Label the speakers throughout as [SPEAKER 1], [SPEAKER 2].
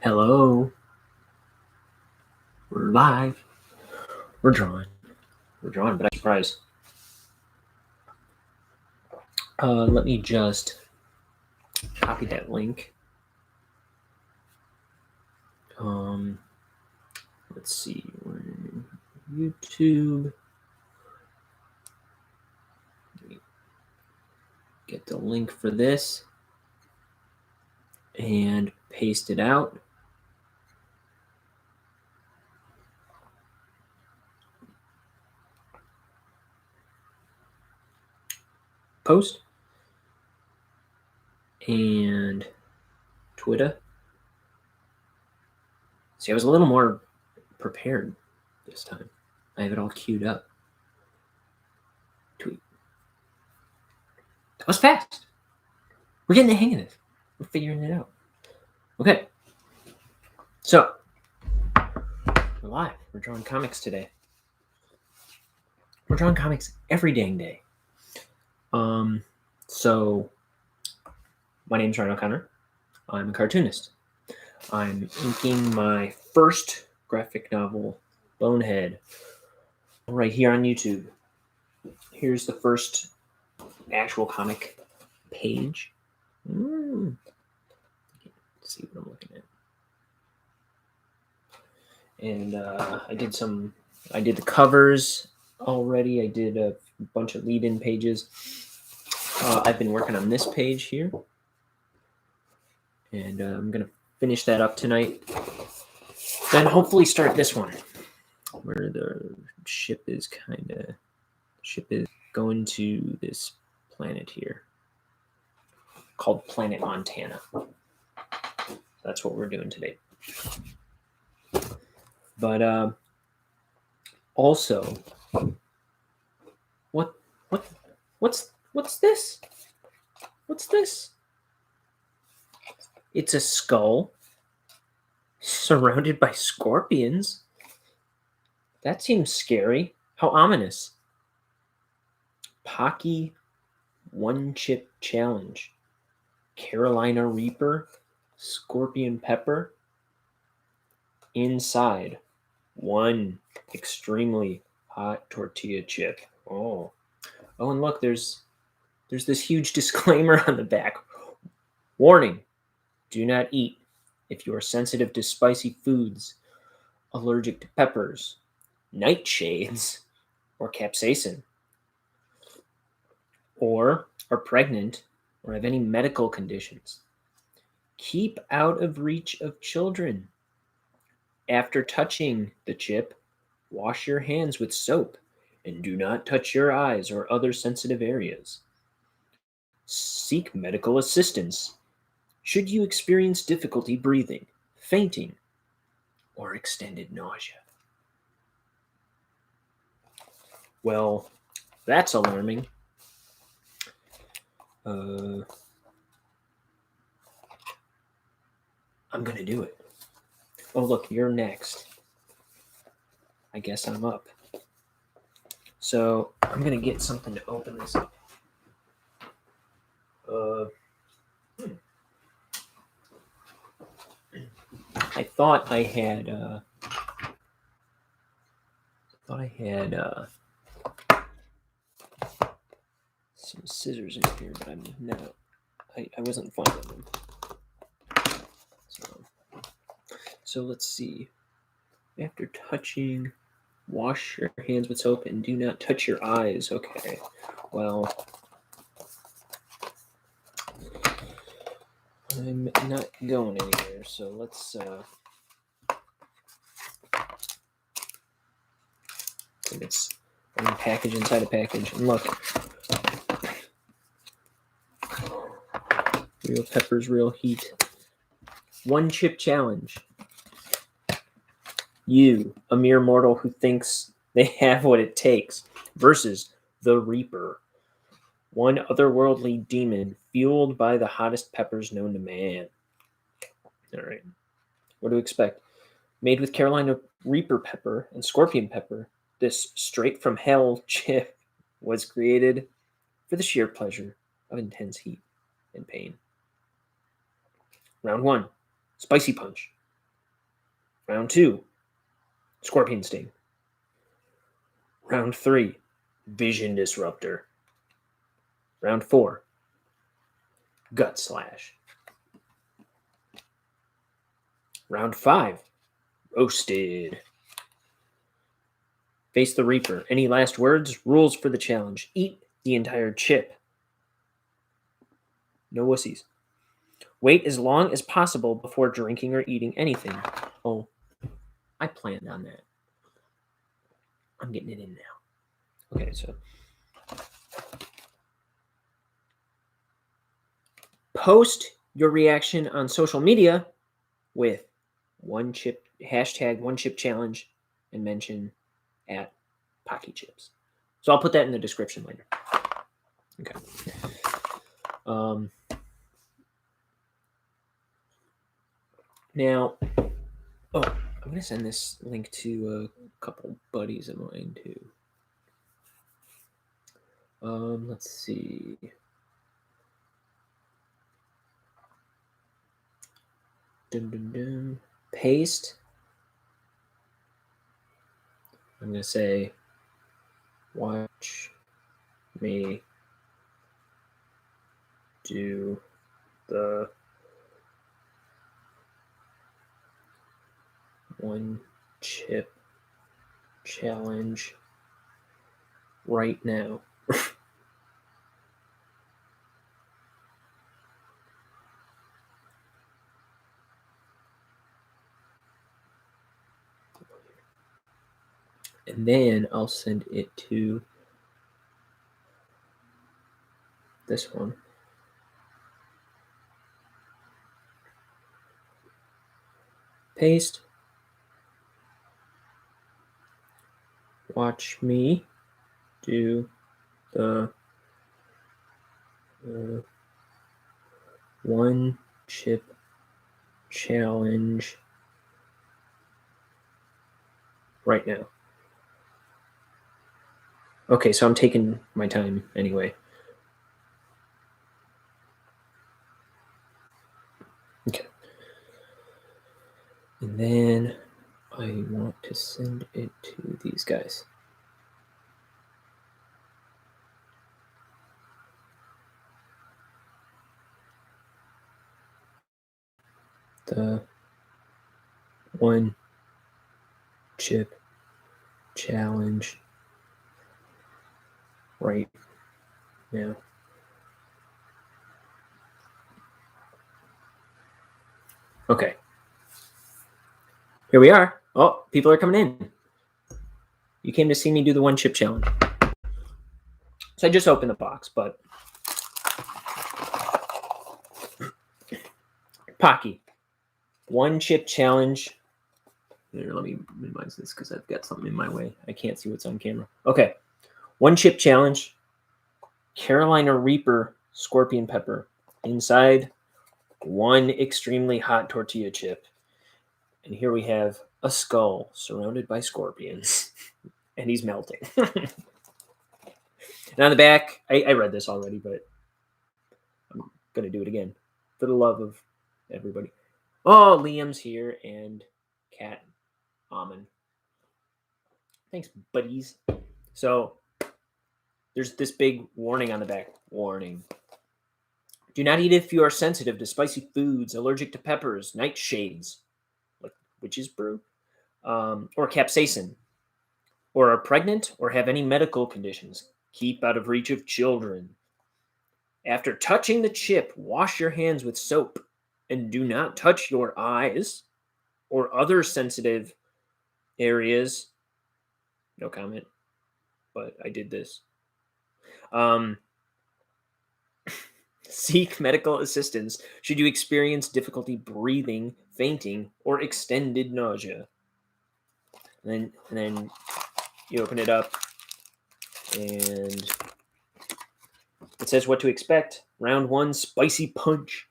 [SPEAKER 1] Hello. We're live. We're drawing. But I'm surprised. Let me just copy that link. Let's see. We're in YouTube. Let me get the link for this and paste it out. Post. And Twitter. See, I was a little more prepared this time. I have it all queued up. Tweet. That was fast. We're getting the hang of this. We're figuring it out. Okay. So, we're live. We're drawing comics today. We're drawing comics every dang day. So my name's Ryan O'Connor. I'm a cartoonist. I'm inking my first graphic novel, Bonehead, right here on YouTube. Here's the first actual comic page. Let's see what I'm looking at. And I did the covers already. I did a bunch of lead-in pages. I've been working on this page here. And I'm going to finish that up tonight. Then hopefully start this one, where the ship is going to this planet here called Planet Montana. That's what we're doing today. But also, what's this? What's this? It's a skull surrounded by scorpions. That seems scary. How ominous. Paqui one-chip challenge. Carolina Reaper, Scorpion Pepper. Inside, one extremely hot tortilla chip. Oh, and look, there's this huge disclaimer on the back. Warning, do not eat if you are sensitive to spicy foods, allergic to peppers, nightshades, or capsaicin, or are pregnant or have any medical conditions. Keep out of reach of children. After touching the chip, wash your hands with soap and do not touch your eyes or other sensitive areas. Seek medical assistance should you experience difficulty breathing, fainting, or extended nausea. Well, that's alarming. I'm going to do it. Oh, look, you're next. I guess I'm up. So I'm going to get something to open this up. I thought I had some scissors in here, but I'm not. I wasn't finding them. So let's see. After touching, wash your hands with soap and do not touch your eyes. Okay. Well, I'm not going anywhere, so let's it's a package inside a package. And look, real peppers, real heat. One chip challenge. You, a mere mortal who thinks they have what it takes, versus the Reaper, one otherworldly demon fueled by the hottest peppers known to man. All right. What to expect? Made with Carolina Reaper pepper and Scorpion pepper, this straight from hell chip was created for the sheer pleasure of intense heat and pain. Round 1, Spicy Punch. Round 2, scorpion sting. Round 3, vision disruptor. Round 4, gut slash. Round 5, roasted. Face the Reaper. Any last words? Rules for the challenge. Eat the entire chip. No wussies. Wait as long as possible before drinking or eating anything. Oh, I planned on that. I'm getting it in now. Okay, so post your reaction on social media with hashtag one chip challenge and mention at Paqui chips. So I'll put that in the description later. Okay. Now, I'm going to send this link to a couple buddies of mine too. Let's see. Paste. I'm going to say, watch me do the one chip challenge right now. And then I'll send it to this one. Paste. Watch me do the one chip challenge right now. Okay, so I'm taking my time anyway. Okay. And then I want to send it to these guys. The one chip challenge right now. Okay. Here we are. Oh, people are coming in. You came to see me do the one chip challenge. So I just opened the box, but Paqui, one chip challenge. Here, let me minimize this because I've got something in my way. I can't see what's on camera. Okay. One chip challenge. Carolina Reaper scorpion pepper inside one extremely hot tortilla chip. And here we have a skull surrounded by scorpions. And he's melting. And on the back, I read this already, but I'm going to do it again for the love of everybody. Oh, Liam's here and Cat Almond. Thanks, buddies. So there's this big warning on the back. Warning. Do not eat if you are sensitive to spicy foods, allergic to peppers, nightshades, like witch's brew, or capsaicin, or are pregnant or have any medical conditions. Keep out of reach of children. After touching the chip, wash your hands with soap and do not touch your eyes or other sensitive areas. No comment, but I did this. Seek medical assistance should you experience difficulty breathing, fainting, or extended nausea. And then you open it up, and it says what to expect. Round 1, spicy punch.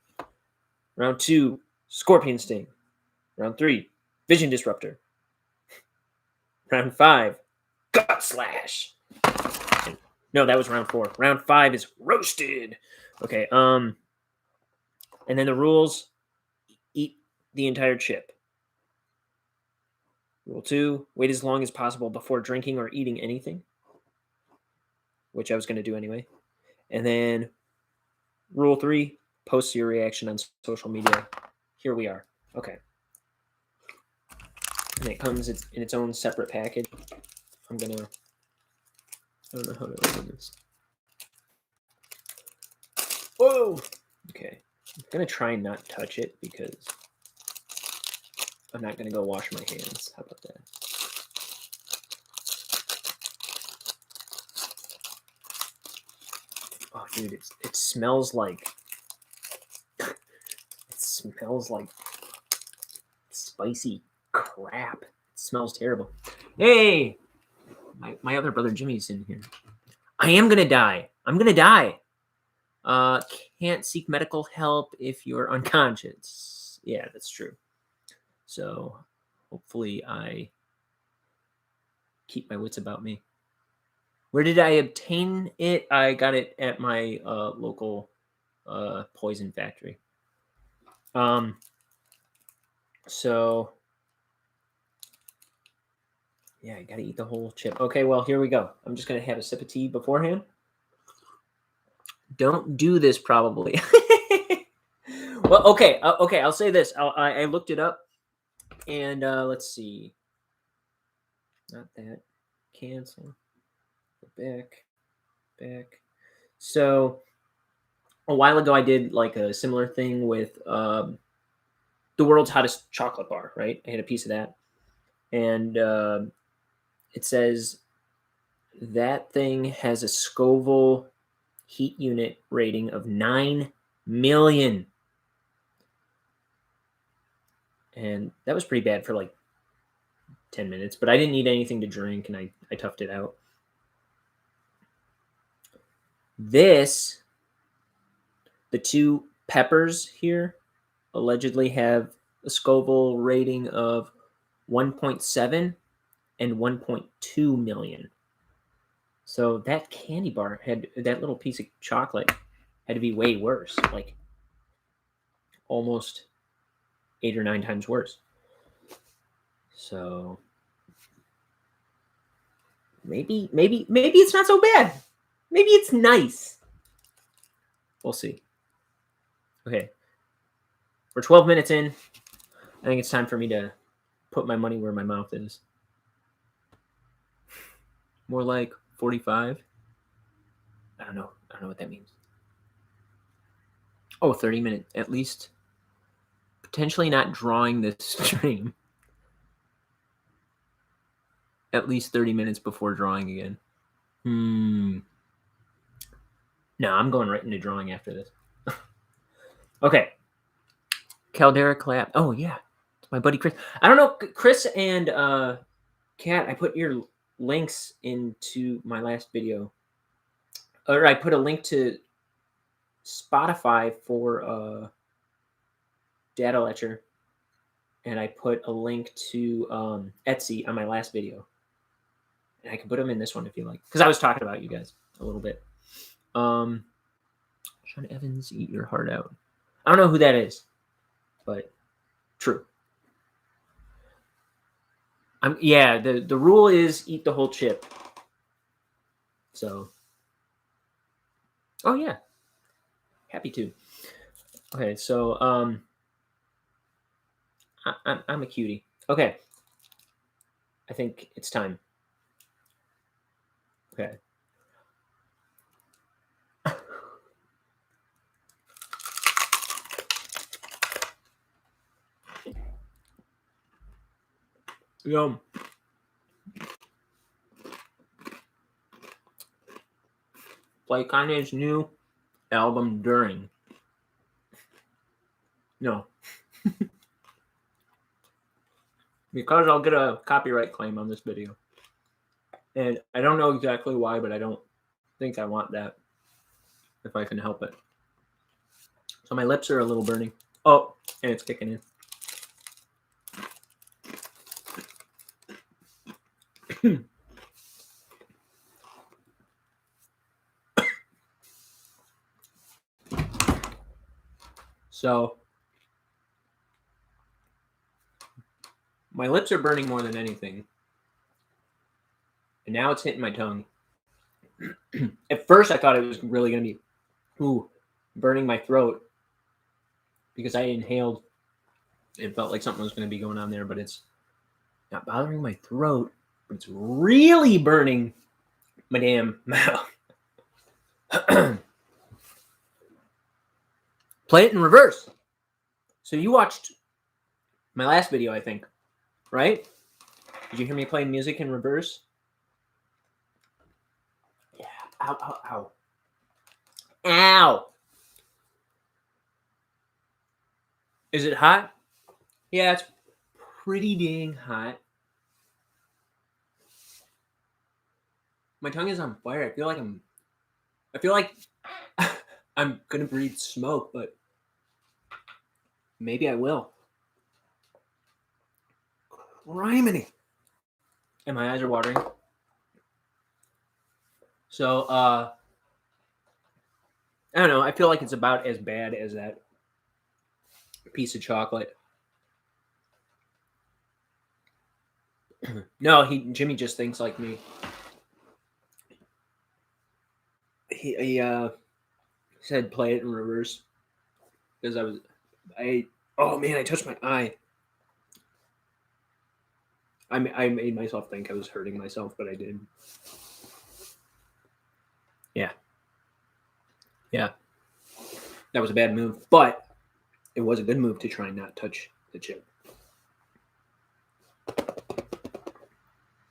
[SPEAKER 1] Round 2, scorpion sting. Round 3, vision disruptor. Round 5, gut slash. No, that was round 4. Round 5 is roasted. Okay, and then the rules: eat the entire chip. Rule 2, wait as long as possible before drinking or eating anything, which I was going to do anyway. And then rule 3, post your reaction on social media. Here we are. Okay. And it comes in its own separate package. I don't know how to open this. Whoa! Okay. I'm going to try and not touch it because I'm not going to go wash my hands. How about that? Oh, dude, it smells like spicy crap. It smells terrible. Hey, my other brother Jimmy's in here. I am gonna die. I'm gonna die. Can't seek medical help if you're unconscious. Yeah, that's true. So hopefully I keep my wits about me. Where did I obtain it? I got it at my local poison factory. So yeah, I gotta eat the whole chip. Okay, well, here we go. I'm just gonna have a sip of tea beforehand. Don't do this, probably. Well, okay, I'll say this. I looked it up, and let's see. Not that. Cancel. Go back. So a while ago, I did like a similar thing with the world's hottest chocolate bar. Right, I had a piece of that, and it says that thing has a Scoville heat unit rating of 9 million. And that was pretty bad for like 10 minutes, but I didn't need anything to drink, and I toughed it out. The two peppers here allegedly have a Scoville rating of 1.7 and 1.2 million. So that candy bar that little piece of chocolate had to be way worse, like almost 8 or 9 times worse. So maybe it's not so bad. Maybe it's nice. We'll see. Okay. We're 12 minutes in. I think it's time for me to put my money where my mouth is. More like 45. I don't know what that means. Oh, 30 minutes at least. Potentially not drawing this stream. At least 30 minutes before drawing again. No, I'm going right into drawing after this. Okay. Caldera collab. Oh, yeah. It's my buddy Chris. I don't know, Chris and Kat, I put your links into my last video. Or I put a link to Spotify for Data Lecher. And I put a link to Etsy on my last video. And I can put them in this one if you like. Because I was talking about you guys a little bit. Sean Evans, eat your heart out. I don't know who that is, but true. The rule is eat the whole chip. So, oh yeah, happy to. Okay, so I'm a cutie. Okay, I think it's time. Okay. Yum. Play Kanye's new album during. No. Because I'll get a copyright claim on this video. And I don't know exactly why, but I don't think I want that if I can help it. So my lips are a little burning. Oh, and it's kicking in. So My lips are burning more than anything. And now it's hitting my tongue. At first, I thought it was really going to be, burning my throat. Because I inhaled. It felt like something was going to be going on there, but it's not bothering my throat. But it's really burning my damn mouth. Play it in reverse. So you watched my last video, I think, right? Did you hear me playing music in reverse? Yeah. Ow, ow, ow. Ow! Is it hot? Yeah, it's pretty dang hot. My tongue is on fire. I feel like I'm gonna breathe smoke, but maybe I will. Criminy. And my eyes are watering. So, I don't know. I feel like it's about as bad as that piece of chocolate. No, Jimmy just thinks like me. He said play it in reverse because oh man, I touched my eye. I made myself think I was hurting myself, but I didn't. Yeah. That was a bad move, but it was a good move to try and not touch the chip.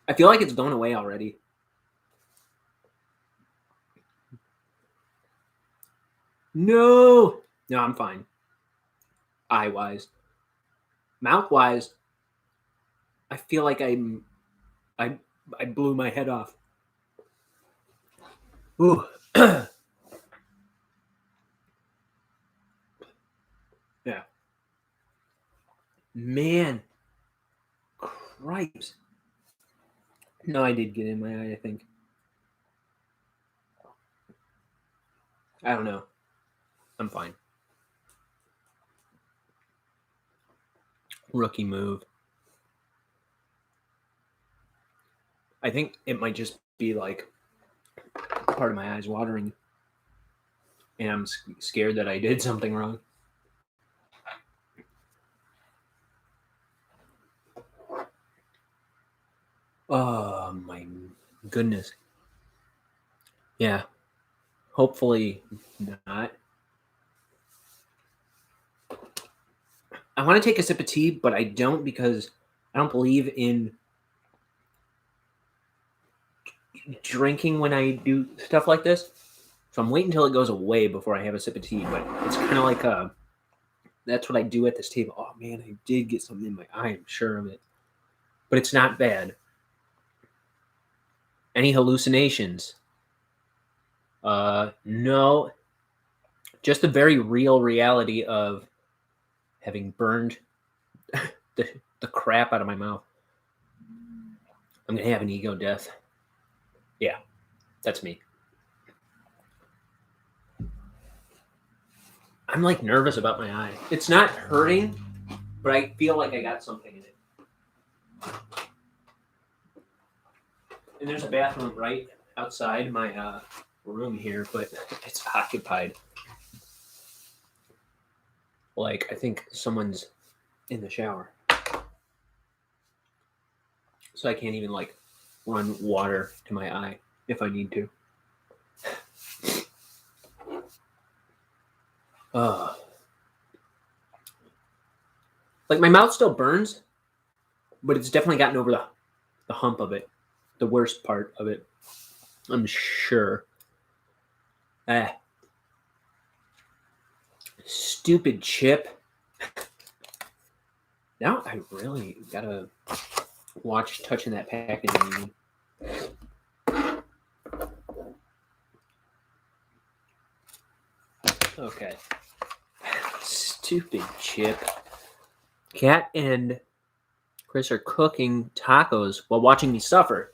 [SPEAKER 1] I feel like it's going away already. No, I'm fine. Eye-wise. Mouth-wise, I feel like I blew my head off. Ooh. Yeah. Man. Cripes. No, I did get in my eye, I think. I don't know. I'm fine. Rookie move. I think it might just be like part of my eyes watering. And I'm scared that I did something wrong. Oh my goodness. Yeah. Hopefully not. I want to take a sip of tea, but I don't because I don't believe in drinking when I do stuff like this. So I'm waiting until it goes away before I have a sip of tea. But it's kind of like that's what I do at this table. Oh man, I did get something in my eye. I'm sure of it. But it's not bad. Any hallucinations? No. Just the very real reality of having burned the crap out of my mouth. I'm going to have an ego death. Yeah, that's me. I'm like nervous about my eye. It's not hurting, but I feel like I got something in it. And there's a bathroom right outside my room here, but it's occupied. Like, I think someone's in the shower. So I can't even, like, run water to my eye if I need to. Like, my mouth still burns, but it's definitely gotten over the hump of it. The worst part of it. I'm sure. Stupid chip. Now I really gotta watch touching that packaging. Okay. Stupid chip. Kat and Chris are cooking tacos while watching me suffer.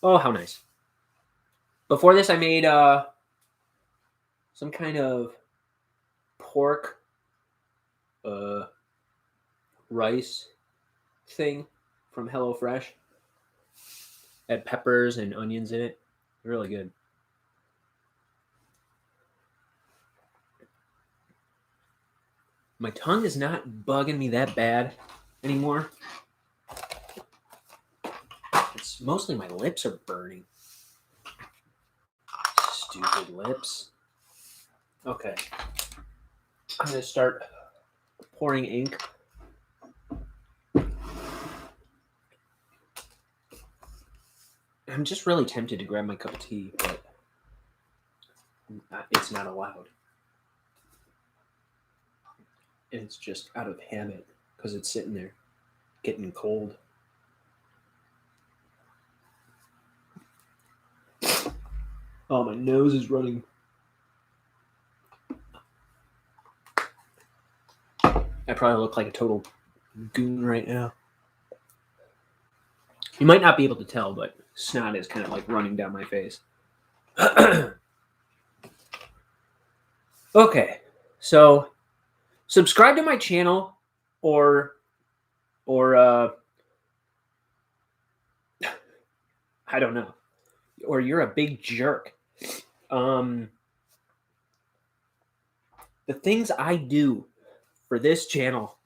[SPEAKER 1] Oh, how nice. Before this, I made some kind of pork rice thing. from HelloFresh. Had peppers and onions in it. Really good. My tongue is not bugging me that bad anymore. It's mostly my lips are burning. Stupid lips. Okay. I'm going to start pouring ink. I'm just really tempted to grab my cup of tea, but it's not allowed. And it's just out of habit because it's sitting there getting cold. Oh, my nose is running. I probably look like a total goon right now. You might not be able to tell, but snot is kind of like running down my face. Okay, so subscribe to my channel or I don't know, or you're a big jerk. The things I do for this channel,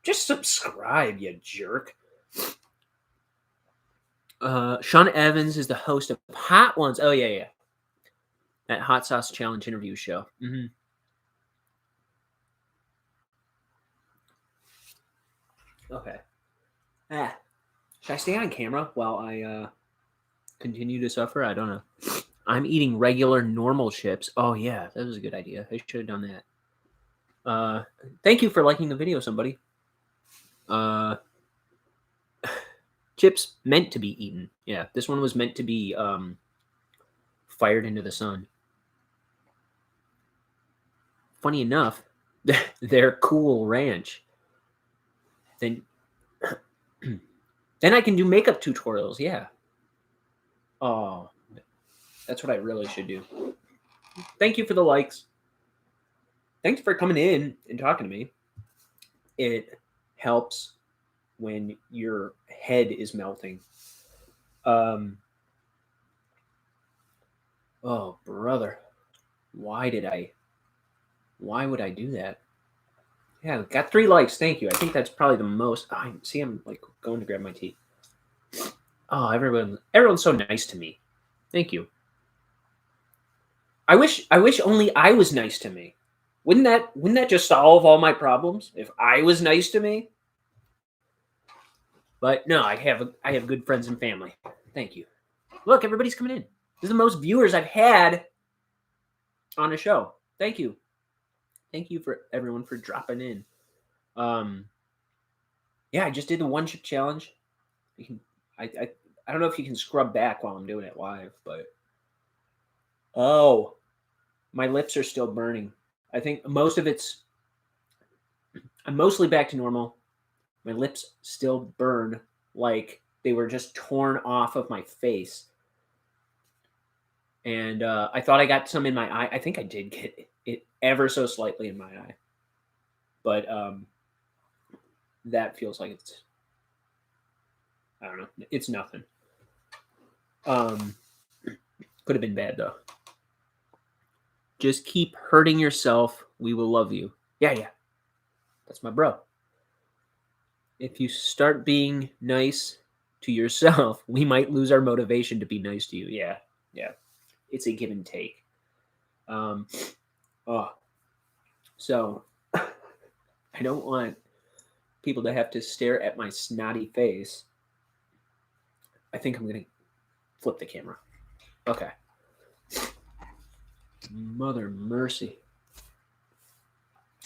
[SPEAKER 1] just subscribe, you jerk. Sean Evans is the host of Hot Ones. Oh, yeah. That Hot Sauce Challenge interview show. Mm-hmm. Okay. Should I stay on camera while I continue to suffer? I don't know. I'm eating regular normal chips. Oh, yeah. That was a good idea. I should have done that. Thank you for liking the video, somebody. Chips meant to be eaten. Yeah, this one was meant to be fired into the sun. Funny enough, they're Cool Ranch. Then I can do makeup tutorials. Yeah. Oh, that's what I really should do. Thank you for the likes. Thanks for coming in and talking to me. It helps when your head is melting. Oh, brother. Why would I do that? Yeah, got 3 likes. Thank you. I think that's probably the most. Oh, see, I'm like going to grab my tea. Oh, everyone's so nice to me. Thank you. I wish only I was nice to me. Wouldn't that just solve all my problems if I was nice to me? But no, I have good friends and family. Thank you. Look, everybody's coming in. This is the most viewers I've had on a show. Thank you. Thank you for everyone for dropping in. Yeah, I just did the 1 chip challenge. You can, I don't know if you can scrub back while I'm doing it live, but oh, my lips are still burning. I think most of I'm mostly back to normal. My lips still burn like they were just torn off of my face. And I thought I got some in my eye. I think I did get it ever so slightly in my eye. But that feels like it's, I don't know. It's nothing. Could have been bad, though. Just keep hurting yourself. We will love you. Yeah. That's my bro. If you start being nice to yourself, we might lose our motivation to be nice to you. Yeah. It's a give and take. So I don't want people to have to stare at my snotty face. I think I'm going to flip the camera. Okay. Mother mercy.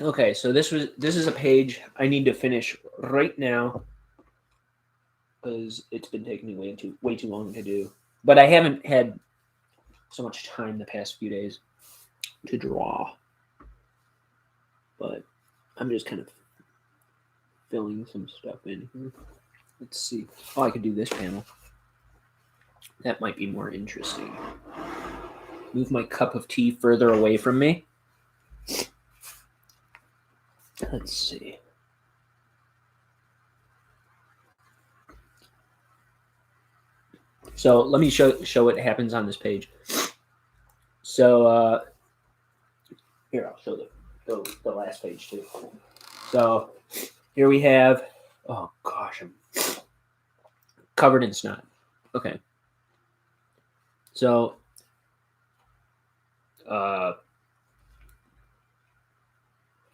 [SPEAKER 1] Okay, so this is a page I need to finish right now because it's been taking me way too long to do. But I haven't had so much time the past few days to draw. But I'm just kind of filling some stuff in here. Let's see. Oh, I could do this panel. That might be more interesting. Move my cup of tea further away from me. Let's see. So let me show what happens on this page. So here, I'll show the last page too. So here we have, oh gosh, I'm covered in snot. Okay. So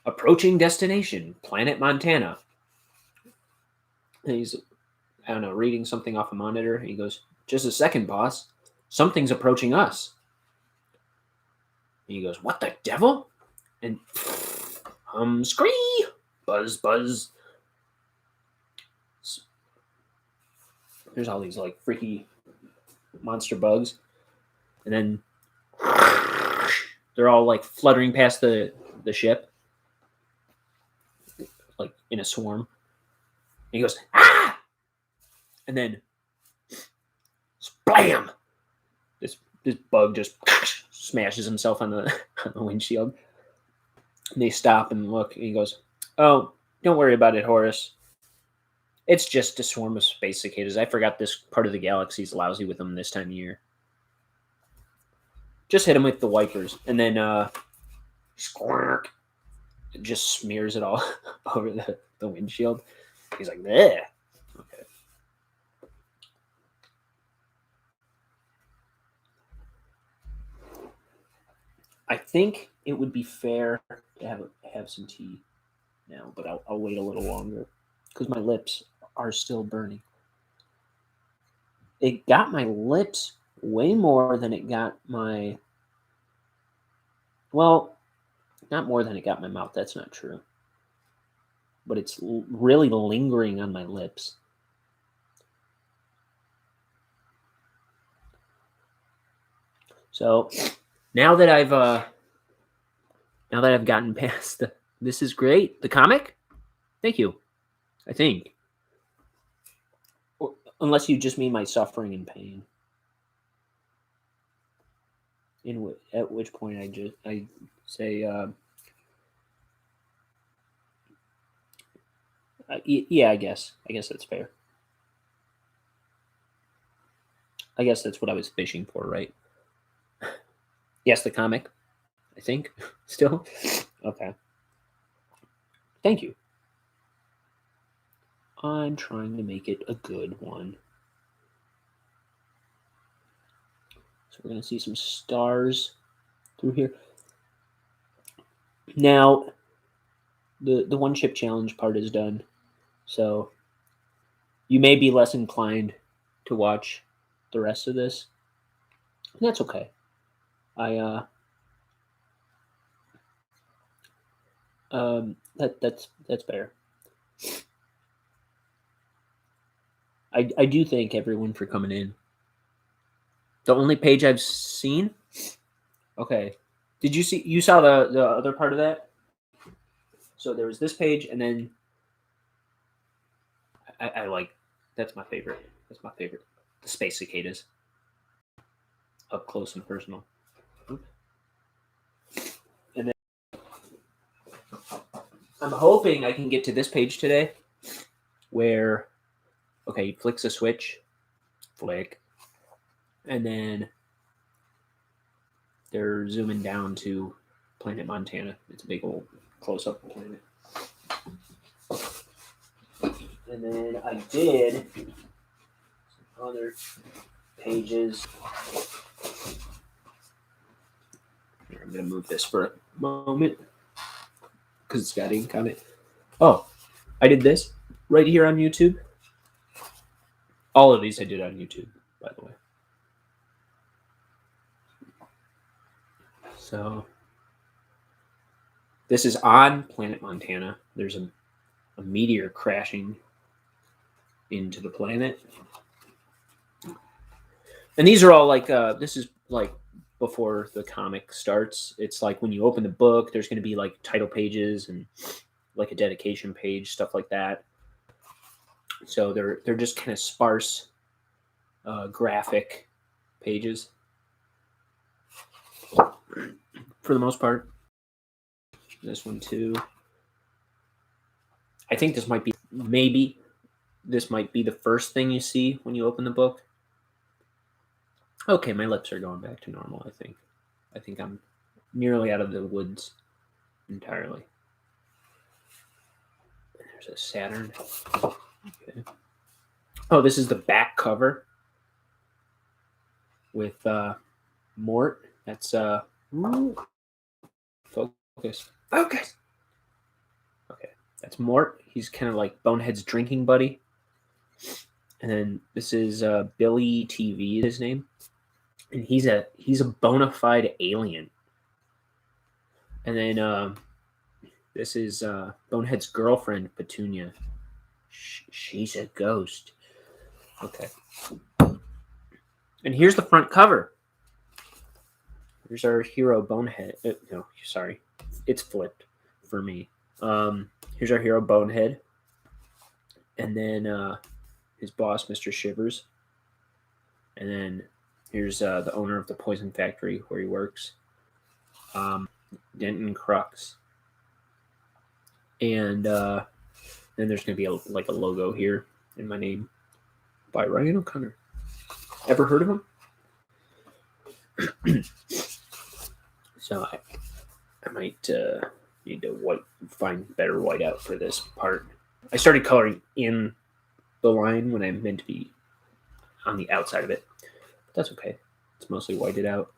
[SPEAKER 1] approaching destination, Planet Montana. And he's, I don't know, reading something off a monitor. He goes, just a second, boss. Something's approaching us. And he goes, what the devil? And scree, buzz, buzz. There's all these like freaky monster bugs. And then they're all like fluttering past the ship, like in a swarm. And he goes, ah! And then, splam! This bug just smashes himself on the windshield. And they stop and look, and he goes, oh, don't worry about it, Horace. It's just a swarm of space cicadas. I forgot this part of the galaxy's lousy with them this time of year. Just hit him with the wipers, and then squawk. It just smears it all over the windshield. He's like, bleh. Okay. I think it would be fair to have some tea now, but I'll wait a little longer because my lips are still burning. It got my lips way more than it got my, well, not more than it got my mouth. That's not true. But it's really lingering on my lips. So now that I've gotten past this is great. The comic? Thank you. I think. Unless you just mean my suffering and pain. At which point I say yeah, I guess that's fair. I guess that's what I was fishing for, right? Yes, the comic. I think still. Okay. Thank you. I'm trying to make it a good one. So we're going to see some stars through here. Now, the one chip challenge part is done. So you may be less inclined to watch the rest of this. And that's okay. That's fair. I do thank everyone for coming in. The only page I've seen. Okay, did you saw the other part of that? So there was this page, and then I like, that's my favorite. That's my favorite. The space cicadas, up close and personal. And then I'm hoping I can get to this page today, where okay, he flicks a switch, flick, and then they're zooming down to Planet Montana. It's a big old close-up planet. And then I did some other pages. Here, I'm going to move this for a moment because it's got ink on it. Oh, I did this right here on YouTube. All of these I did on YouTube, by the way. So this is on Planet Montana. There's a meteor crashing into the planet. And these are all like, this is like before the comic starts. It's like when you open the book, there's going to be like title pages and like a dedication page, stuff like that. So they're just kind of sparse graphic pages for the most part. This one too. I think this might be this might be the first thing you see when you open the book. Okay, my lips are going back to normal, I think. I think I'm nearly out of the woods entirely. There's a Saturn. Okay. Oh, this is the back cover with Mort. That's focus. Focus. Okay, that's Mort. He's kind of like Bonehead's drinking buddy. And then this is Billy TV, his name, and he's a bona fide alien. And then this is Bonehead's girlfriend, Petunia. She's a ghost. Okay. And here's the front cover. Here's our hero, Bonehead. No, sorry. It's flipped for me. Here's our hero, Bonehead. And then his boss, Mr. Shivers. And then here's the owner of the poison factory where he works, Denton Crux. And then there's going to be a logo here in my name by Ryan O'Connor. Ever heard of him? So I might need to find better whiteout for this part. I started coloring in the line when I meant to be on the outside of it. But that's okay. It's mostly whited out.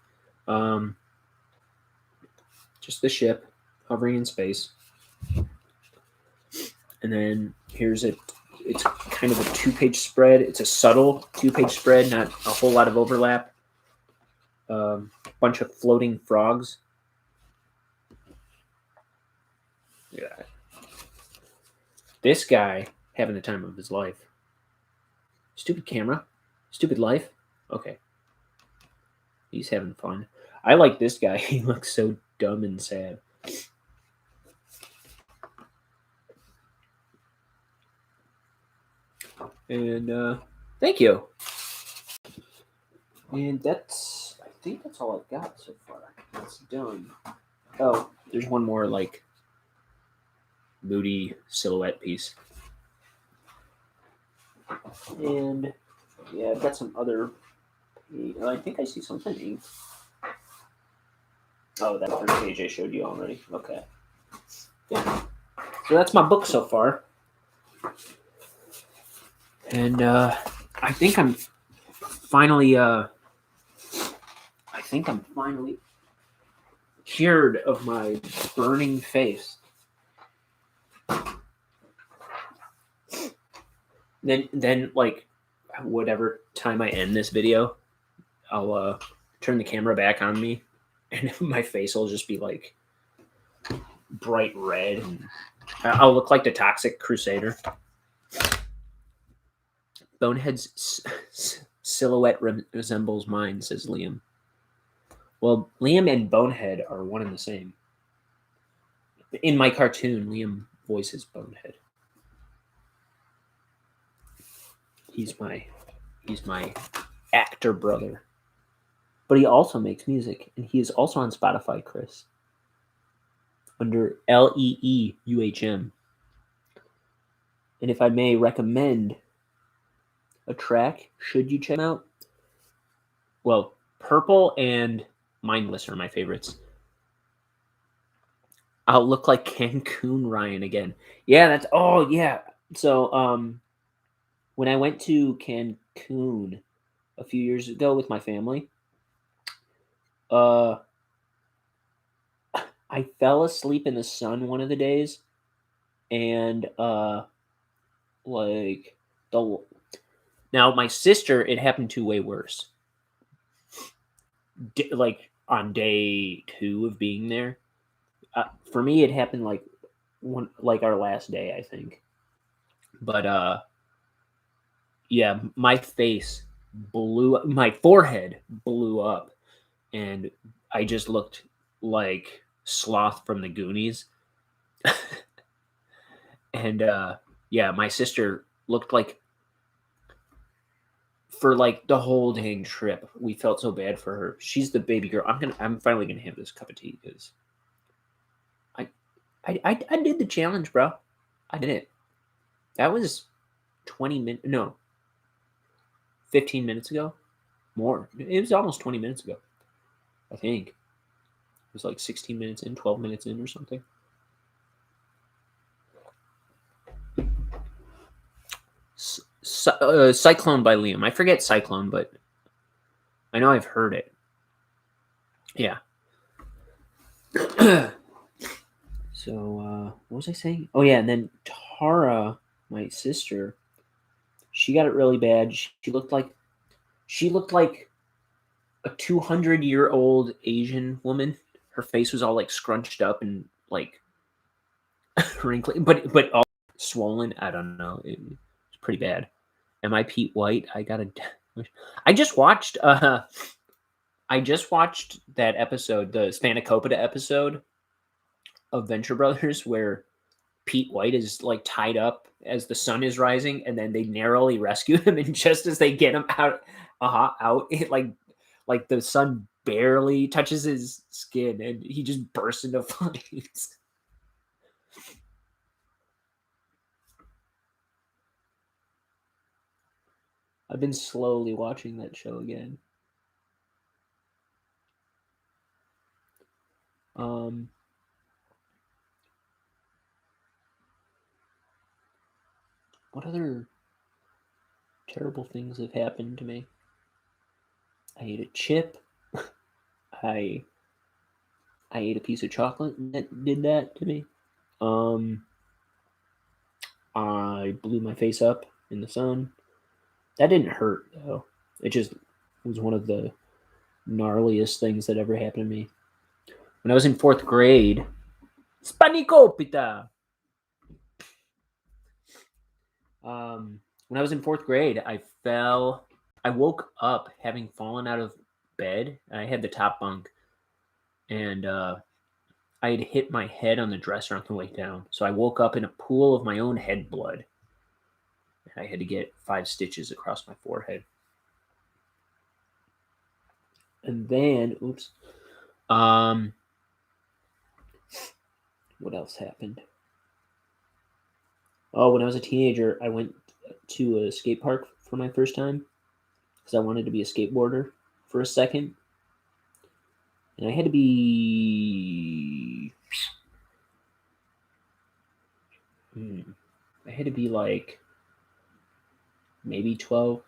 [SPEAKER 1] Just the ship hovering in space. And then here's it. It's kind of a 2-page spread. It's a subtle 2-page spread, not a whole lot of overlap. Bunch of floating frogs. Look at that. This guy having the time of his life. Stupid camera. Stupid life. Okay. He's having fun. I like this guy. He looks so dumb and sad. And thank you. And I think that's all I've got so far. It's done. Oh, there's one more moody silhouette piece. And yeah, I've got some other. I think I see something inked. Oh, that third page I showed you already. Okay. Yeah. So that's my book so far. And I think I'm finally cured of my burning face. Then whatever time I end this video, I'll turn the camera back on me, and my face will just be bright red, and I'll look like the Toxic Crusader. Bonehead's silhouette resembles mine, says Liam. Well, Liam and Bonehead are one and the same. In my cartoon, Liam voices Bonehead. He's my actor brother. But he also makes music, and he is also on Spotify, Chris. Under LEEUHM. And if I may recommend a track, should you check them out? Well, Purple and Mindless are my favorites. I'll look like Cancun Ryan again. Yeah, So when I went to Cancun a few years ago with my family, I fell asleep in the sun one of the days, and now my sister, it happened to way worse. On day 2 of being there, for me it happened our last day, I think. But yeah, my forehead blew up, and I just looked like Sloth from the Goonies. And yeah, my sister looked like, for the whole dang trip, we felt so bad for her. She's the baby girl. I'm finally gonna have this cup of tea because I did the challenge, bro. I did it. That was 20 minutes. No, 15 minutes ago. More. It was almost 20 minutes ago, I think. It was like 16 minutes in, 12 minutes in, or something. Cyclone by Liam. I forget Cyclone, but I know I've heard it. Yeah. So, what was I saying? Oh, yeah, and then Tara, my sister, she got it really bad. She looked like a 200-year-old Asian woman. Her face was all like scrunched up and like wrinkly, but all swollen. I don't know. It was pretty bad. Am I Pete White? I just watched. I just watched that episode, the Spanakopita episode of Venture Brothers, where Pete White is like tied up as the sun is rising, and then they narrowly rescue him, and just as they get him out, like the sun barely touches his skin, and he just bursts into flames. I've been slowly watching that show again. Um, what other terrible things have happened to me? I ate a chip. I I ate a piece of chocolate that did that to me. Um, I blew my face up in the sun. That didn't hurt though. It just was one of the gnarliest things that ever happened to me. When I was in fourth grade, Spanicopita. When I was in fourth grade, I fell. I woke up having fallen out of bed. I had the top bunk, and I had hit my head on the dresser on the way down. So I woke up in a pool of my own head blood. I had to get 5 stitches across my forehead. And then, oops. What else happened? Oh, when I was a teenager, I went to a skate park for my first time because I wanted to be a skateboarder for a second. And I had to be. I had to be like maybe 12,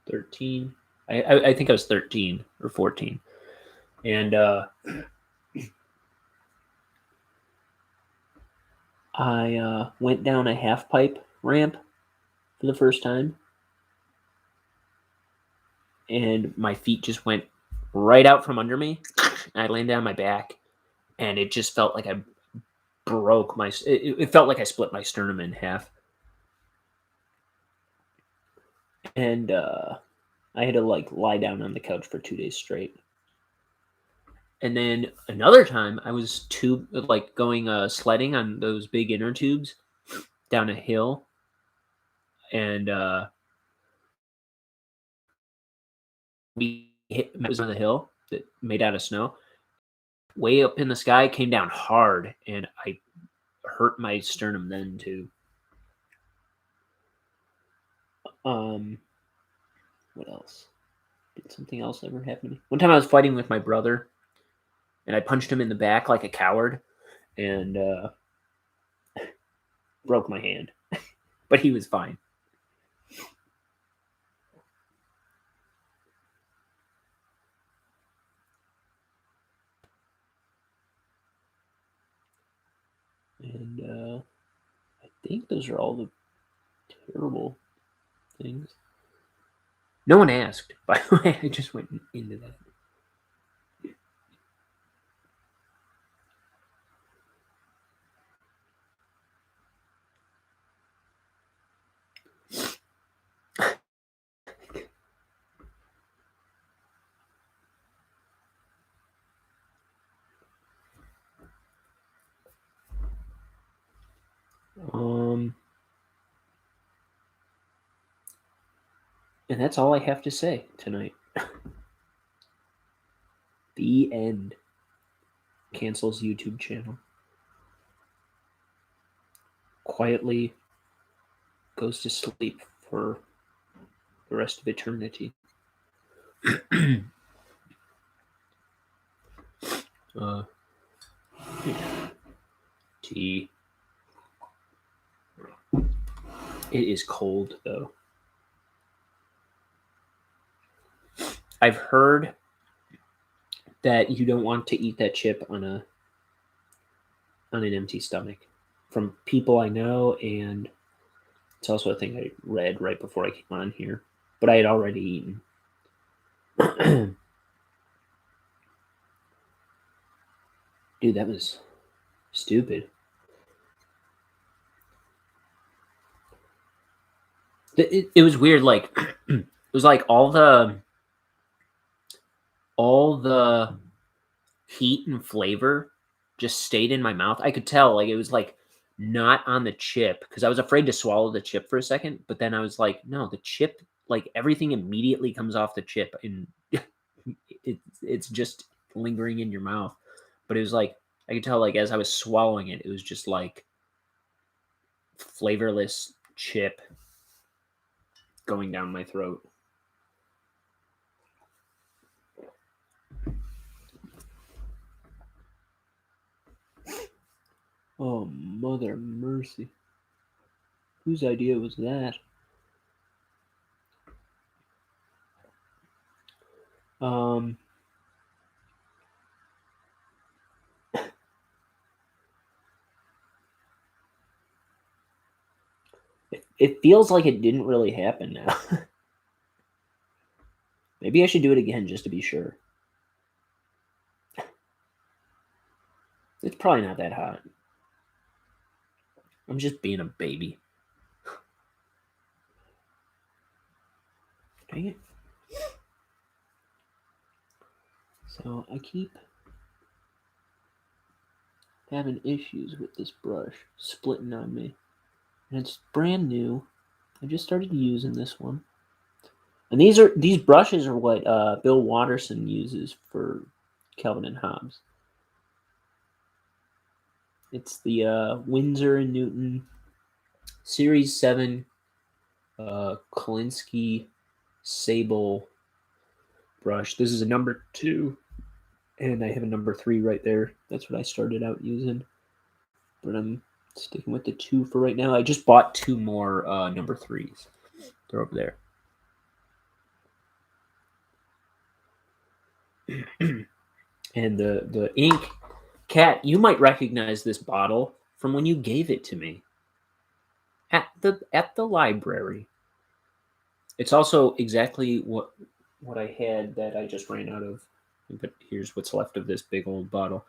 [SPEAKER 1] 13. I think I was 13 or 14. And I went down a half pipe ramp for the first time. And my feet just went right out from under me. I landed on my back. And it just felt like I broke my. It felt like I split my sternum in half. And I had to like lie down on the couch for 2 days straight. And then another time, I was going sledding on those big inner tubes down a hill, and we hit. It was on the hill that made out of snow. Way up in the sky, came down hard, and I hurt my sternum then too. What else? Did something else ever happen to me? One time I was fighting with my brother, and I punched him in the back like a coward, and broke my hand. But he was fine. And I think those are all the terrible things. No one asked, by the way. I just went into that. And that's all I have to say tonight. The end. Cancels YouTube channel. Quietly goes to sleep for the rest of eternity. Tea. It is cold though. I've heard that you don't want to eat that chip on an empty stomach from people I know, and it's also a thing I read right before I came on here. But I had already eaten. Dude, that was stupid. It was weird. Like it was like all the heat and flavor just stayed in my mouth. I could tell like it was like not on the chip because I was afraid to swallow the chip for a second, but then I was like, no, the chip, like everything immediately comes off the chip and it's just lingering in your mouth. But it was like I could tell like as I was swallowing it, it was just like flavorless chip going down my throat. Oh, mother mercy. Whose idea was that? It feels like it didn't really happen now. Maybe I should do it again just to be sure. It's probably not that hot. I'm just being a baby. Dang it. So I keep having issues with this brush splitting on me. And it's brand new. I just started using this one. And these brushes are what Bill Watterson uses for Kelvin and Hobbes. It's the Winsor and Newton Series 7 Kolinsky Sable brush. This is a number 2, and I have a number 3 right there. That's what I started out using, but I'm sticking with the 2 for right now. I just bought 2 more number 3s. They're over there. And the ink, Kat, you might recognize this bottle from when you gave it to me at the library. It's also exactly what I had that I just ran out of. But here's what's left of this big old bottle.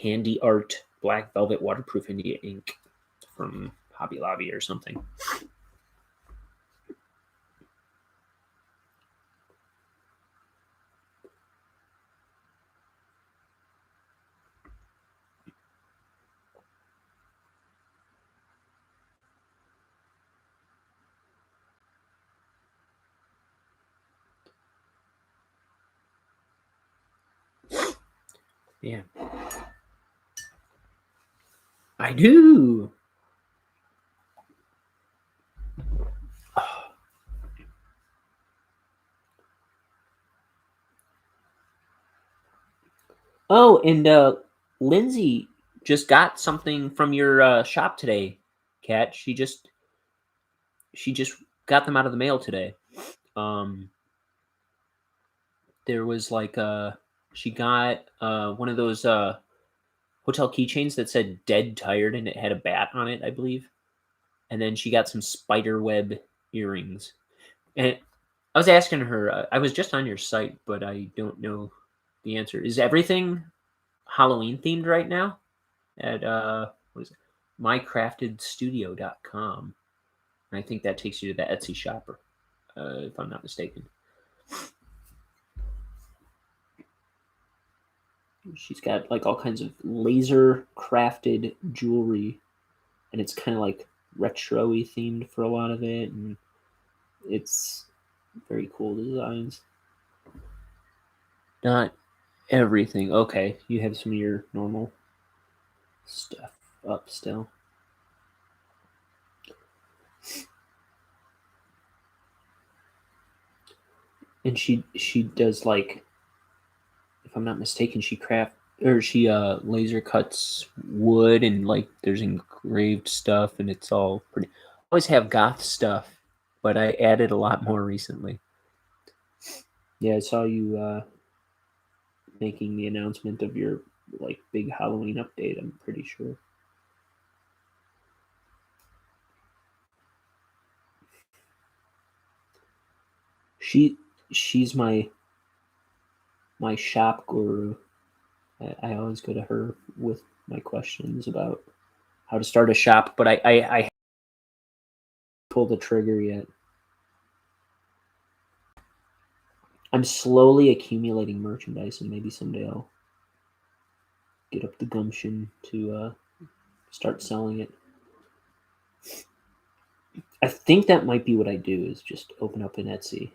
[SPEAKER 1] Handy Art Black Velvet Waterproof India ink from Hobby Lobby or something. Yeah. I do. Oh, and Lindsay just got something from your shop today, Kat. She just got them out of the mail today. There was like she got one of those hotel keychains that said "Dead Tired" and it had a bat on it, I believe. And then she got some spider web earrings. And I was asking her, I was just on your site, but I don't know the answer. Is everything Halloween themed right now? At what is it? mycraftedstudio.com. And I think that takes you to the Etsy shop, if I'm not mistaken. She's got like all kinds of laser crafted jewelry, and it's kind of like retro-y themed for a lot of it, and it's very cool designs. Not everything. Okay, you have some of your normal stuff up still. And she does, like, if I'm not mistaken, she laser cuts wood, and like there's engraved stuff, and it's all pretty. I always have goth stuff, but I added a lot more recently. Yeah, I saw you making the announcement of your like big Halloween update. I'm pretty sure. She she's my shop guru. I always go to her with my questions about how to start a shop, but I haven't pulled the trigger yet. I'm slowly accumulating merchandise, and maybe someday I'll get up the gumption to start selling it. I think that might be what I do, is just open up an Etsy.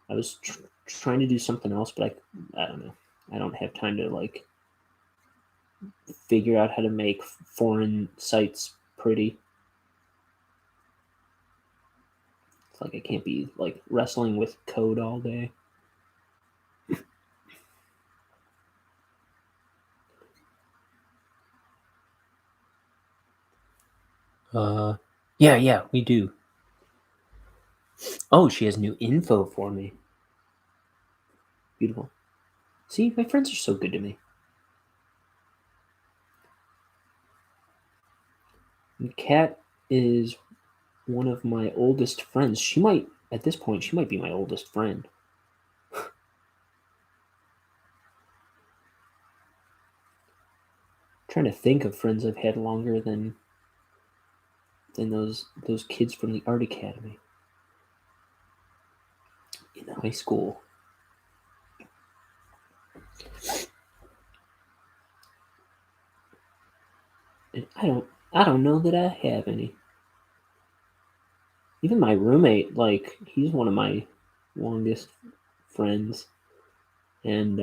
[SPEAKER 1] I was trying to do something else, but I don't know. I don't have time to like figure out how to make foreign sites pretty. It's like I can't be like wrestling with code all day. Uh, yeah, we do. Oh, she has new info for me. Beautiful. See, my friends are so good to me. And Kat is one of my oldest friends. At this point, she might be my oldest friend. Trying to think of friends I've had longer than those kids from the art academy in high school. And I don't know that I have any. Even my roommate, like, he's one of my longest friends, and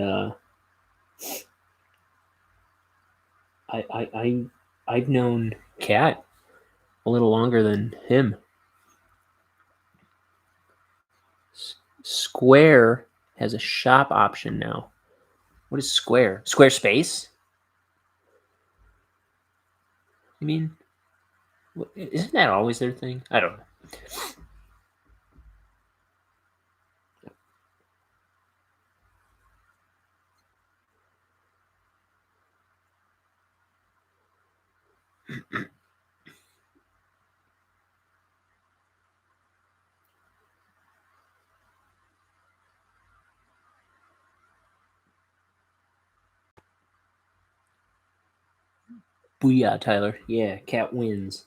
[SPEAKER 1] I've known Kat a little longer than him. Square has a shop option now. What is Square? Squarespace? I mean, isn't that always their thing? I don't know. Booyah, Tyler. Yeah, Cat wins.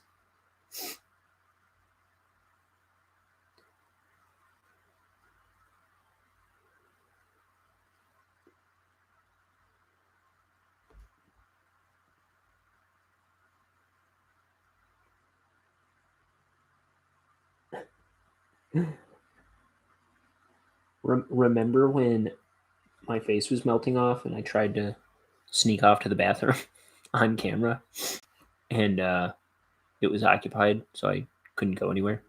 [SPEAKER 1] Remember when my face was melting off and I tried to sneak off to the bathroom on camera, and it was occupied, so I couldn't go anywhere?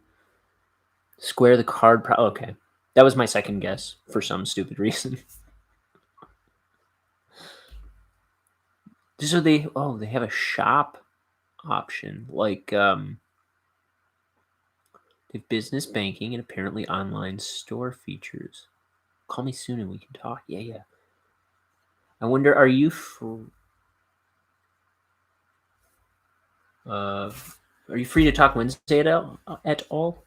[SPEAKER 1] Square the card. Okay, that was my second guess for some stupid reason. So they have a shop option, like they have business banking and apparently online store features. Call me soon and we can talk. Yeah. I wonder, are you uh, are you free to talk Wednesday at all?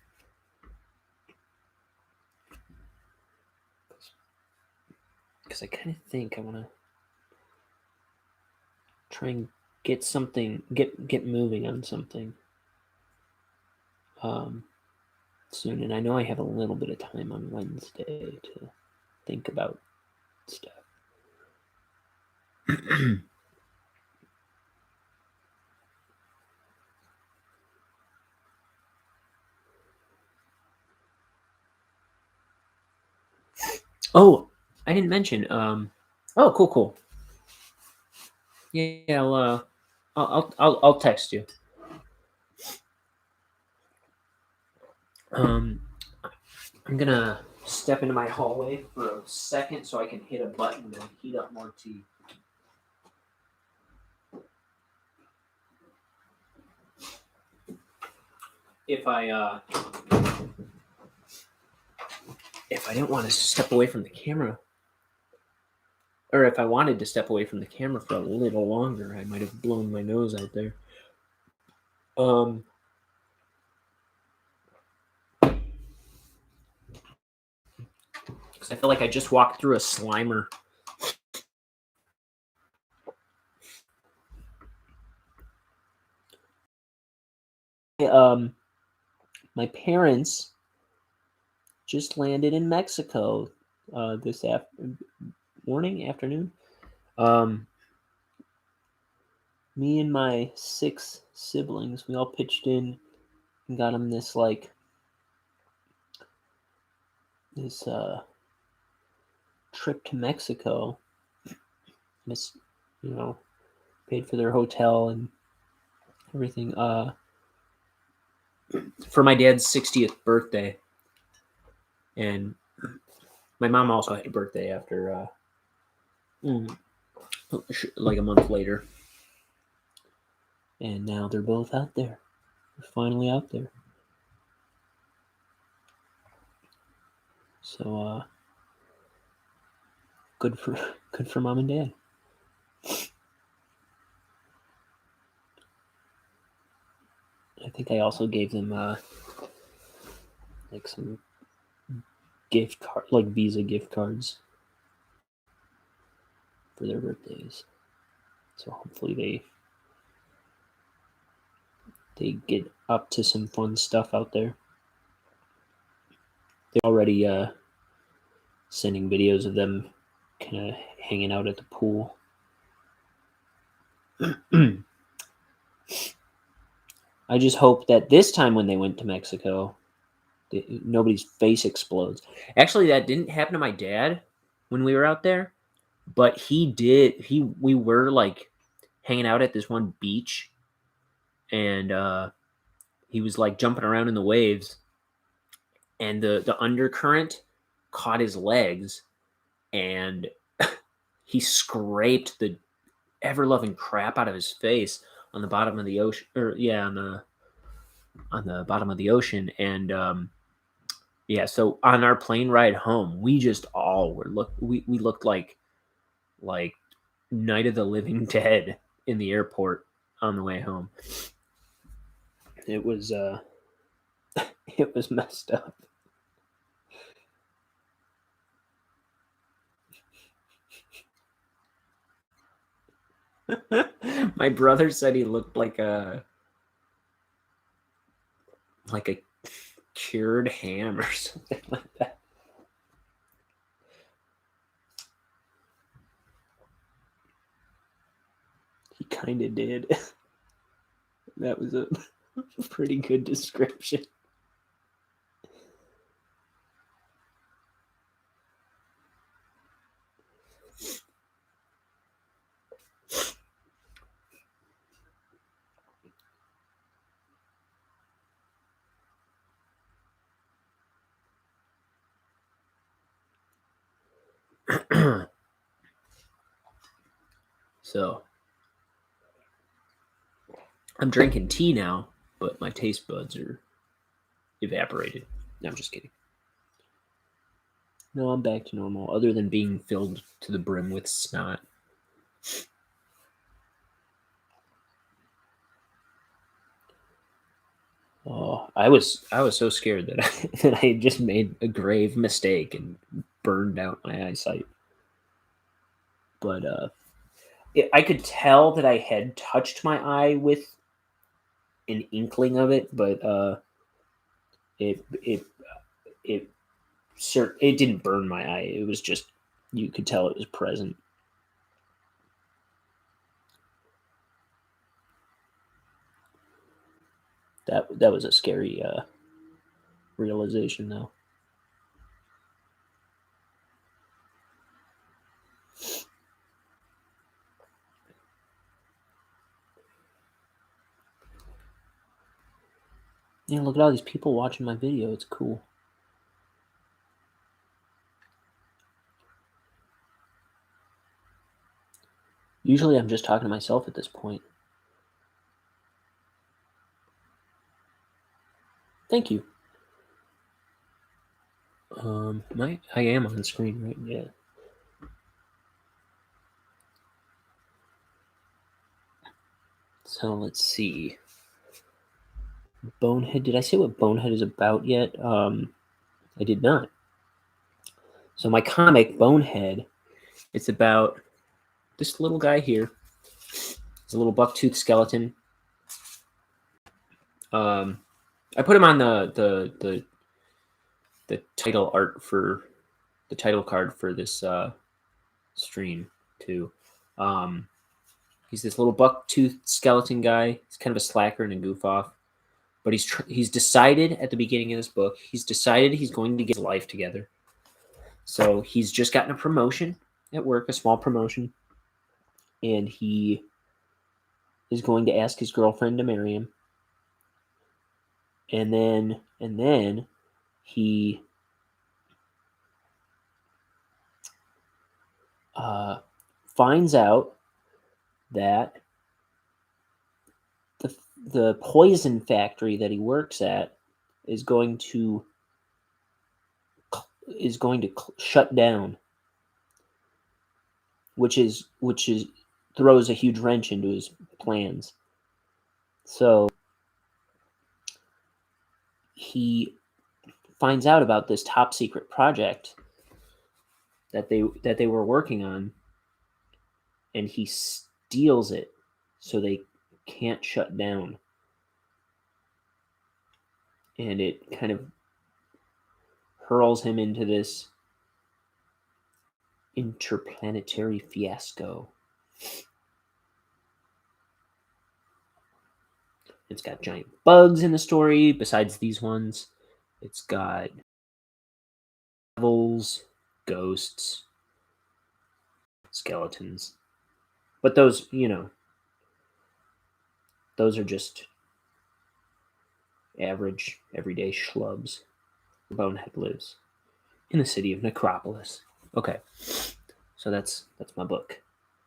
[SPEAKER 1] Because I kind of think I want to try and get moving on something um, soon. And I know I have a little bit of time on Wednesday to think about stuff. Oh, I didn't mention. Oh, cool. Yeah, I'll text you. Um, I'm gonna step into my hallway for a second so I can hit a button to heat up more tea. If I didn't want to step away from the camera, or if I wanted to step away from the camera for a little longer, I might have blown my nose out there. Because I feel like I just walked through a Slimer. My parents just landed in Mexico this afternoon. Me and my 6 siblings, we all pitched in and got them this trip to Mexico. This, paid for their hotel and everything. For my dad's 60th birthday, and my mom also had a birthday after, like a month later. And now they're both out there. They're finally out there. So good for mom and dad. I think I also gave them some gift card, like Visa gift cards for their birthdays. So hopefully they get up to some fun stuff out there. They're already sending videos of them kind of hanging out at the pool. I just hope that this time when they went to Mexico, nobody's face explodes. Actually, that didn't happen to my dad when we were out there, but he did. We were like hanging out at this one beach, and he was like jumping around in the waves, and the undercurrent caught his legs, and he scraped the ever loving crap out of his face on the bottom of the ocean, on the bottom of the ocean, and so on our plane ride home, we just all we looked like Night of the Living Dead in the airport on the way home. It was it was messed up. My brother said he looked like a cured ham or something like that. He kind of did. That was a pretty good description. So I'm drinking tea now, but my taste buds are evaporated. No, I'm just kidding. No, I'm back to normal, other than being filled to the brim with snot. Oh, I was so scared that that I had just made a grave mistake and burned out my eyesight. But I could tell that I had touched my eye with an inkling of it, but it it it it didn't burn my eye. It was just, you could tell it was present. That was a scary realization, though. Yeah, look at all these people watching my video. It's cool. Usually I'm just talking to myself at this point. Thank you. I am on screen, right? Yeah. So let's see. Bonehead. Did I say what Bonehead is about yet? I did not. So my comic, Bonehead, it's about this little guy here. It's a little buck-toothed skeleton. I put him on the title art for the title card for this stream too. He's this little buck-toothed skeleton guy. He's kind of a slacker and a goof off, but he's decided at the beginning of this book. He's decided he's going to get his life together. So he's just gotten a promotion at work, a small promotion, and he is going to ask his girlfriend to marry him. And then he finds out that the poison factory that he works at is going to shut down, which throws a huge wrench into his plans. So he finds out about this top secret project that they were working on, and he steals it so they can't shut down. And it kind of hurls him into this interplanetary fiasco. It's got giant bugs in the story besides these ones. It's got devils, ghosts, skeletons. But those, those are just average, everyday schlubs. Bonehead lives in the city of Necropolis. Okay, so that's my book.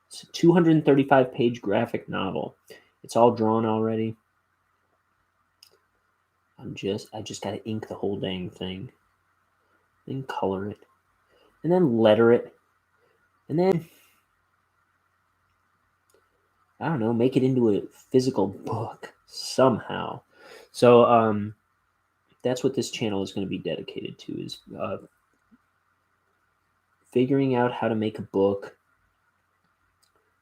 [SPEAKER 1] It's a 235-page graphic novel. It's all drawn already. I just gotta ink the whole dang thing, then color it, and then letter it, and then I don't know, make it into a physical book somehow. So that's what this channel is going to be dedicated to, is figuring out how to make a book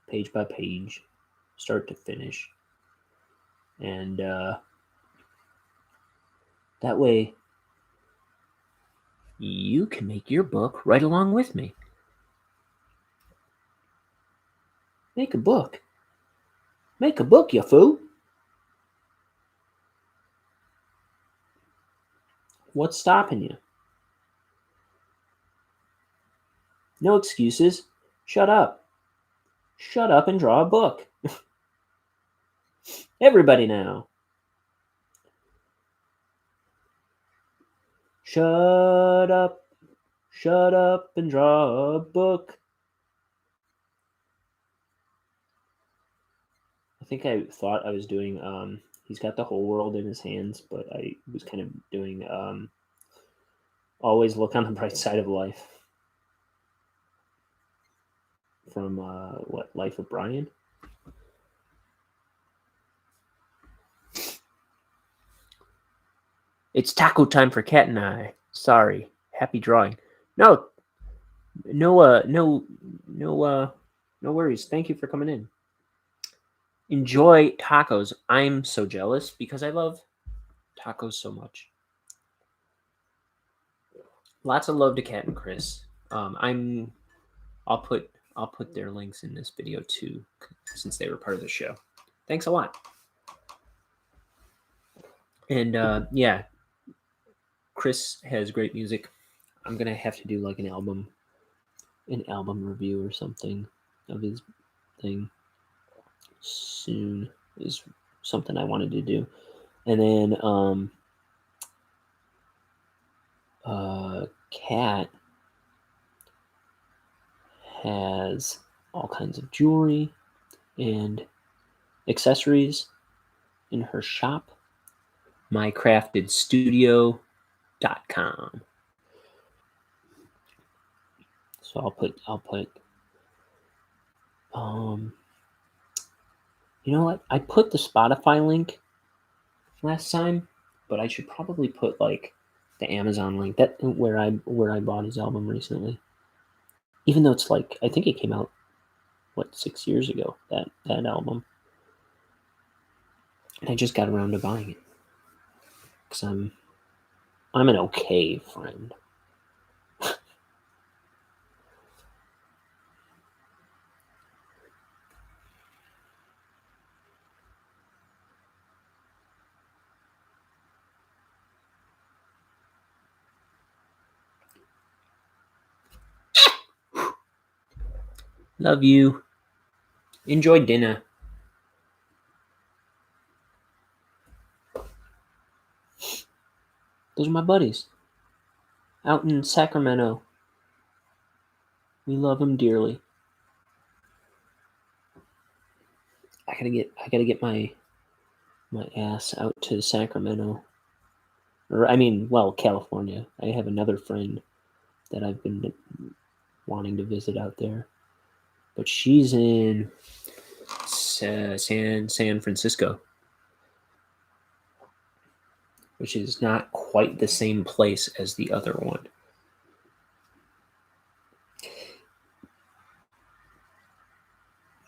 [SPEAKER 1] page by page, start to finish. And that way you can make your book right along with me. Make a book. Make a book, you fool. What's stopping you? No excuses. Shut up. Shut up and draw a book. Everybody now. Shut up. Shut up and draw a book. I think I thought I was doing he's got the whole world in his hands, but I was kind of doing always look on the bright side of life from Life of Brian. It's taco time for Cat and I. Sorry. Happy drawing. No worries. Thank you for coming in. Enjoy tacos. I'm so jealous because I love tacos so much. Lots of love to Kat and Chris. I'll put their links in this video too, since they were part of the show. Thanks a lot. And yeah, Chris has great music. I'm gonna have to do like an album review or something of his thing soon. Is something I wanted to do. And then Kat has all kinds of jewelry. and accessories in her shop, mycraftedstudio.com. So I'll put you know what? I put the Spotify link last time, but I should probably put like the Amazon link that where I bought his album recently. Even though it's like I think it came out 6 years ago, that album. And I just got around to buying it. Cuz I'm an okay friend. Love you. Enjoy dinner. Those are my buddies out in Sacramento. We love them dearly. I gotta get my ass out to Sacramento. Or I mean, well, California. I have another friend that I've been wanting to visit out there, but she's in San Francisco, which is not quite the same place as the other one.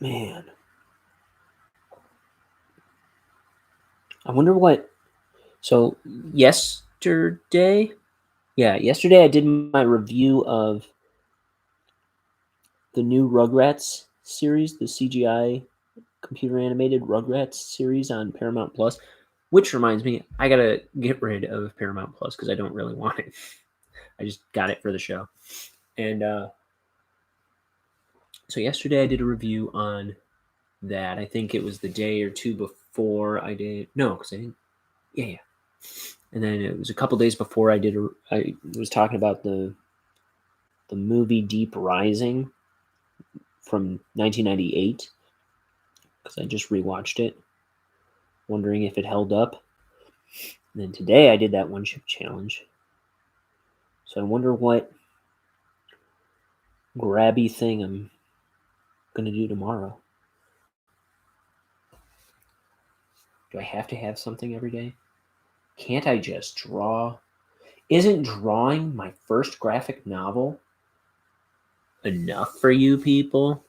[SPEAKER 1] Man, I wonder what. So yesterday I did my review of the new Rugrats series, the CGI computer animated Rugrats series on Paramount Plus. Which reminds me, I gotta get rid of Paramount Plus because I don't really want it. I just got it for the show. And so yesterday I did a review on that. I think it was the day or two before I did. No, because I didn't. Yeah. And then it was a couple days before I was talking about the movie Deep Rising from 1998 because I just rewatched it, wondering if it held up. And then today I did that one chip challenge. So I wonder what grabby thing I'm gonna do tomorrow. Do I have to have something every day? Can't I just draw? Isn't drawing my first graphic novel enough for you people?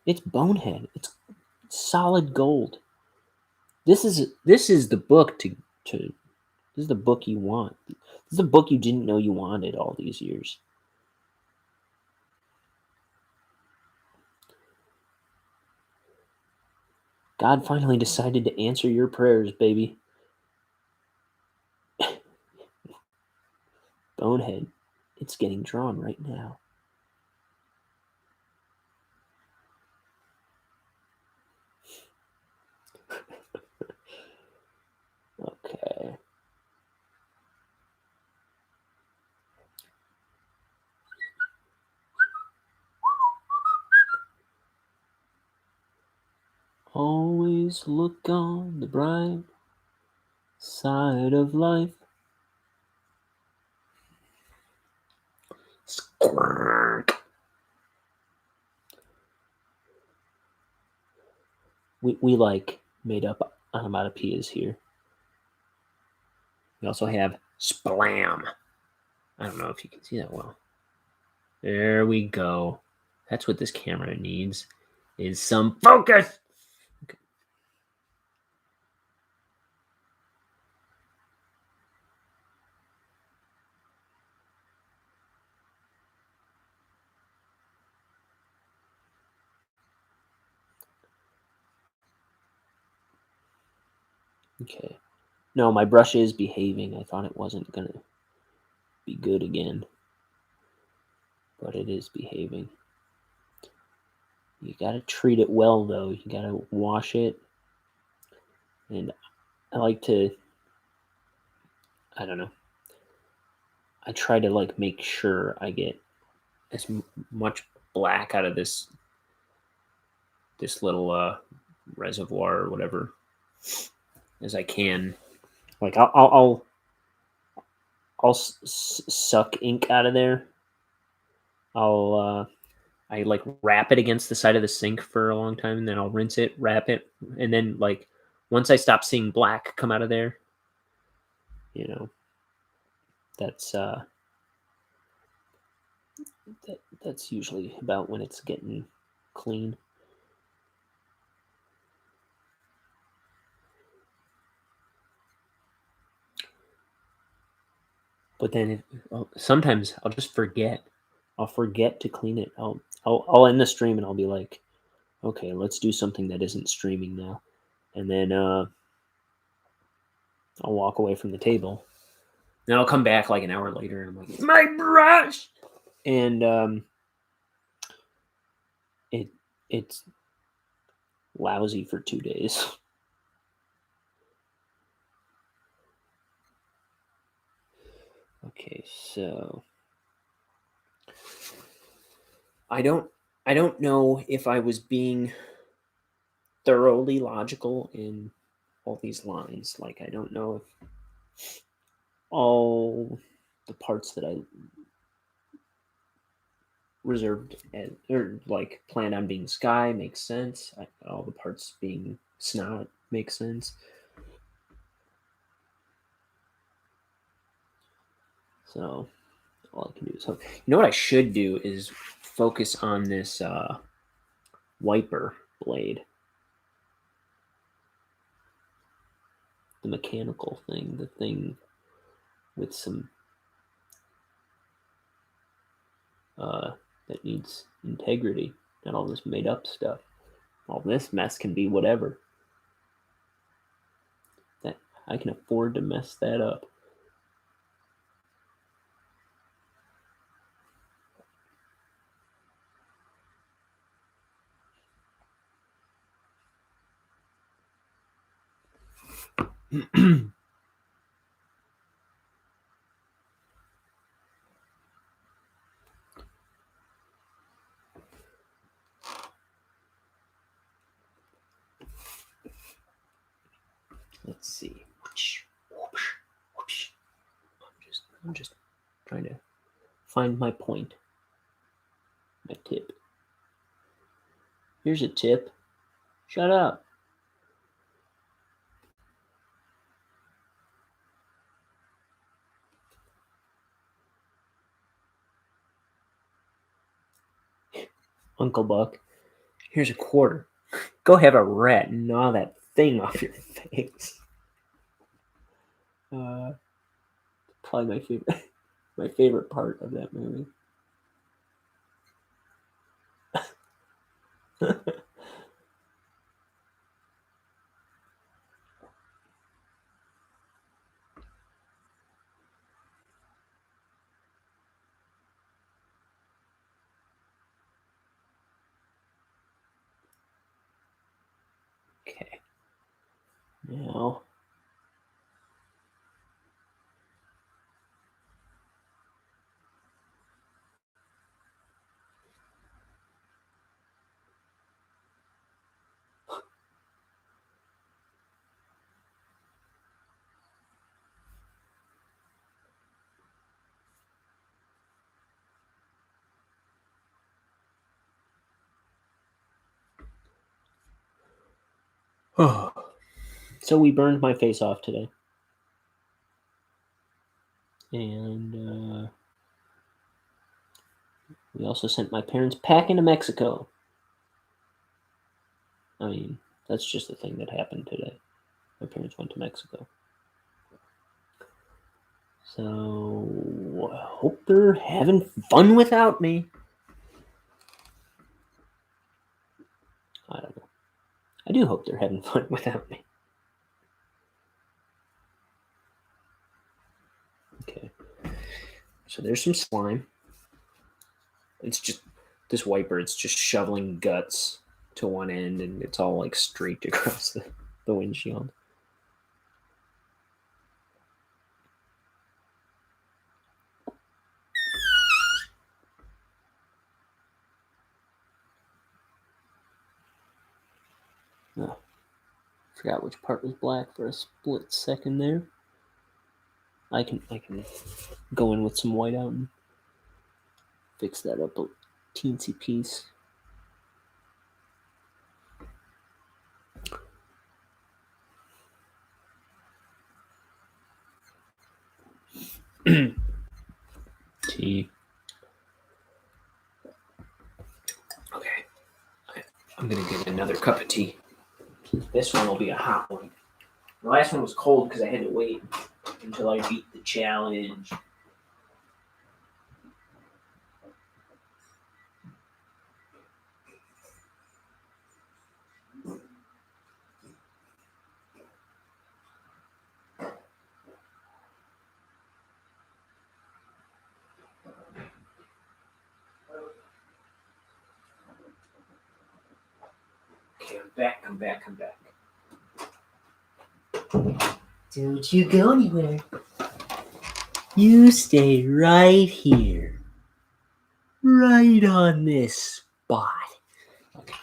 [SPEAKER 1] It's Bonehead. It's solid gold. This is the book to this is the book you want. This is the book you didn't know you wanted all these years. God finally decided to answer your prayers, baby. Bonehead, it's getting drawn right now. Okay. Always look on the bright side of life. Squirk. We like made up onomatopoeias here. We also have splam. I don't know if you can see that well. There we go. That's what this camera needs, is some focus. Okay. No, my brush is behaving. I thought it wasn't going to be good again, but it is behaving. You got to treat it well, though. You got to wash it. And I like to, I don't know. I try to like make sure I get as much black out of this little reservoir or whatever as I can. Like I'll suck ink out of there. I like wrap it against the side of the sink for a long time, and then I'll rinse it, wrap it, and then like once I stop seeing black come out of there, you know, that's that's usually about when it's getting clean. But then sometimes I'll just forget. I'll forget to clean it. I'll end the stream and I'll be like, okay, let's do something that isn't streaming now, and then I'll walk away from the table. Then I'll come back like an hour later and I'm like, my brush, and it's lousy for 2 days. Okay, so I don't know if I was being thoroughly logical in all these lines. Like I don't know if all the parts that I reserved or like planned on being sky makes sense. All the parts being snot makes sense. So all I can do. So you know what I should do is focus on this wiper blade, the mechanical thing, the thing with some that needs integrity, not all this made up stuff. All this mess can be whatever. That I can afford to mess that up. Let's see. I'm just trying to find my point. My tip. Here's a tip. Shut up. Uncle Buck, here's a quarter. Go have a rat and gnaw that thing off your face. Probably my favorite part of that movie. Okay. Now. So we burned my face off today. And we also sent my parents packing to Mexico. I mean, that's just the thing that happened today. My parents went to Mexico. So I hope they're having fun without me. I don't know. I do hope they're having fun without me. Okay. So there's some slime. It's just this wiper, it's just shoveling guts to one end and it's all like streaked across the windshield. Forgot which part was black for a split second there. I can go in with some white out and fix that up a teensy piece. Tea. Okay. I'm gonna get another cup of tea. This one will be a hot one. The last one was cold because I had to wait until I beat the challenge. Okay, I'm back. Don't you go anywhere. You stay right here. Right on this spot. Okay.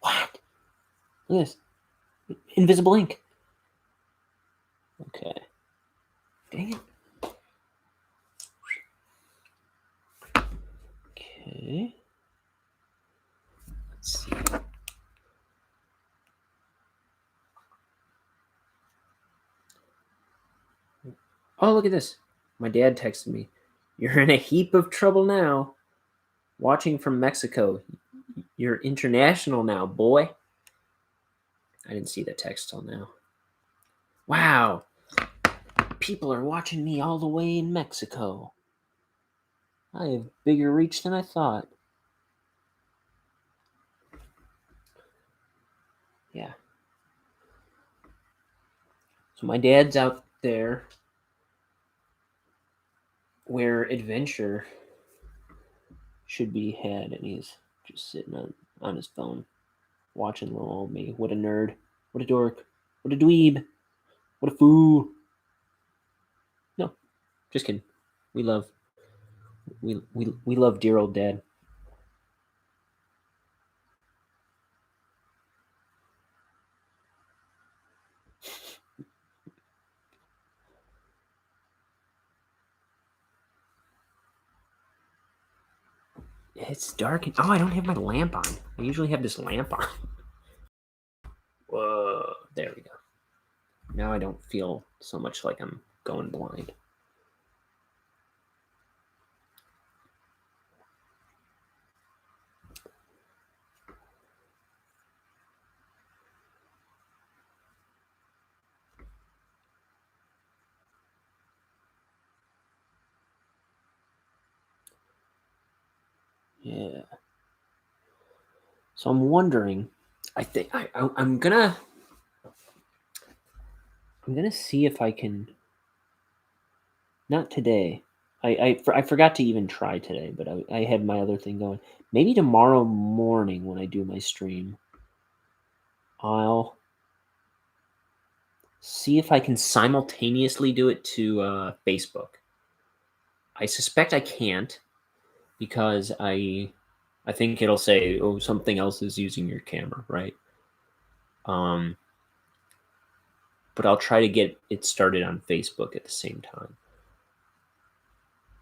[SPEAKER 1] What? Look at this. Invisible ink. Okay. Dang it. Okay. Let's see. Oh, look at this. My dad texted me. You're in a heap of trouble now. Watching from Mexico. You're international now, boy. I didn't see the text till now. Wow. People are watching me all the way in Mexico. I have bigger reach than I thought. Yeah. So my dad's out there where adventure should be had, and he's just sitting on his phone watching little old me. What a nerd. What a dork. What a dweeb. What a fool. No, just kidding. We love dear old dad. It's dark. Oh, I don't have my lamp on. I usually have this lamp on. Whoa. There we go. Now I don't feel so much like I'm going blind. Yeah. So I'm wondering. I think I'm gonna see if I can. Not today. I forgot to even try today, but I had my other thing going. Maybe tomorrow morning when I do my stream, I'll see if I can simultaneously do it to Facebook. I suspect I can't because I think it'll say, oh, something else is using your camera, right? But I'll try to get it started on Facebook at the same time.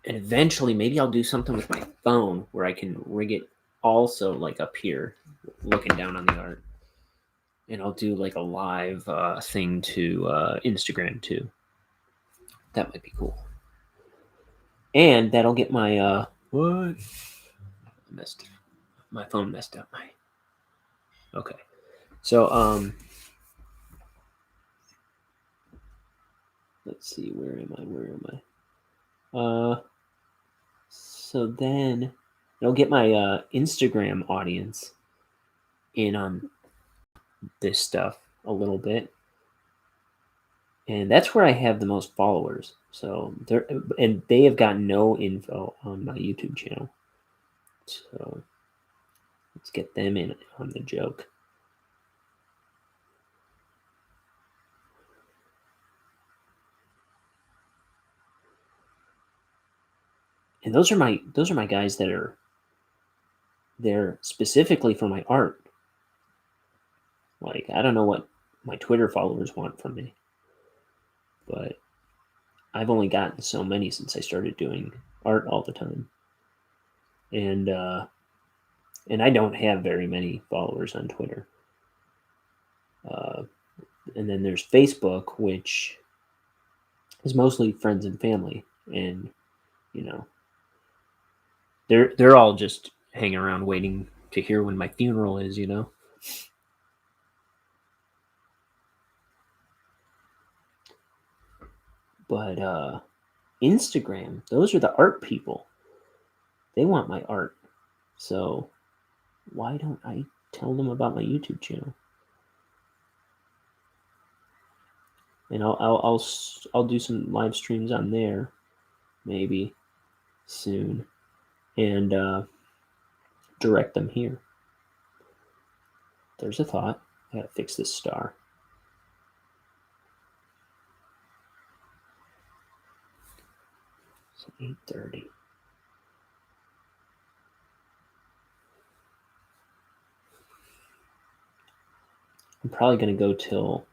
[SPEAKER 1] And eventually maybe I'll do something with my phone where I can rig it also like up here, looking down on the art. And I'll do like a live thing to Instagram too. That might be cool. And that'll get my what? My phone messed up. Okay. So let's see, where am I? So then it'll get my Instagram audience in on this stuff a little bit. And that's where I have the most followers. So they have got no info on my YouTube channel. So let's get them in on the joke. And those are my guys that are there specifically for my art. Like, I don't know what my Twitter followers want from me, but I've only gotten so many since I started doing art all the time. And I don't have very many followers on Twitter. And then there's Facebook, which is mostly friends and family, and you know, they're all just hanging around waiting to hear when my funeral is. But Instagram, those are the art people. They want my art, so why don't I tell them about my YouTube channel? And I'll do some live streams on there, maybe soon, and direct them here. There's a thought. I gotta fix this star. It's 8:30. I'm probably gonna go till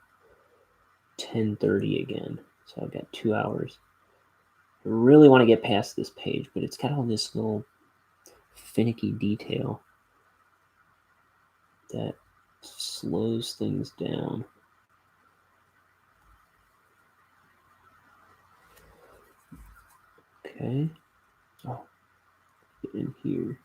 [SPEAKER 1] 10:30 again, so I've got 2 hours. I really want to get past this page, but it's got all this little finicky detail that slows things down. Okay. Oh, get in here.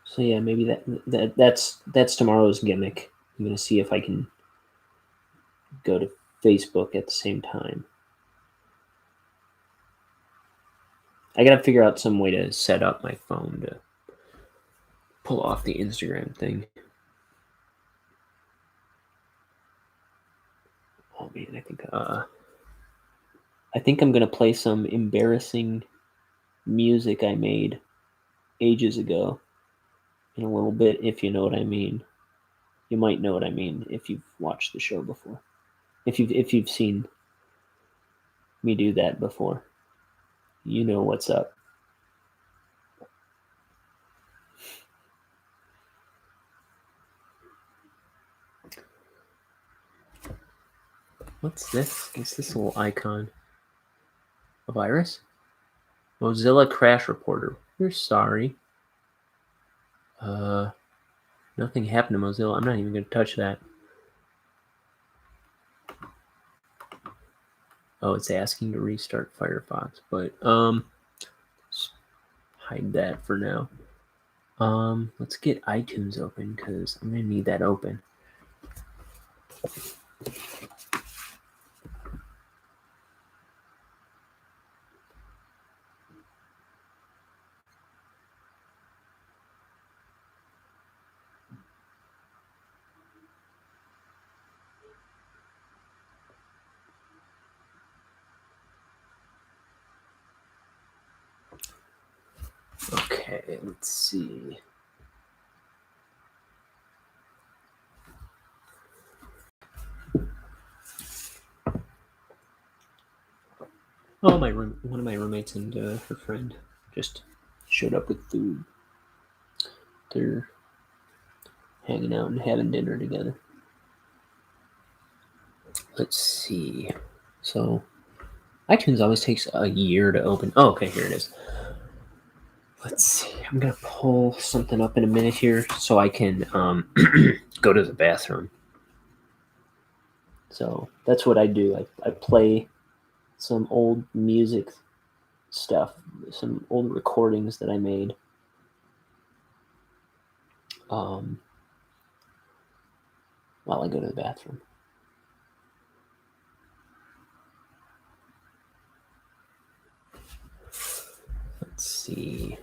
[SPEAKER 1] So yeah, maybe that's tomorrow's gimmick. I'm gonna see if I can go to Facebook at the same time. I gotta figure out some way to set up my phone to pull off the Instagram thing. Oh man, I think I'm gonna play some embarrassing music I made ages ago in a little bit, if you know what I mean. You might know what I mean if you've watched the show before. If you've seen me do that before, you know what's up. What's this? What's this little icon? A virus? Mozilla Crash Reporter. We're sorry. Nothing happened to Mozilla. I'm not even going to touch that. Oh, it's asking to restart Firefox, but hide that for now. Let's get iTunes open because I'm gonna need that open. Okay, let's see. Oh, one of my roommates and her friend just showed up with food. They're hanging out and having dinner together. Let's see. So, iTunes always takes a year to open. Oh, okay, here it is. Let's see. I'm gonna pull something up in a minute here so I can go to the bathroom. So that's what I do. I play some old music stuff, some old recordings that I made. While I go to the bathroom. Let's see.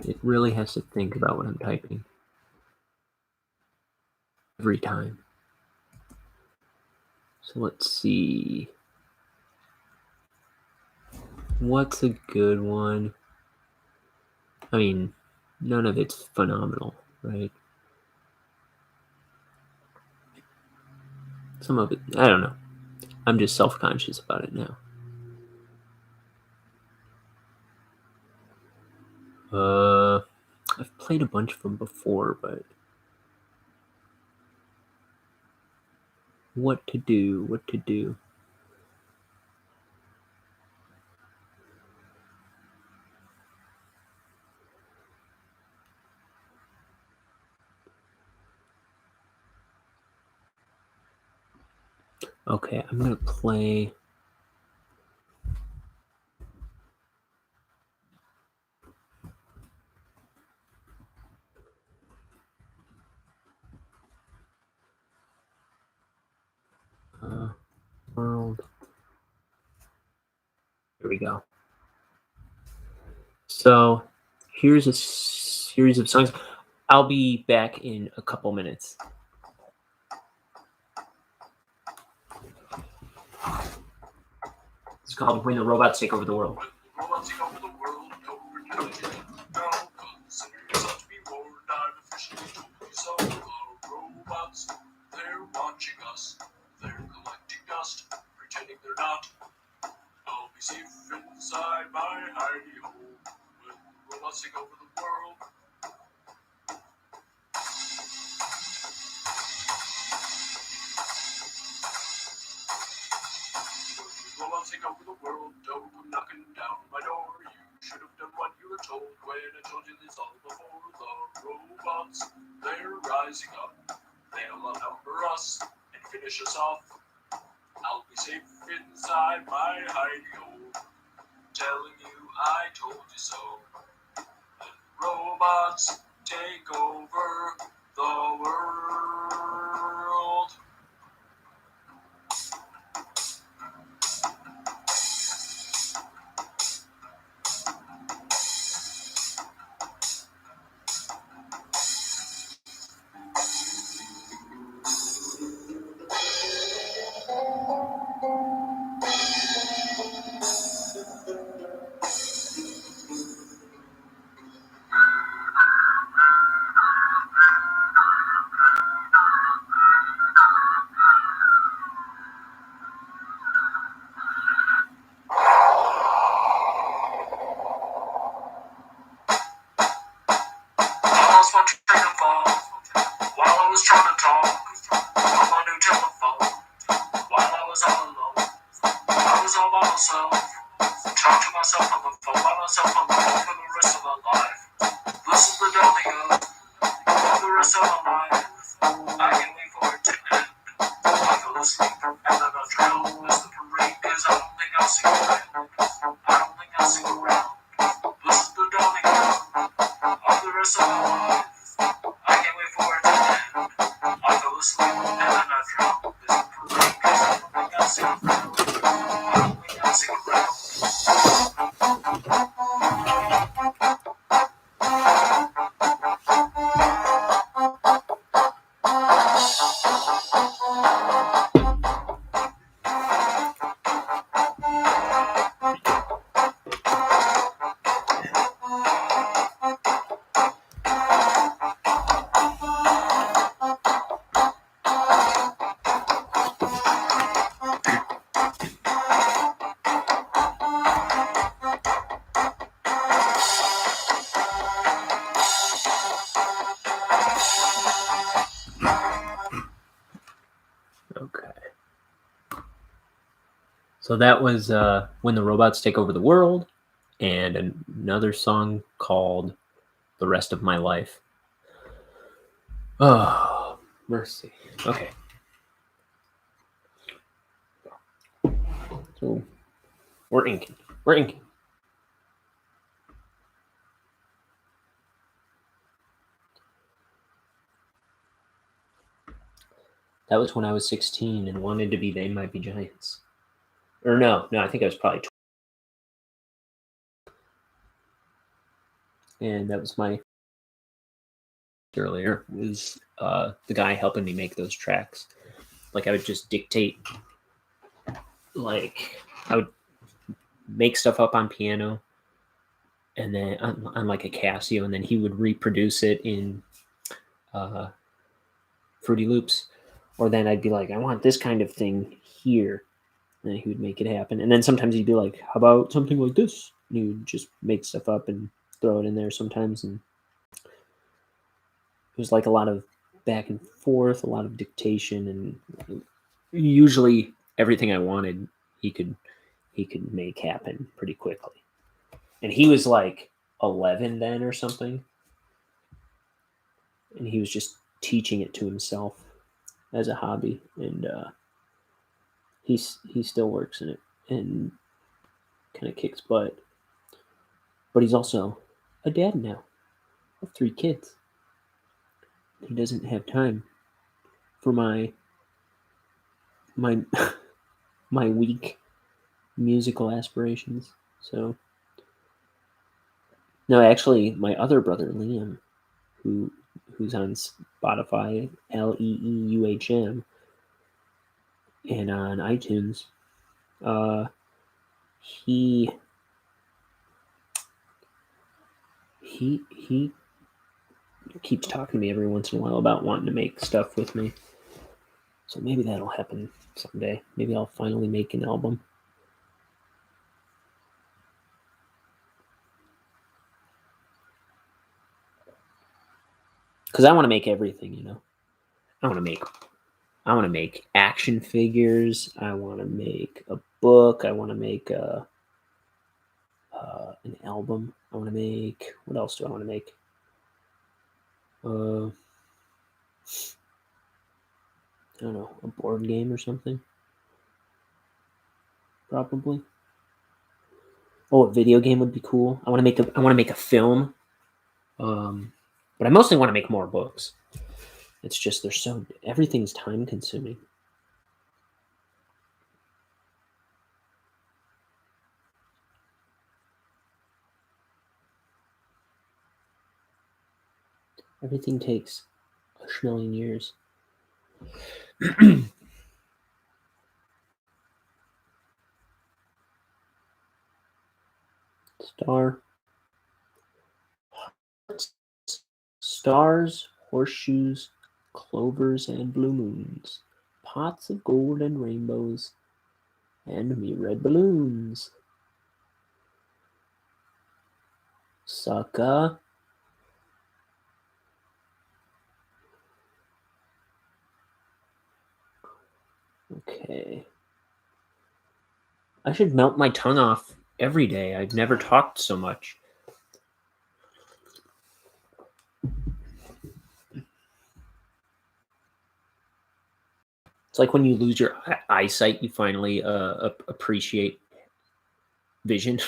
[SPEAKER 1] It really has to think about what I'm typing. Every time. So let's see. What's a good one? I mean, none of it's phenomenal, right? Some of it, I don't know. I'm just self-conscious about it now. I've played a bunch of them before, but what to do? Okay, I'm gonna play. World. Here we go. So here's a series of songs. I'll be back in a couple minutes. It's called When the Robots Take Over the World. Robots take over the world, don't pretend it. No, consider yourself to be warned. I've officially told you so. The robots, they're watching us. They're collecting dust, pretending they're not. I'll be safe inside my hidey hole when robots take over the world. Robots take over the world, don't come knocking down my door. You should have done what you were told when I told you this all before. The robots, they're rising up. They'll outnumber us and finish us off. I'll be safe inside my hidey hole, telling you I told you so. And robots take over the world. So that was When the Robots Take Over the World, and another song called The Rest of My Life. Oh, mercy. Okay. So we're inking. That was when I was 16 and wanted to be They Might Be Giants. Or no, I think I was probably 20. And that was my earlier was the guy helping me make those tracks. Like I would just dictate, like I would make stuff up on piano, and then on like a Casio, and then he would reproduce it in Fruity Loops. Or then I'd be like, I want this kind of thing here. And he would make it happen. And then sometimes he'd be like, how about something like this? And he would just make stuff up and throw it in there sometimes. And it was like a lot of back and forth, a lot of dictation, and usually everything I wanted he could make happen pretty quickly. And he was like 11 then or something. And he was just teaching it to himself as a hobby. And he still works in it and kind of kicks butt. But he's also a dad now of 3 kids. He doesn't have time for my my weak musical aspirations. So no, actually, my other brother Liam, who's on Spotify, Leeuhm, and on iTunes, he keeps talking to me every once in a while about wanting to make stuff with me. So maybe that'll happen someday. Maybe I'll finally make an album. Because I want to make everything, you know. I want to make action figures. I want to make a book. I want to make an album. I want to make, what else do I want to make? I don't know, a board game or something. Probably. Oh, a video game would be cool. I want to make a film. But I mostly want to make more books. It's just everything's time consuming. Everything takes a schmillion years. Stars, horseshoes, clovers, and blue moons, pots of gold and rainbows, and me red balloons. Sucker. Okay. I should melt my tongue off every day. I've never talked so much. It's like when you lose your eyesight, you finally appreciate vision.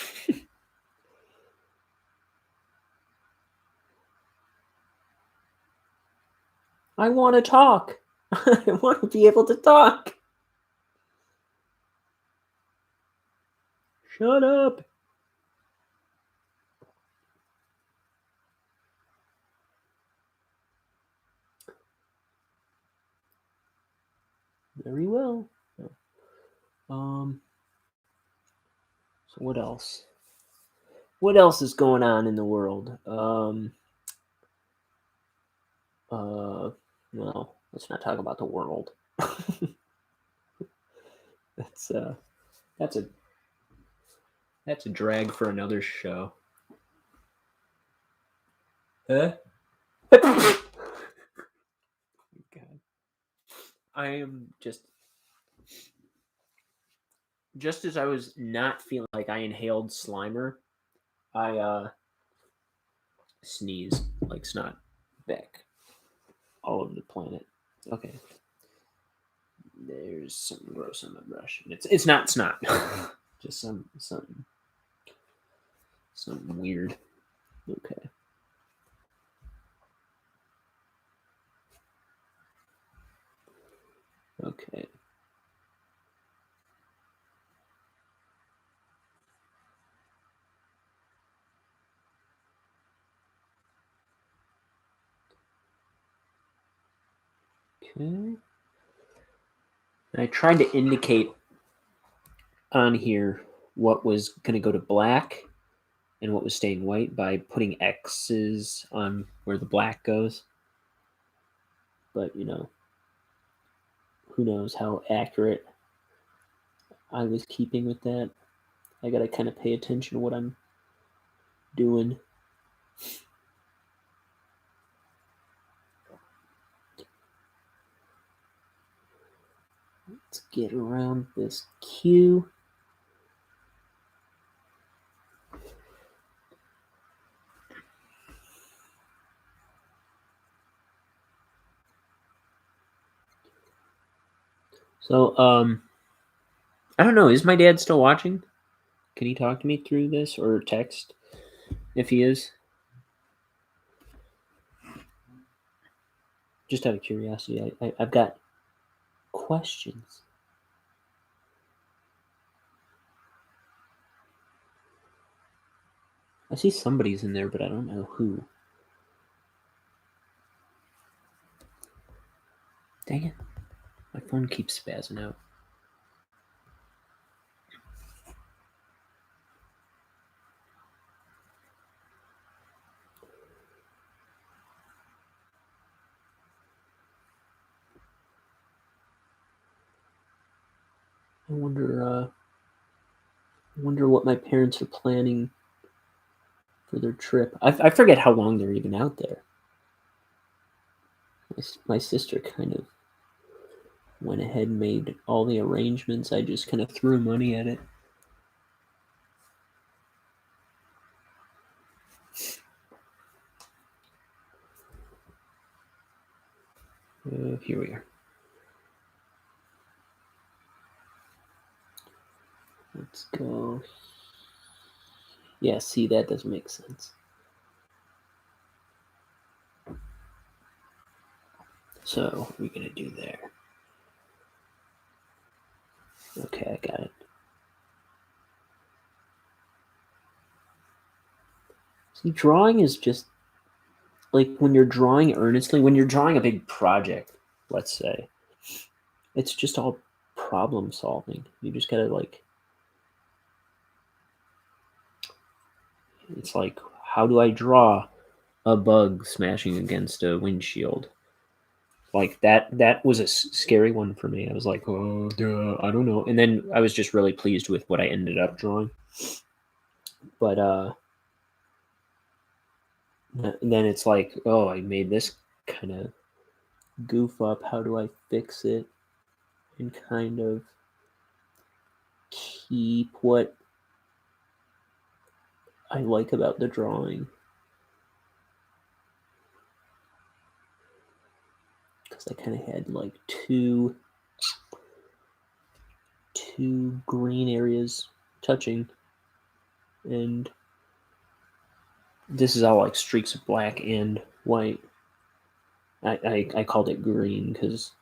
[SPEAKER 1] I want to talk. I want to be able to talk. Shut up. Very well. So what else? What else is going on in the world? Well, let's not talk about the world. that's a drag for another show. Huh? God. I am just as I was not feeling like I inhaled Slimer, I sneezed like snot back all over the planet. Okay. There's something gross on my brush. It's not snot. Just something weird. Okay. Okay. Okay. I tried to indicate on here what was going to go to black and what was staying white by putting X's on where the black goes. But, who knows how accurate I was keeping with that. I got to kind of pay attention to what I'm doing. Let's get around this Q. So, I don't know. Is my dad still watching? Can he talk to me through this or text if he is? Just out of curiosity, I've got questions. I see somebody's in there, but I don't know who. Dang it. My phone keeps spazzing out. I wonder what my parents are planning for their trip. I forget how long they're even out there. My sister kind of went ahead and made all the arrangements. I just kind of threw money at it. Here we are. Let's go. Yeah, see, that doesn't make sense. So, what are we going to do there? Okay, I got it. See, drawing is just like when you're drawing earnestly, when you're drawing a big project, let's say, it's just all problem solving. You just gotta it's like, how do I draw a bug smashing against a windshield? Like that was a scary one for me. I was like, oh, duh, I don't know. And then I was just really pleased with what I ended up drawing. But then it's like, oh, I made this kind of goof up. How do I fix it and kind of keep what I like about the drawing? Because I kind of had like two green areas touching, and this is all like streaks of black and white. I called it green because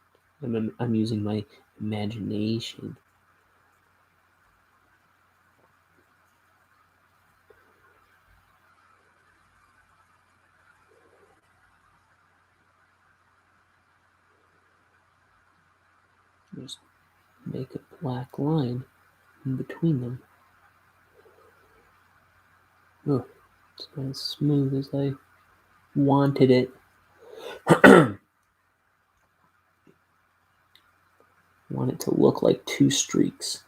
[SPEAKER 1] I'm using my imagination. Just make a black line in between them. Oh, it's not as smooth as I wanted it. Want it to look like two streaks,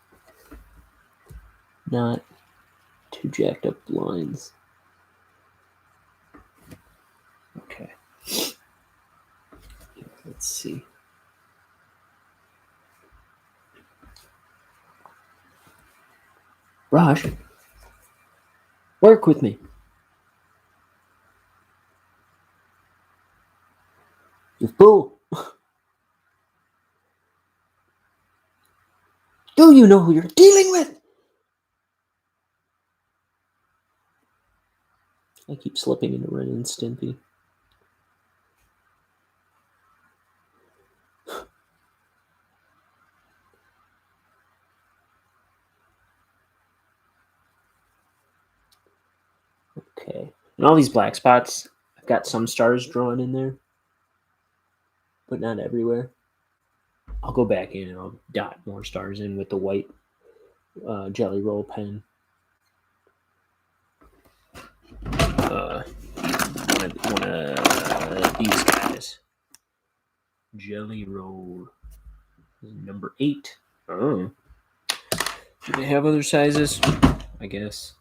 [SPEAKER 1] not two jacked up lines. Okay. Let's see. Raj, work with me. You fool. Do you know who you're dealing with? I keep slipping into Ren and Stimpy. Okay. And all these black spots, I've got some stars drawn in there, but not everywhere. I'll go back in and I'll dot more stars in with the white Jelly Roll pen. One of these guys. Jelly Roll number 8. Oh, do they have other sizes? I guess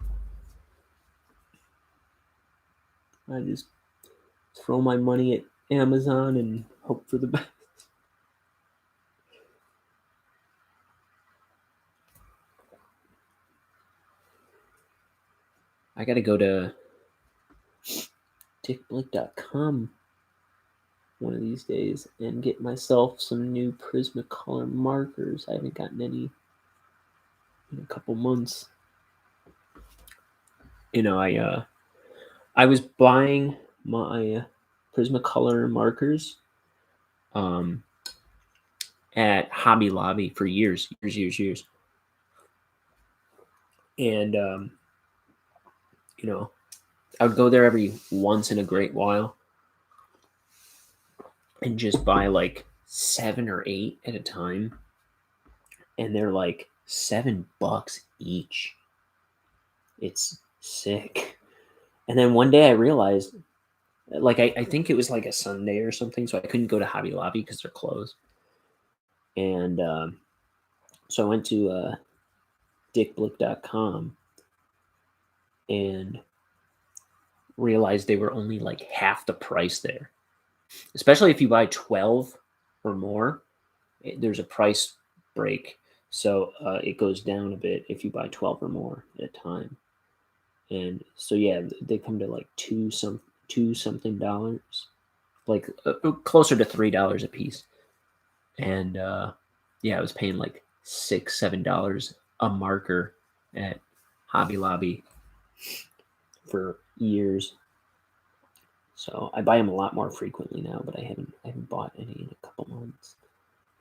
[SPEAKER 1] I just throw my money at Amazon and hope for the best. I gotta go to dickblick.com one of these days and get myself some new Prismacolor markers. I haven't gotten any in a couple months. I was buying my Prismacolor markers um, at Hobby Lobby for years, and I would go there every once in a great while and just buy like 7 or 8 at a time, and they're like $7 each. It's sick. And then one day I realized, like, I think it was like a Sunday or something, so I couldn't go to Hobby Lobby because they're closed. And so I went to dickblick.com and realized they were only like half the price there. Especially if you buy 12 or more, there's a price break. So it goes down a bit if you buy 12 or more at a time. And so yeah, they come to like two something dollars, like closer to $3 a piece. And yeah, I was paying like $6-7 a marker at Hobby Lobby for years. So I buy them a lot more frequently now, but I haven't bought any in a couple months.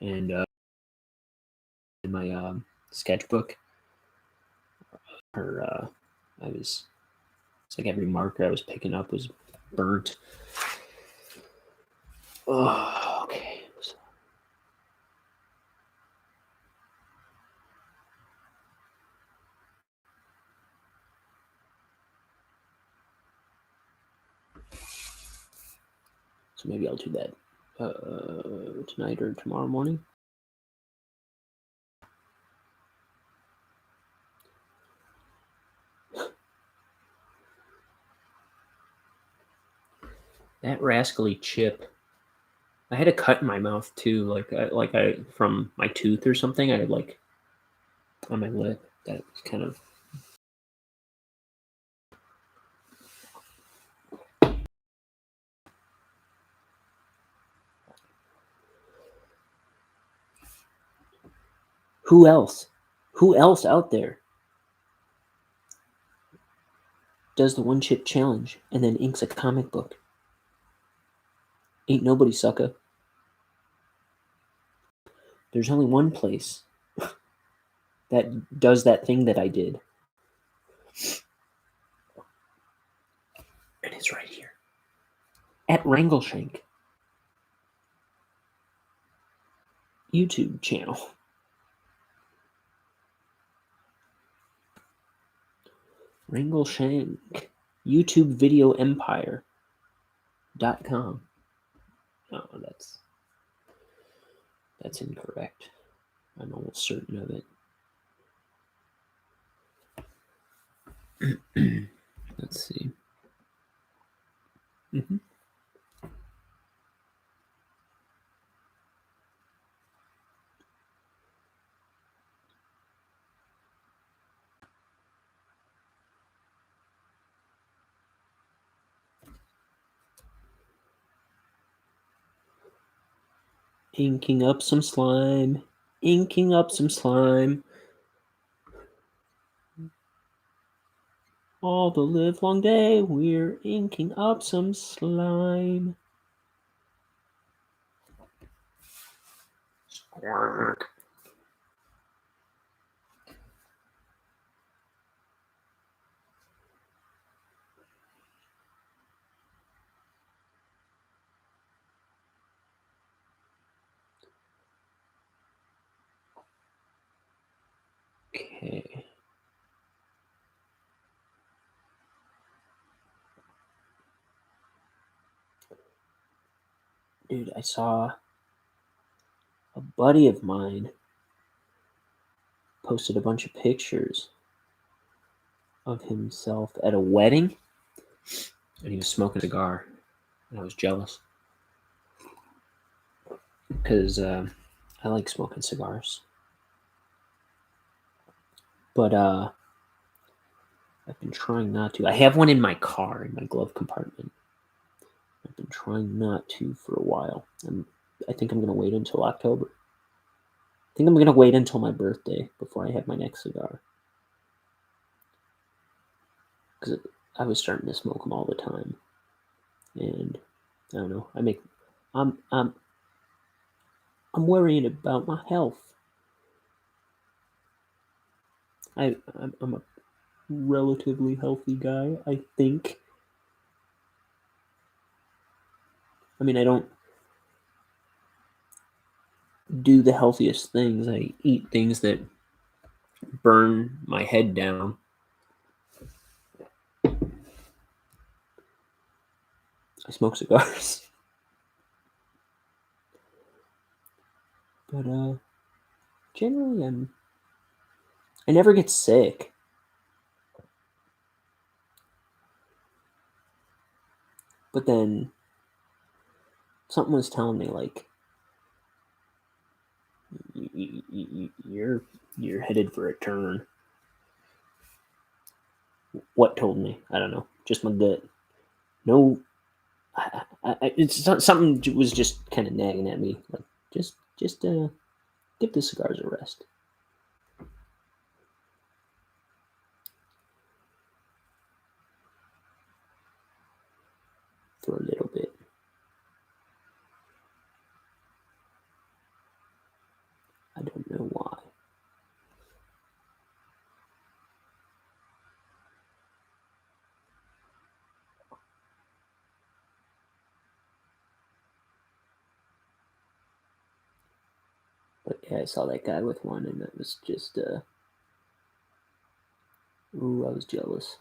[SPEAKER 1] And in my sketchbook, or it's like every marker I was picking up was burnt. Oh, okay. So maybe I'll do that tonight or tomorrow morning. That rascally chip. I had a cut in my mouth too, like I from my tooth or something. I had like on my lip that was kind of. Who else? Who else out there does the one chip challenge and then inks a comic book? Ain't nobody, sucker. There's only one place that does that thing that I did. And it's right here. At Wrangleshank. YouTube channel. Wrangleshank. YouTube Video Empire.com. Oh, that's incorrect. I'm almost certain of it. Let's see. Mm-hmm. Inking up some slime. Inking up some slime. All the livelong day, we're inking up some slime. Squirk. Okay. Dude, I saw a buddy of mine posted a bunch of pictures of himself at a wedding, and he was smoking a cigar, and I was jealous because I like smoking cigars, but I've been trying not to. I have one in my car in my glove compartment. I've been trying not to for a while, and I think I'm gonna wait until October. I think I'm gonna wait until my birthday before I have my next cigar, because I was starting to smoke them all the time, and I don't know. I'm I'm I'm worrying about my health. I'm a relatively healthy guy, I think. I mean, I don't do the healthiest things. I eat things that burn my head down. I smoke cigars. But generally I never get sick. But then something was telling me like you're headed for a turn. What told me? I don't know. Just my gut. No, it's something was just kind of nagging at me. Like just give the cigars a rest. For a little bit. I don't know why. But yeah, I saw that guy with one, and that was just ooh, I was jealous.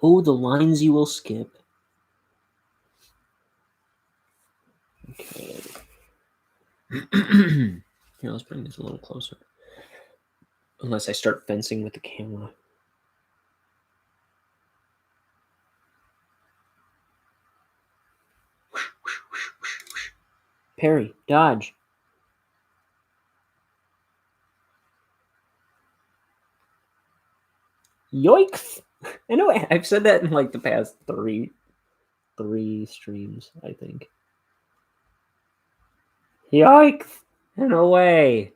[SPEAKER 1] Oh, the lines you will skip. Okay. Here, let's bring this a little closer. Unless I start fencing with the camera. Parry, dodge. Yoinks! I know I've said that in like the past three streams, I think. Yoinks! And away.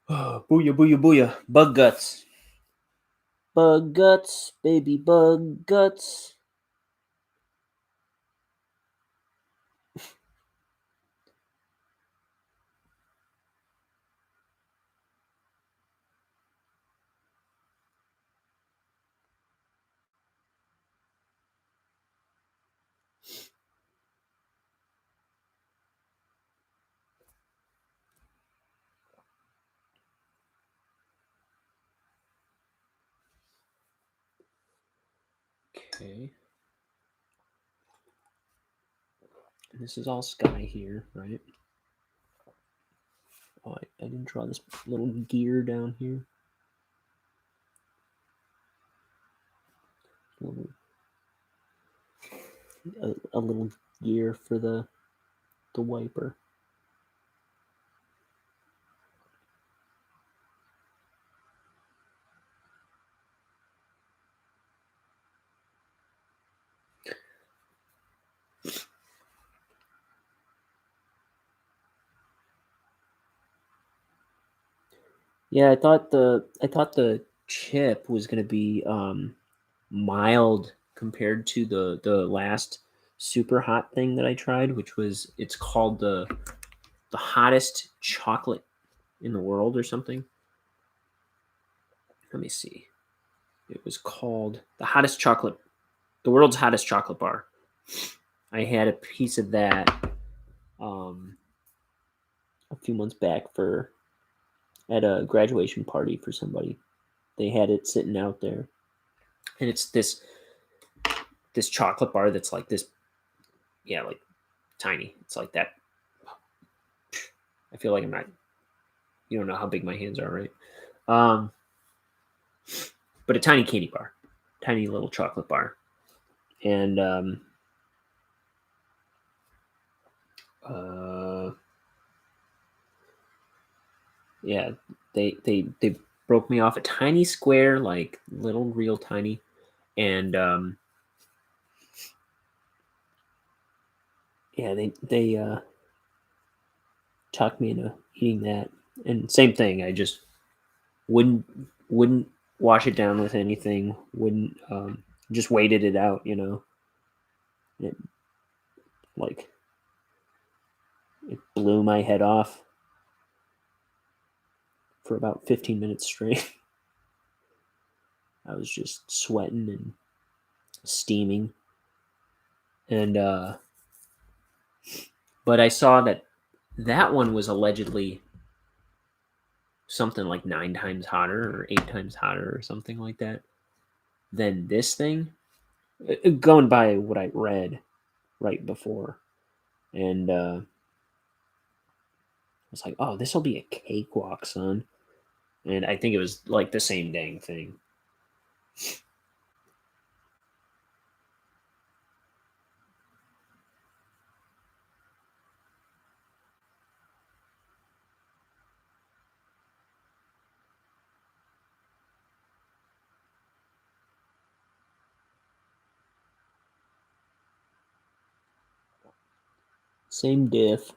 [SPEAKER 1] Booyah, booyah, booyah. Bug guts. Bug guts, baby bug guts. Okay. And this is all sky here, right? Oh, I didn't draw this little gear down here. A little gear for the wiper. Yeah, I thought the chip was gonna be mild compared to the last super hot thing that I tried, which was it's called the hottest chocolate in the world or something. Let me see. It was called the world's hottest chocolate bar. I had a piece of that a few months back at a graduation party for somebody. They had it sitting out there, and it's this chocolate bar that's like this, yeah, like tiny. It's like that. I feel like I'm not. You don't know how big my hands are, right? Um, but a tiny candy bar, tiny little chocolate bar, and yeah, they broke me off a tiny square, like little real tiny, and yeah, they talked me into eating that, and same thing. I just wouldn't wouldn't wash it down with anything. Wouldn't just waited it out. It like it blew my head off for about 15 minutes straight. I was just sweating and steaming, and but I saw that one was allegedly something like 9 times hotter or 8 times hotter or something like that than this thing. Going by what I read right before, and I was like, "Oh, this will be a cakewalk, son." And I think it was like the same dang thing. Same diff,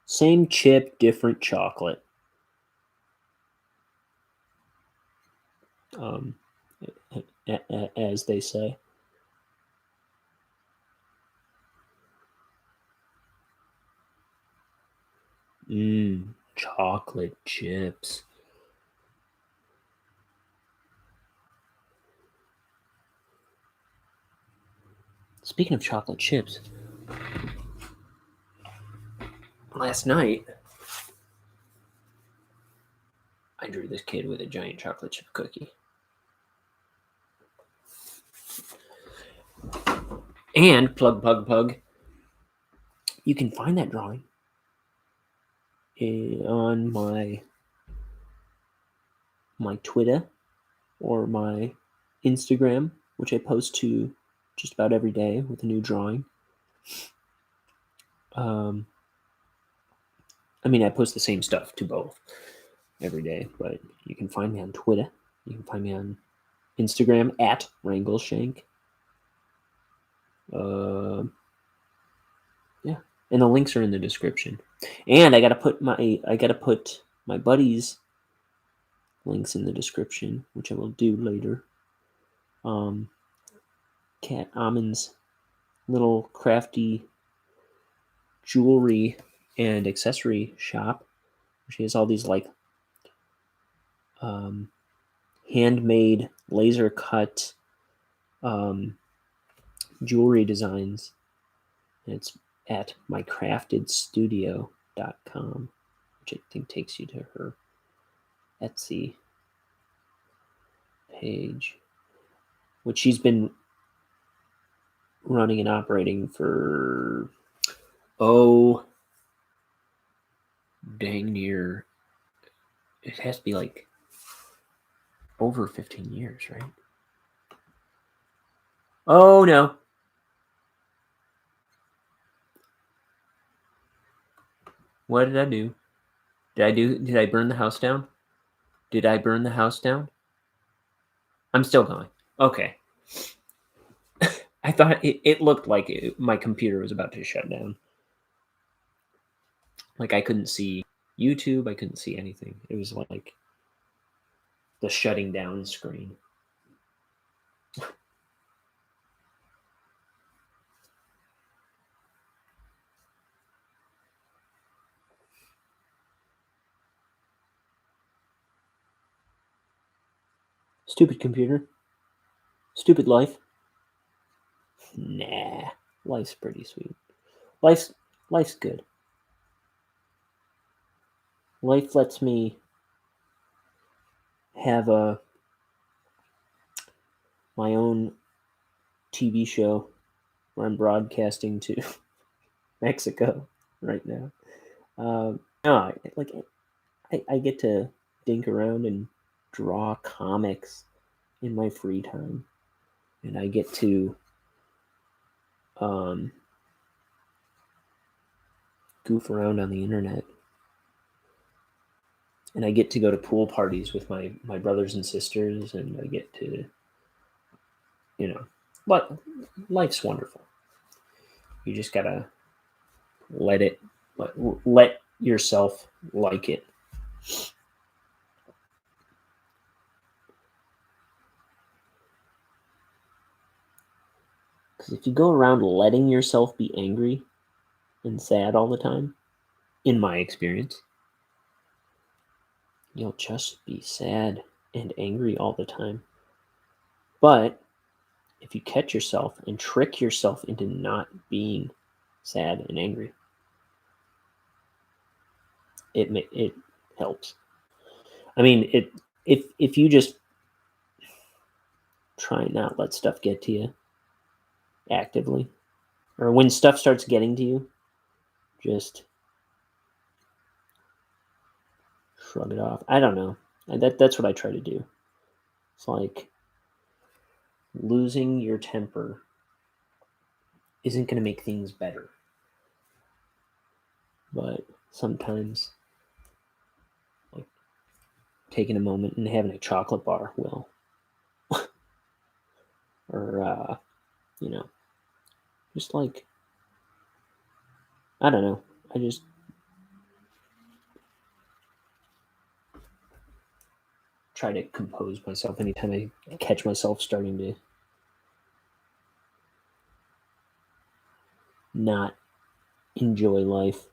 [SPEAKER 1] same chip, different chocolate. Um, as they say. Chocolate chips. Speaking of chocolate chips, last night I drew this kid with a giant chocolate chip cookie. And plug, you can find that drawing on my Twitter or my Instagram, which I post to just about every day with a new drawing. I mean, I post the same stuff to both every day, but you can find me on Twitter. You can find me on Instagram at Wrangleshank. Yeah, and the links are in the description. And I gotta put my buddies' links in the description, which I will do later. Cat Almond's little crafty jewelry and accessory shop. She has all these like handmade, laser cut jewelry designs. And it's at mycraftedstudio.com, which I think takes you to her Etsy page, which she's been running and operating for dang near, it has to be like over 15 years, right? Oh no. What did I do? Did I burn the house down? Did I burn the house down? I'm still going. Okay. I thought it looked like my computer was about to shut down. Like I couldn't see YouTube, I couldn't see anything. It was like the shutting down screen. Stupid computer. Stupid life. Nah, life's pretty sweet. Life's good. Life lets me have my own TV show where I'm broadcasting to Mexico right now. No, like I get to dink around and draw comics in my free time, and I get to goof around on the internet, and I get to go to pool parties with my brothers and sisters, and I get to, you know, but life's wonderful. You just gotta let it let yourself like it. Because if you go around letting yourself be angry and sad all the time, in my experience, you'll just be sad and angry all the time. But if you catch yourself and trick yourself into not being sad and angry, it helps. I mean, if you just try and not let stuff get to you actively, or when stuff starts getting to you, just shrug it off. I don't know. That's what I try to do. It's like losing your temper isn't going to make things better, but sometimes like taking a moment and having a chocolate bar will, or just like, I don't know. I just try to compose myself anytime I catch myself starting to not enjoy life.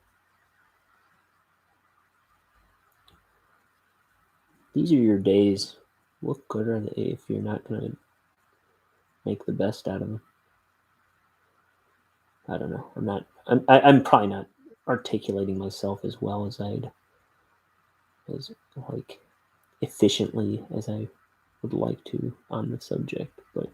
[SPEAKER 1] These are your days. What good are they if you're not going to make the best out of them? I don't know. I'm probably not articulating myself as well as as like efficiently as I would like to on the subject, but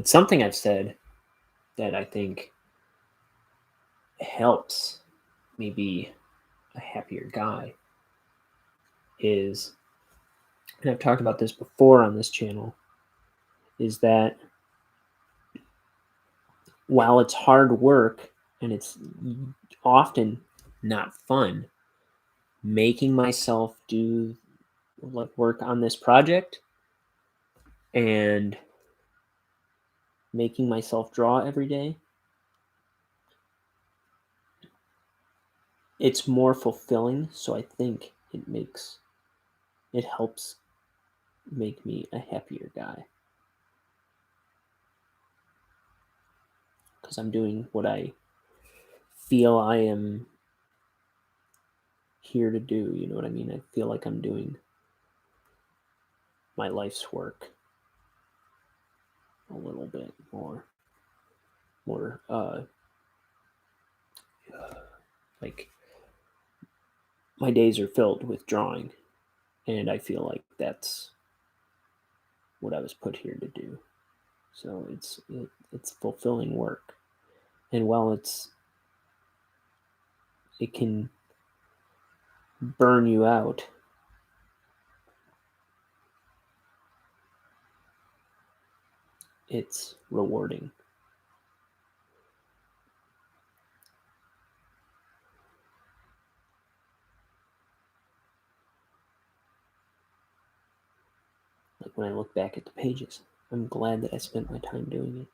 [SPEAKER 1] something I've said that I think helps me be a happier guy is, and I've talked about this before on this channel, is that while it's hard work and it's often not fun, making myself do like work on this project and making myself draw every day, it's more fulfilling. So I think it helps make me a happier guy because I'm doing what I feel I am here to do. You know what I mean? I feel like I'm doing my life's work a little bit more like my days are filled with drawing, and I feel like that's what I was put here to do. So it's fulfilling work, and while it can burn you out, it's rewarding. Like when I look back at the pages, I'm glad that I spent my time doing it,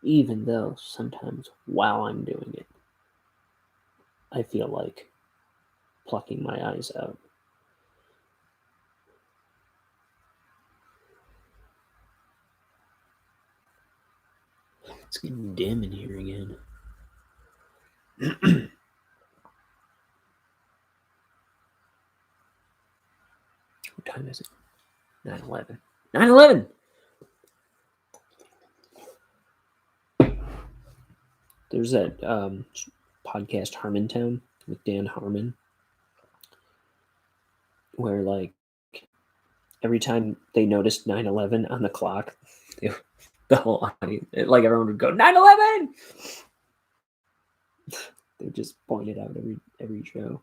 [SPEAKER 1] even though sometimes while I'm doing it, I feel like plucking my eyes out. It's getting dim in here again. What time is it? 9:11. 9:11! There's that podcast Harmontown with Dan Harmon, where like every time they noticed 9/11 on the clock, the whole audience, like everyone would go 9/11. They just point it out every show.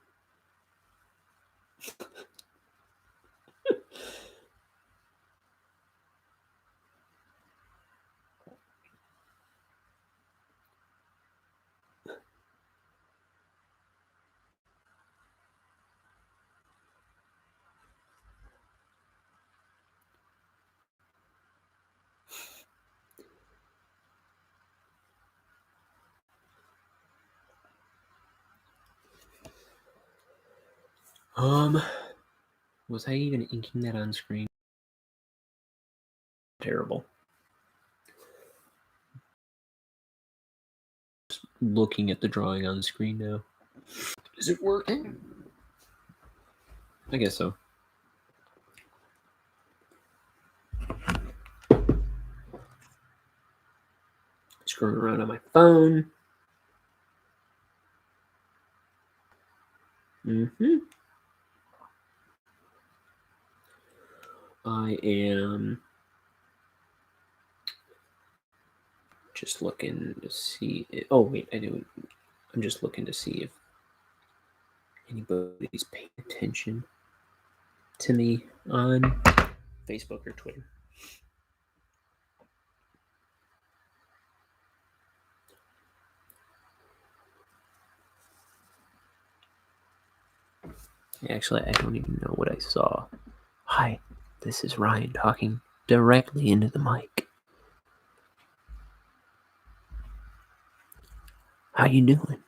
[SPEAKER 1] Was I even inking that on screen? Terrible. Just looking at the drawing on the screen now. Is it working? I guess so. Screwing around on my phone. I am just looking to see. Oh wait, I'm just looking to see if anybody's paying attention to me on Facebook or Twitter. Actually, I don't even know what I saw. Hi, this is Ryan talking directly into the mic. How you doing?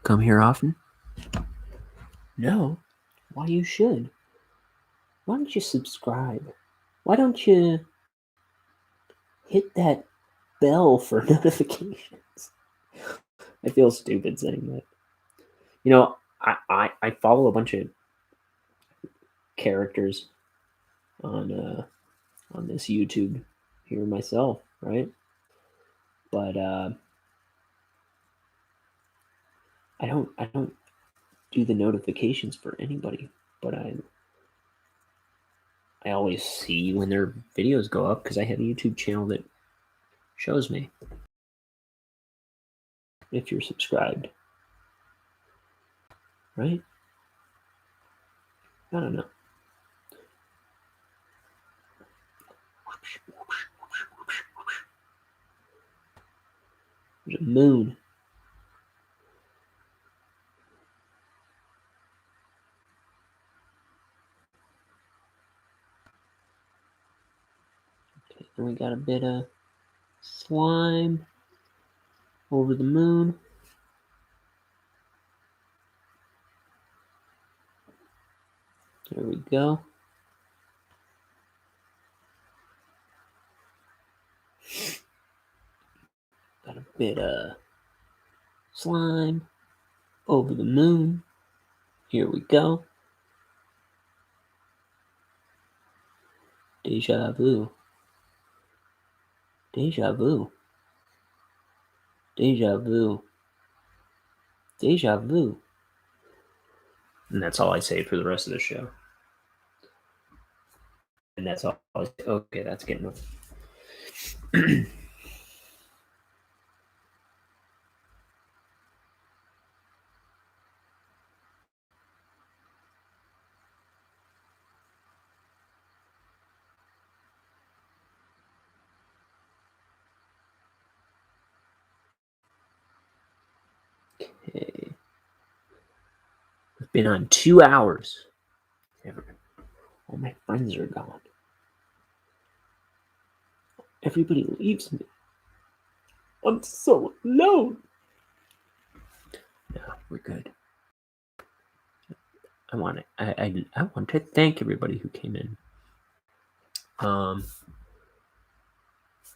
[SPEAKER 1] Come here often? No. Why you should? Why don't you subscribe? Why don't you hit that bell for notifications? I feel stupid saying that. You know, I follow a bunch of characters on this YouTube here myself, right? But I don't do the notifications for anybody, but I always see when their videos go up because I have a YouTube channel that shows me if you're subscribed, right? I don't know. There's a moon. Okay, then we got a bit of slime over the moon. There we go. Got a bit of slime over the moon. Here we go. Deja vu. Deja vu. Deja vu. Deja vu. And that's all I say for the rest of the show. And that's all. Okay, that's getting okay. It's been on 2 hours. All my friends are gone. Everybody leaves me. I'm so alone. No, we're good. I want to thank everybody who came in.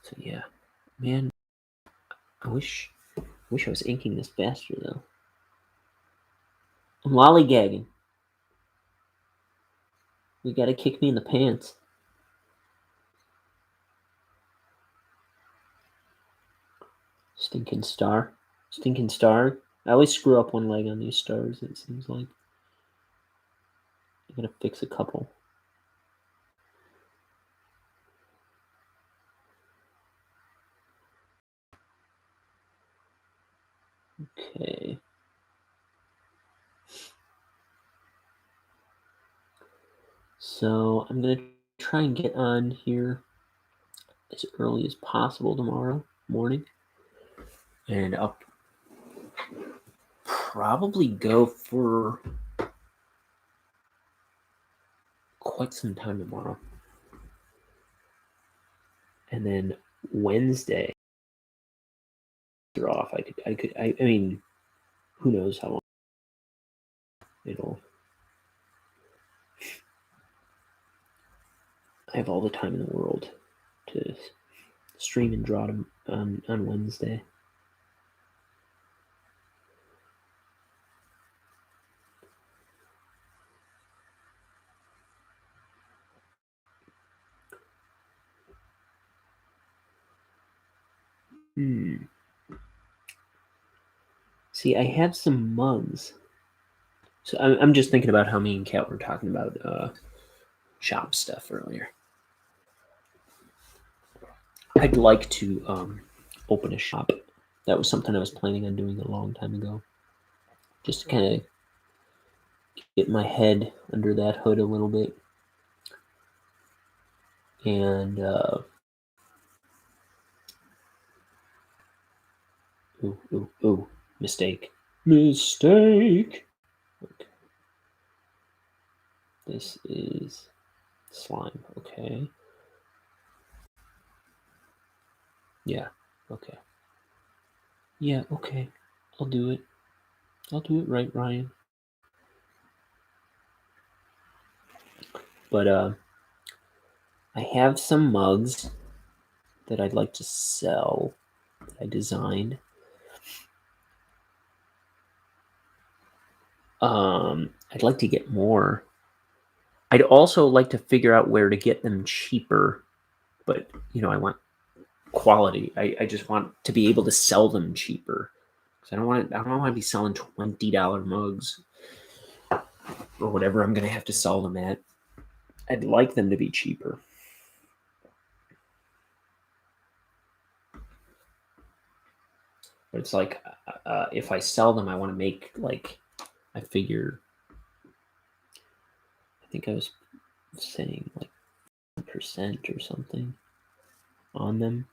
[SPEAKER 1] So yeah, man, I wish I was inking this faster though. I'm lollygagging. You gotta kick me in the pants. Stinking star. Stinking star. I always screw up one leg on these stars, it seems like. I gotta fix a couple. Okay. So I'm gonna try and get on here as early as possible tomorrow morning. And I'll probably go for quite some time tomorrow. And then Wednesday you're off. I mean, who knows how long it'll. I have all the time in the world to stream and draw them on Wednesday. See, I have some mugs. So I'm just thinking about how me and Kat were talking about shop stuff earlier. I'd like to open a shop. That was something I was planning on doing a long time ago. Just to kind of get my head under that hood a little bit. And ooh, mistake. Okay. This is slime, okay. Yeah, okay. Yeah, okay. I'll do it. I'll do it right, Ryan. But I have some mugs that I'd like to sell that I designed. I'd like to get more. I'd also like to figure out where to get them cheaper, but I want quality. I just want to be able to sell them cheaper. Because I don't want to be selling $20 mugs or whatever I'm gonna have to sell them at. I'd like them to be cheaper. But it's like if I sell them, I want to make I figure. I think I was saying like % or something on them.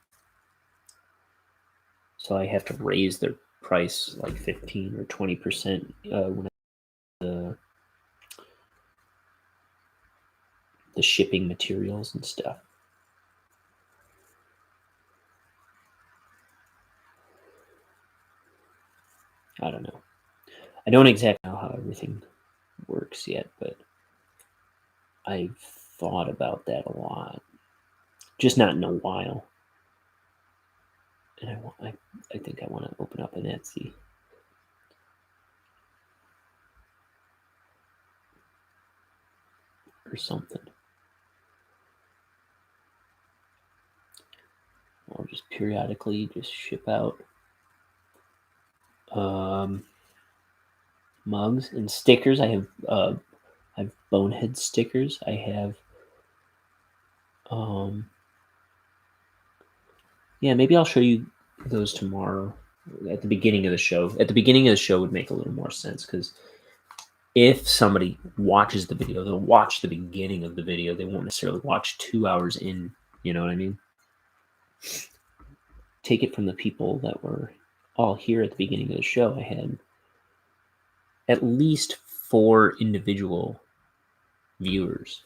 [SPEAKER 1] So I have to raise their price like 15 or 20% when the shipping materials and stuff. I don't know. I don't exactly know how everything works yet, but I've thought about that a lot. Just not in a while. And I think I want to open up an Etsy. Or something. Or just periodically just ship out mugs and stickers. I have Bonehead stickers. I have yeah, maybe I'll show you those tomorrow at the beginning of the show. At the beginning of the show would make a little more sense because if somebody watches the video, they'll watch the beginning of the video. They won't necessarily watch 2 hours in. You know what I mean? Take it from the people that were all here at the beginning of the show. I had at least 4 individual viewers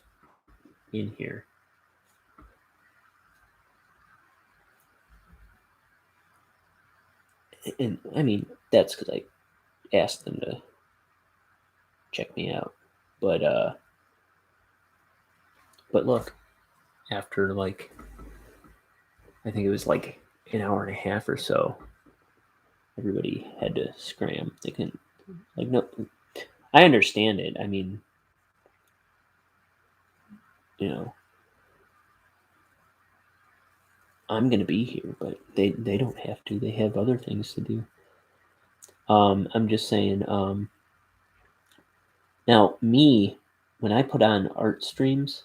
[SPEAKER 1] in here. And I mean, that's because I asked them to check me out. But look, after I think it was like an hour and a half or so. Everybody had to scram. They couldn't, like, no, I understand it. I mean, you know, I'm gonna be here, but they don't have to. They have other things to do. I'm just saying. Now me, when I put on art streams,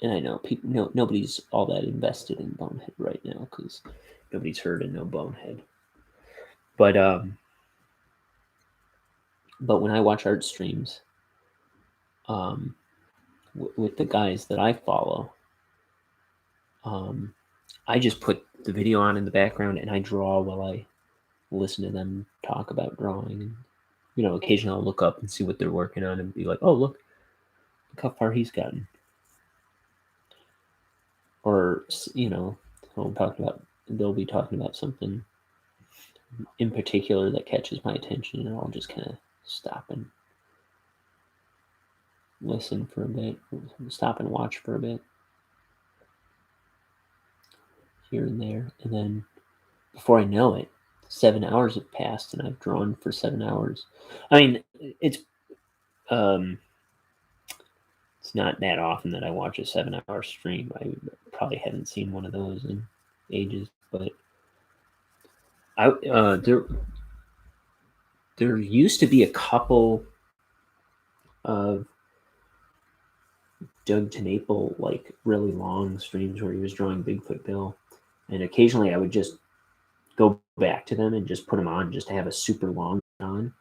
[SPEAKER 1] and I know people, nobody's all that invested in Bonehead right now because nobody's heard of no Bonehead. But when I watch art streams, um, with the guys that I follow, I just put the video on in the background and I draw while I listen to them talk about drawing. And occasionally I'll look up and see what they're working on and be like, "Oh, look how far he's gotten." Or they'll be talking about something in particular that catches my attention, and I'll just kind of stop and listen for a bit, stop and watch for a bit here and there, and then before I know it, 7 hours have passed, and I've drawn for 7 hours. I mean, it's not that often that I watch a 7-hour stream. I probably haven't seen one of those in ages, but there used to be a couple of Doug TenNapel, like, really long streams where he was drawing Bigfoot Bill, and occasionally I would just go back to them and just put them on just to have a super long on.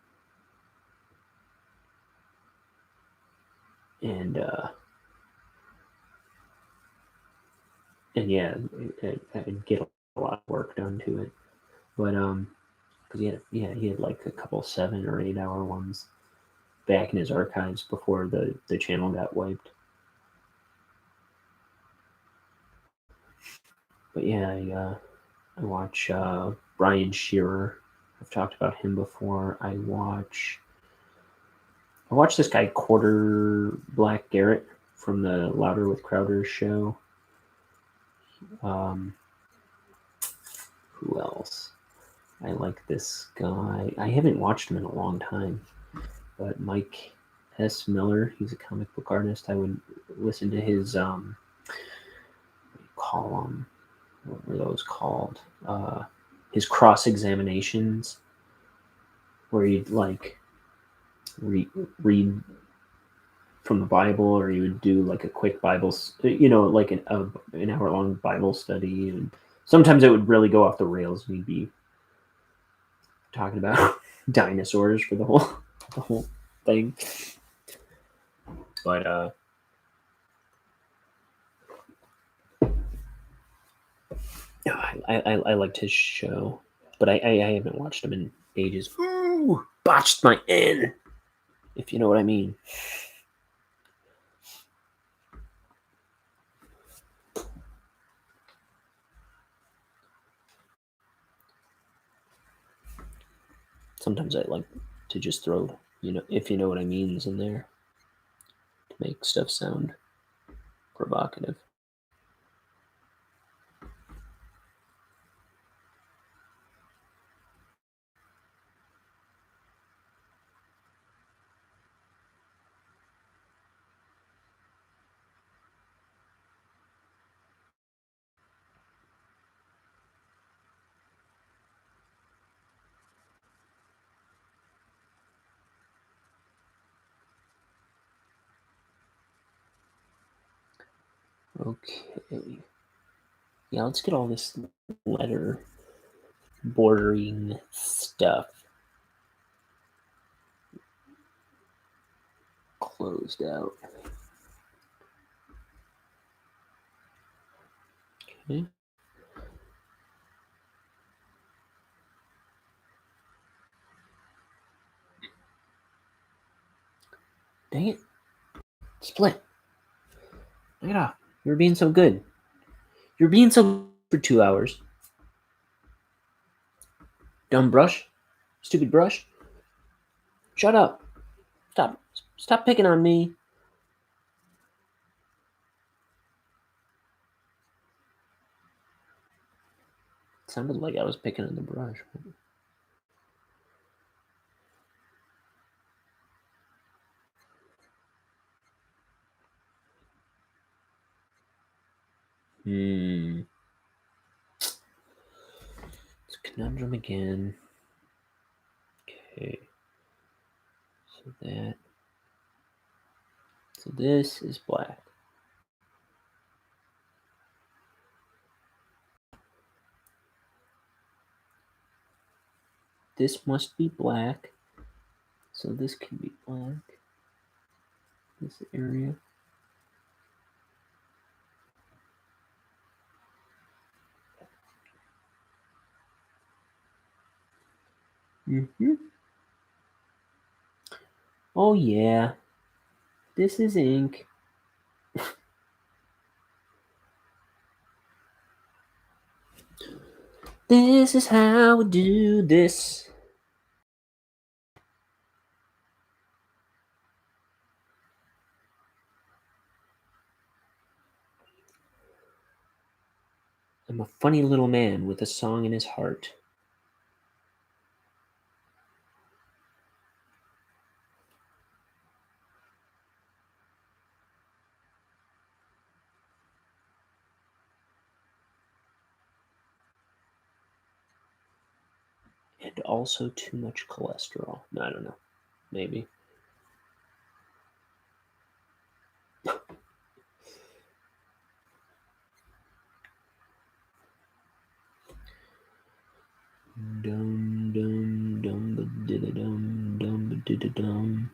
[SPEAKER 1] And yeah, I'd get a lot of work done to it, but because he had like a couple 7 or 8 hour ones back in his archives before the channel got wiped. But yeah, I watch Brian Shearer. I've talked about him before. I watch this guy Quarter Black Garrett from the Louder with Crowder show. Who else? I like this guy. I haven't watched him in a long time, but Mike S. Miller. He's a comic book artist. I would listen to his what do you call them? What were those called? His cross examinations, where you'd like read from the Bible, or you would do like a quick Bible, like an hour long Bible study, and sometimes it would really go off the rails. We'd be talking about dinosaurs for the whole thing, but I liked his show, but I haven't watched him in ages. Ooh, botched my N, if you know what I mean. Sometimes I like to just throw, if you know what I means in there to make stuff sound provocative. Okay. Yeah, let's get all this letter bordering stuff closed out. Okay. Dang it. Split. Knock it off. You were being so good. You're being so good for 2 hours. Dumb brush. Stupid brush. Shut up. Stop picking on me. sounded like I was picking on the brush. It's a conundrum again. Okay. So this is black. This must be black. So this can be black. This area. Oh yeah. This is ink. This is how we do this. I'm a funny little man with a song in his heart. And also too much cholesterol. I don't know. Maybe. Dum dum dum ba dida dum ba dida dum.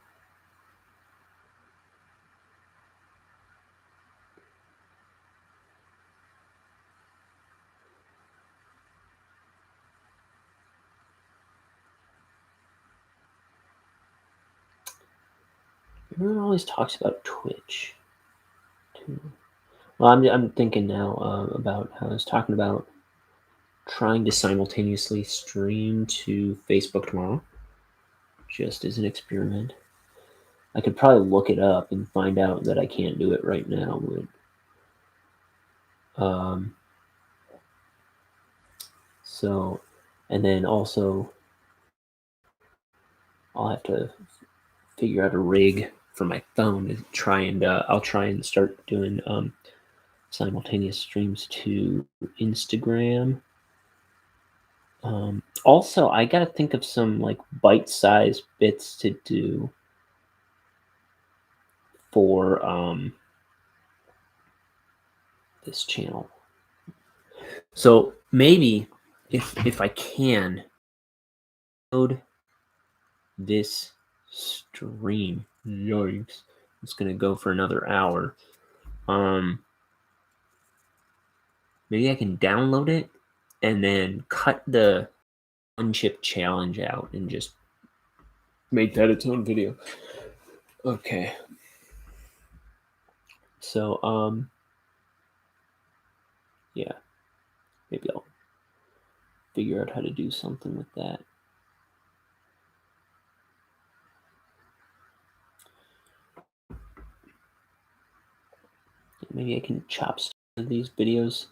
[SPEAKER 1] Everyone always talks about Twitch, too. Well, I'm thinking now about how I was talking about trying to simultaneously stream to Facebook tomorrow, just as an experiment. I could probably look it up and find out that I can't do it right now. But, so, and then also, I'll have to figure out a rig for my phone to try and I'll try and start doing simultaneous streams to Instagram. Also, I gotta think of some like bite-sized bits to do for this channel. So maybe if I can load this stream, yikes, it's gonna go for another hour. Maybe I can download it and then cut the unchip challenge out and just make that its own video. Okay. So yeah, maybe I'll figure out how to do something with that. Maybe I can chop some of these videos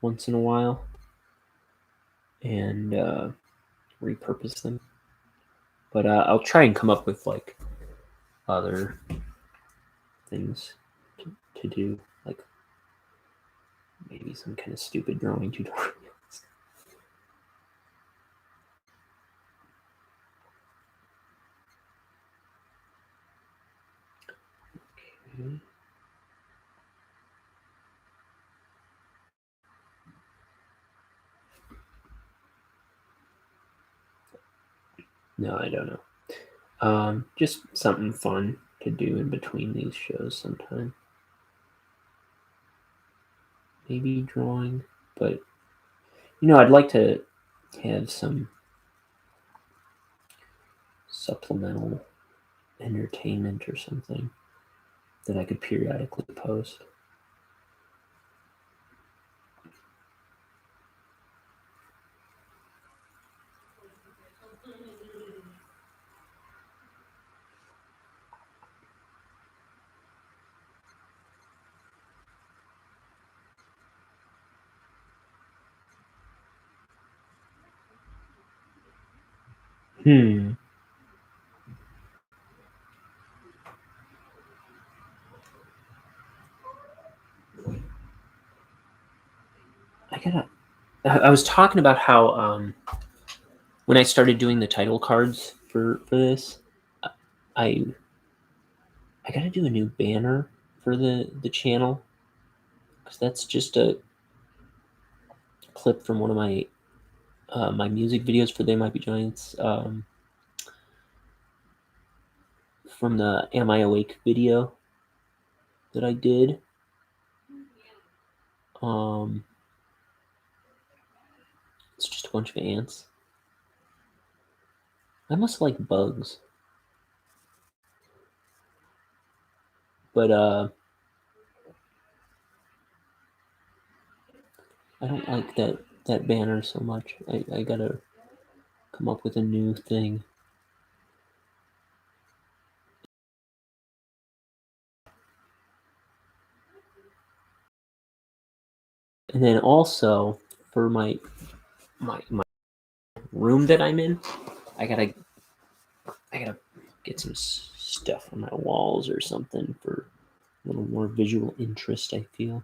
[SPEAKER 1] once in a while and repurpose them. But I'll try and come up with like other things to do, like maybe some kind of stupid drawing tutorials. Okay. No, I don't know. Just something fun to do in between these shows sometime. Maybe drawing, but I'd like to have some supplemental entertainment or something that I could periodically post. Hmm. I was talking about how when I started doing the title cards for this, I I gotta do a new banner for the channel because that's just a clip from one of my music videos for They Might Be Giants, from the Am I Awake video that I did. Um, it's just a bunch of ants. I must like bugs, but I don't like that banner so much. I gotta come up with a new thing. And then also for my room that I'm in, I gotta I gotta get some stuff on my walls or something for a little more visual interest. I feel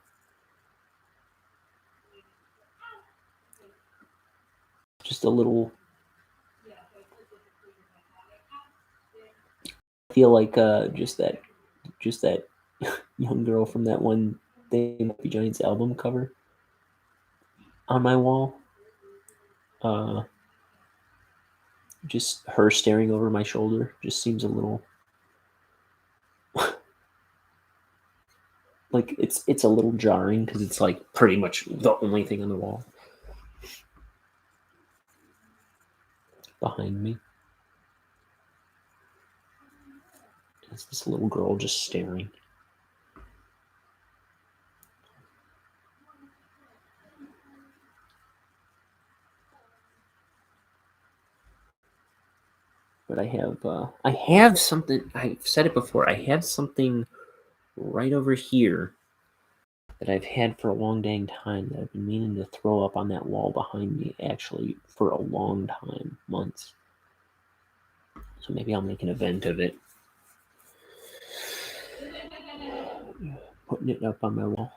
[SPEAKER 1] just a little. Feel like just that young girl from that one They Might Be Giants album cover on my wall. Uh, just her staring over my shoulder just seems a little like it's a little jarring because it's like pretty much the only thing on the wall behind me. It's this little girl just staring. But I have something. I've said it before. I have something right over here that I've had for a long dang time that I've been meaning to throw up on that wall behind me actually for a long time, months. So maybe I'll make an event of it, putting it up on my wall.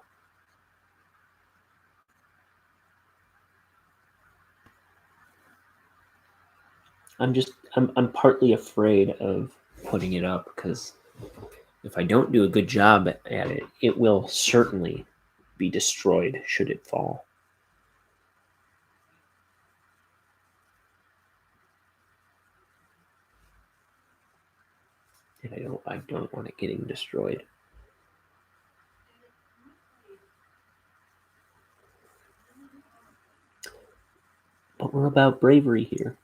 [SPEAKER 1] I'm partly afraid of putting it up because if I don't do a good job at it, it will certainly be destroyed should it fall. And I don't want it getting destroyed. But we're about bravery here.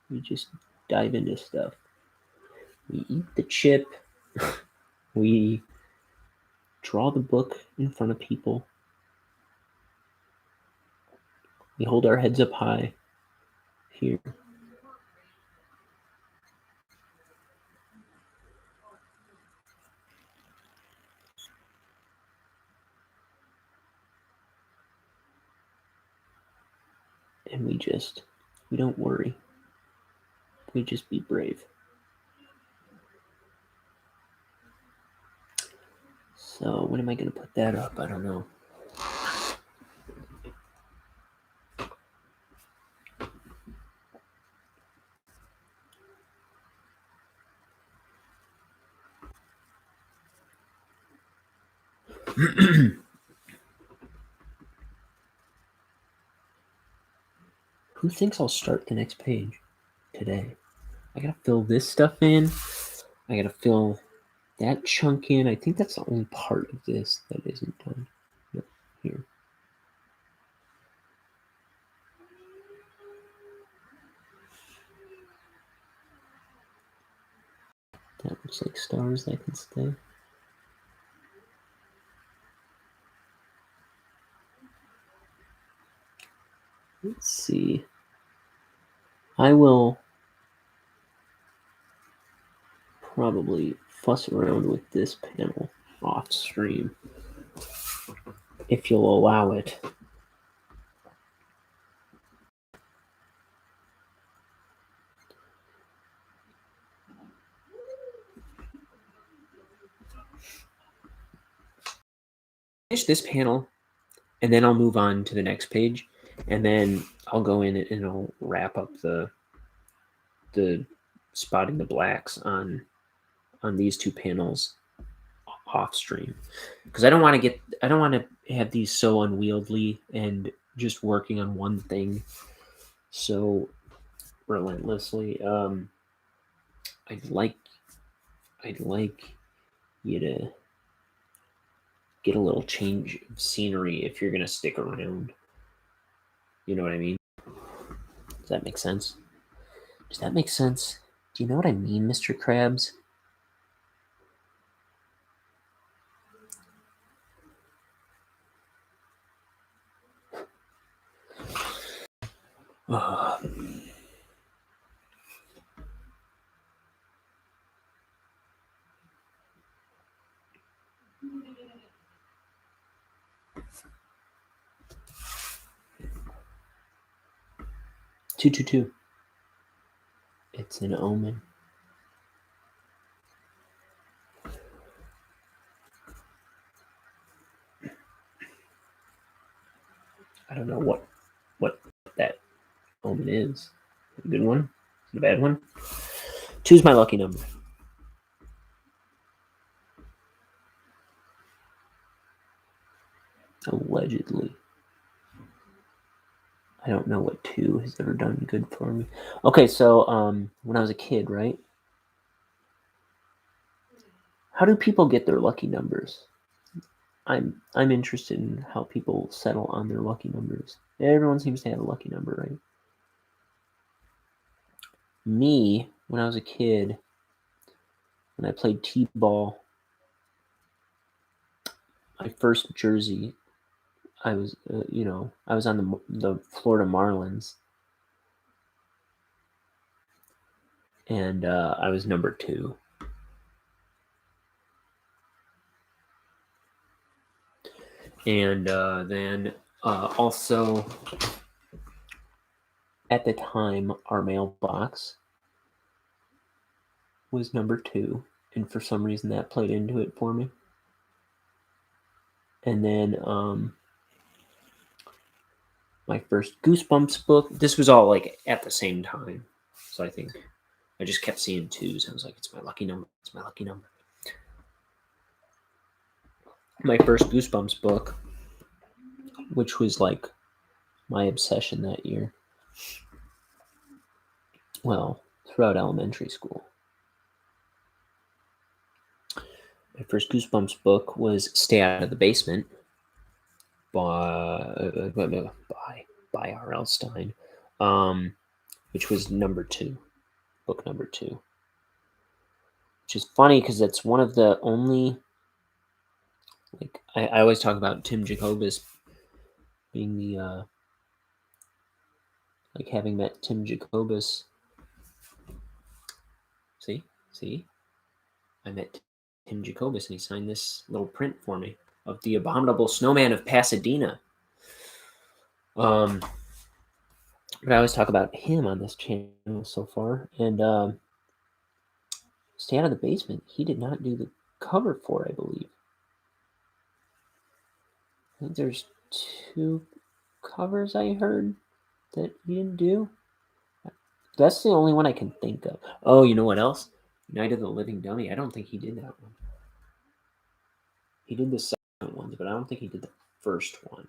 [SPEAKER 1] We just dive into stuff. We eat the chip. We draw the book in front of people. We hold our heads up high here. And we don't worry. We just be brave. So when am I going to put that up? I don't know. Who thinks I'll start the next page today? I gotta fill this stuff in. I gotta fill that chunk in. I think that's the only part of this that isn't done. Yep, here. That looks like stars that can stay. Let's see. I will probably fuss around with this panel off stream if you'll allow it. finish this panel, and then I'll move on to the next page, and then I'll go in and I'll wrap up the spotting the blacks on these two panels off stream, because I don't want to have these so unwieldy and just working on one thing so relentlessly. I'd like you to get a little change of scenery if you're gonna stick around. You know what I mean? Does that make sense? Does that make sense? Do you know what I mean, Mr. Krabs? Oh. 222. It's an omen. I don't know what that omen is. A good one? A bad one? 2's my lucky number. Allegedly. I don't know what 2 has ever done good for me. Okay, so when I was a kid, right? How do people get their lucky numbers? I'm interested in how people settle on their lucky numbers. Everyone seems to have a lucky number, right? Me, when I was a kid, when I played t-ball, my first jersey, I was, I was on the Florida Marlins, and I was number 2. And then also, at the time, our mailbox was number 2, and for some reason that played into it for me. And then my first Goosebumps book, this was all like at the same time, so I think I just kept seeing 2s. I was like, it's my lucky number. It's my lucky number. My first Goosebumps book, which was like my obsession that year, well, throughout elementary school. My first Goosebumps book was Stay Out of the Basement by R.L. Stine, which was number 2, book number 2. Which is funny because that's one of the only, like, I always talk about Tim Jacobus being the, like, having met Tim Jacobus. See? I met Tim Jacobus and he signed this little print for me of the Abominable Snowman of Pasadena. But I always talk about him on this channel so far. And Stay Out of the Basement, he did not do the cover for, I believe. I think there's 2 covers I heard that he didn't do. That's the only one I can think of. Oh, you know what else? Night of the Living Dummy. I don't think he did that one. He did the second ones, but I don't think he did the first one.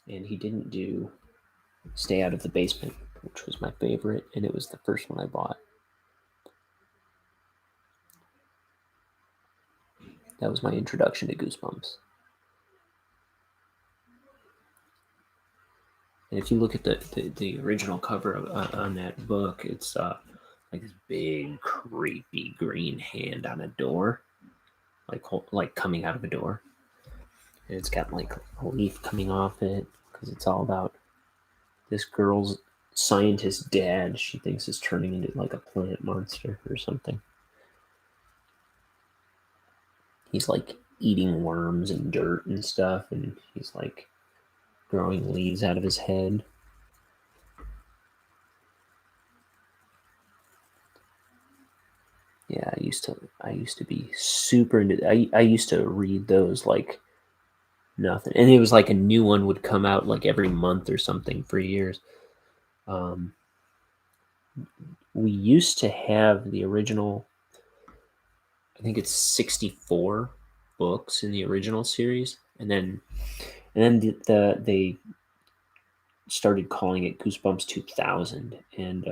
[SPEAKER 1] And he didn't do Stay Out of the Basement, which was my favorite, and it was the first one I bought. That was my introduction to Goosebumps. And if you look at the original cover on that book, it's like this big, creepy green hand on a door, like coming out of a door. And it's got like a leaf coming off it because it's all about this girl's scientist dad. She thinks is turning into like a plant monster or something. He's like eating worms and dirt and stuff, and he's like growing leaves out of his head. Yeah, I used to be super into. I used to read those like Nothing. And it was like a new one would come out like every month or something for years. Um, we used to have the original, I think it's 64 books in the original series, and then they started calling it Goosebumps 2000, and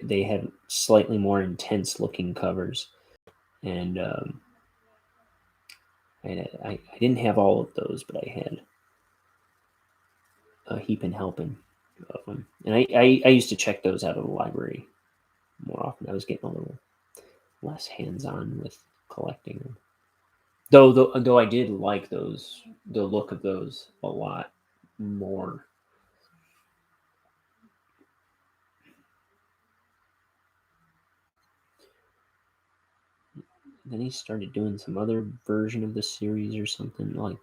[SPEAKER 1] they had slightly more intense looking covers, and I didn't have all of those, but I had a heap and helping of them, and I used to check those out of the library more often. I was getting a little less hands on with collecting them. Though I did like the look of those a lot more. Then he started doing some other version of the series or something. Like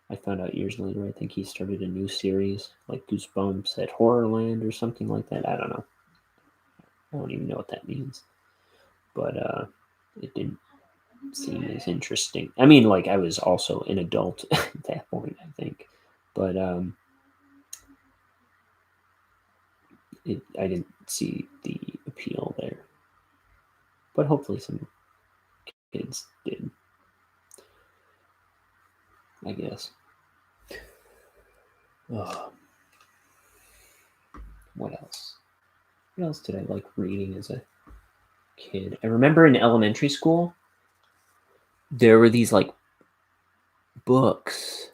[SPEAKER 1] I found out years later, I think he started a new series like Goosebumps at Horrorland or something like that. I don't know. I don't even know what that means. But it didn't seem as interesting. I mean, like I was also an adult at that point, I think. But I didn't see the appeal there. But hopefully some kids did, I guess. Oh, what else? What else did I like reading as a kid? I remember in elementary school, there were these like books.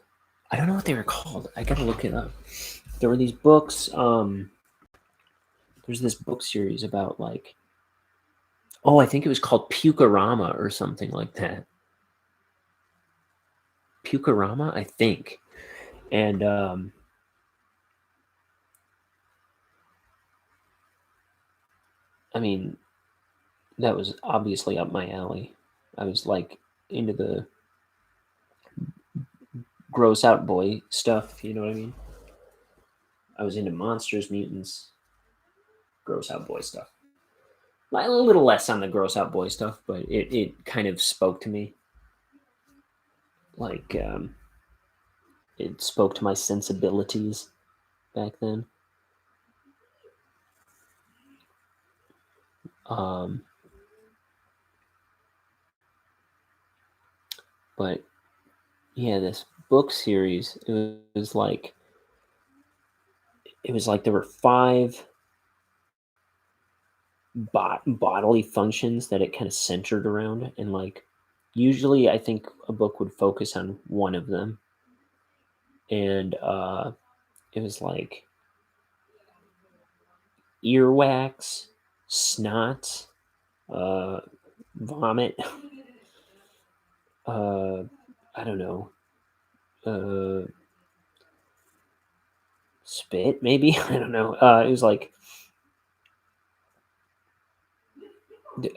[SPEAKER 1] I don't know what they were called. I gotta look it up. There were these books. There's this book series about like, oh, I think it was called Pukarama or something like that. Pukarama, I think. And I mean, that was obviously up my alley. I was like into the gross out boy stuff, you know what I mean? I was into monsters, mutants, gross out boy stuff. A little less on the gross out boy stuff, but it kind of spoke to me. Like it spoke to my sensibilities back then. Um, but yeah, this book series, it was like there were five bodily functions that it kind of centered around, and like usually I think a book would focus on one of them, and it was like earwax, snot, uh, vomit, uh, I don't know, uh, spit maybe. I don't know. It was like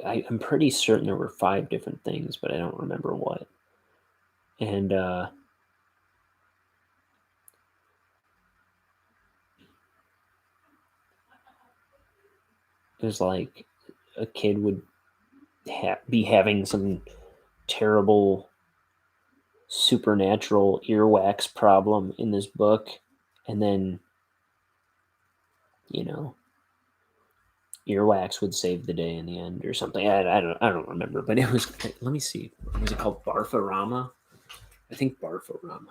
[SPEAKER 1] I'm pretty certain there were five different things, but I don't remember what. And it was like a kid would be having some terrible supernatural earwax problem in this book, and then you know earwax would save the day in the end or something. I don't remember, but it was. Let me see. Was it called Barfarama? I think Barfarama.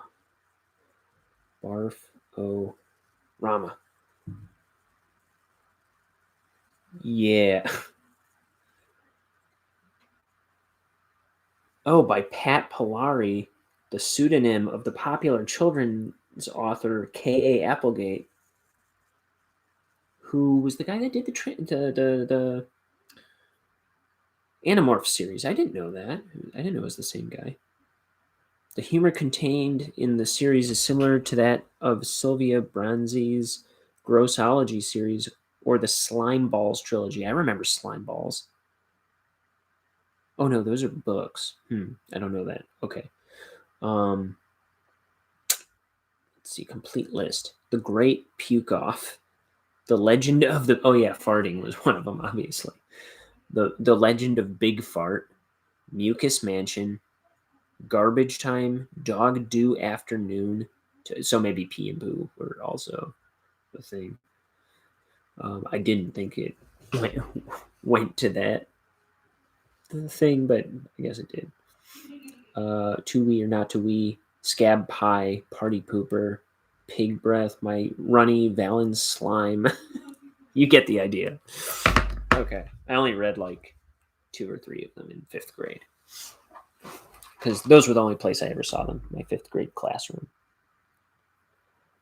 [SPEAKER 1] Barf O Rama. Yeah. Oh, by Pat Pilari, the pseudonym of the popular children's author K.A. Applegate, who was the guy that did the Animorph series. I didn't know that. I didn't know it was the same guy. The humor contained in the series is similar to that of Sylvia Branzi's Grossology series or the Slime Balls trilogy. I remember Slime Balls. Oh no, those are books. I don't know that. Okay. Um, let's see. Complete list. The Great Puke Off. The Legend of the. Oh yeah, farting was one of them. Obviously. The Legend of Big Fart. Mucus Mansion, Garbage Time, Dog Do Afternoon. So maybe Pee and Boo were also the thing. I didn't think it went to that thing, but I guess it did. To We or Not to We, Scab Pie, Party Pooper, Pig Breath, My Runny Valens Slime. You get the idea. Okay. I only read like 2 or 3 of them in 5th grade. Because those were the only place I ever saw them, my 5th grade classroom.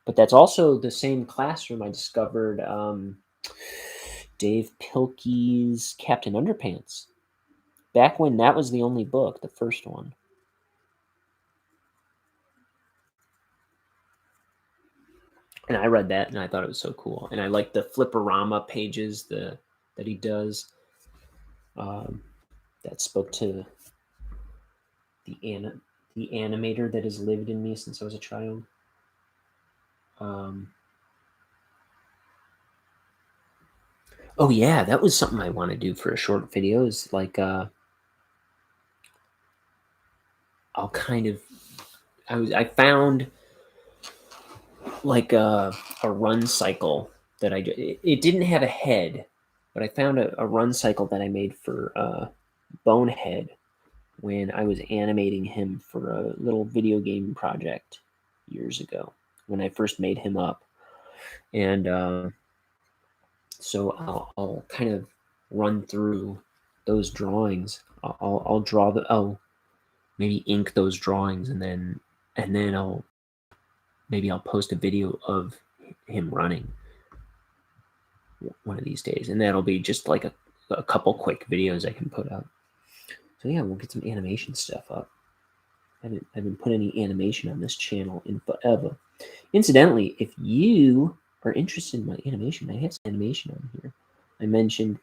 [SPEAKER 1] But that's also the same classroom I discovered Dave Pilkey's Captain Underpants. Back when that was the only book, the first one. And I read that and I thought it was so cool. And I like the Flipperama pages that he does. That spoke to the animator that has lived in me since I was a child. Oh yeah, that was something I want to do for a short video. Is like I'll kind of I found like a run cycle that I did. It didn't have a head, but I found a run cycle that I made for Bonehead when I was animating him for a little video game project years ago when I first made him up. And so I'll kind of run through those drawings. I'll draw I'll maybe ink those drawings and then I'll post a video of him running one of these days, and that'll be just like a couple quick videos I can put up. So yeah, we'll get some animation stuff up. I haven't put any animation on this channel in forever. Incidentally, if you are interested in my animation, I have some animation on here. I mentioned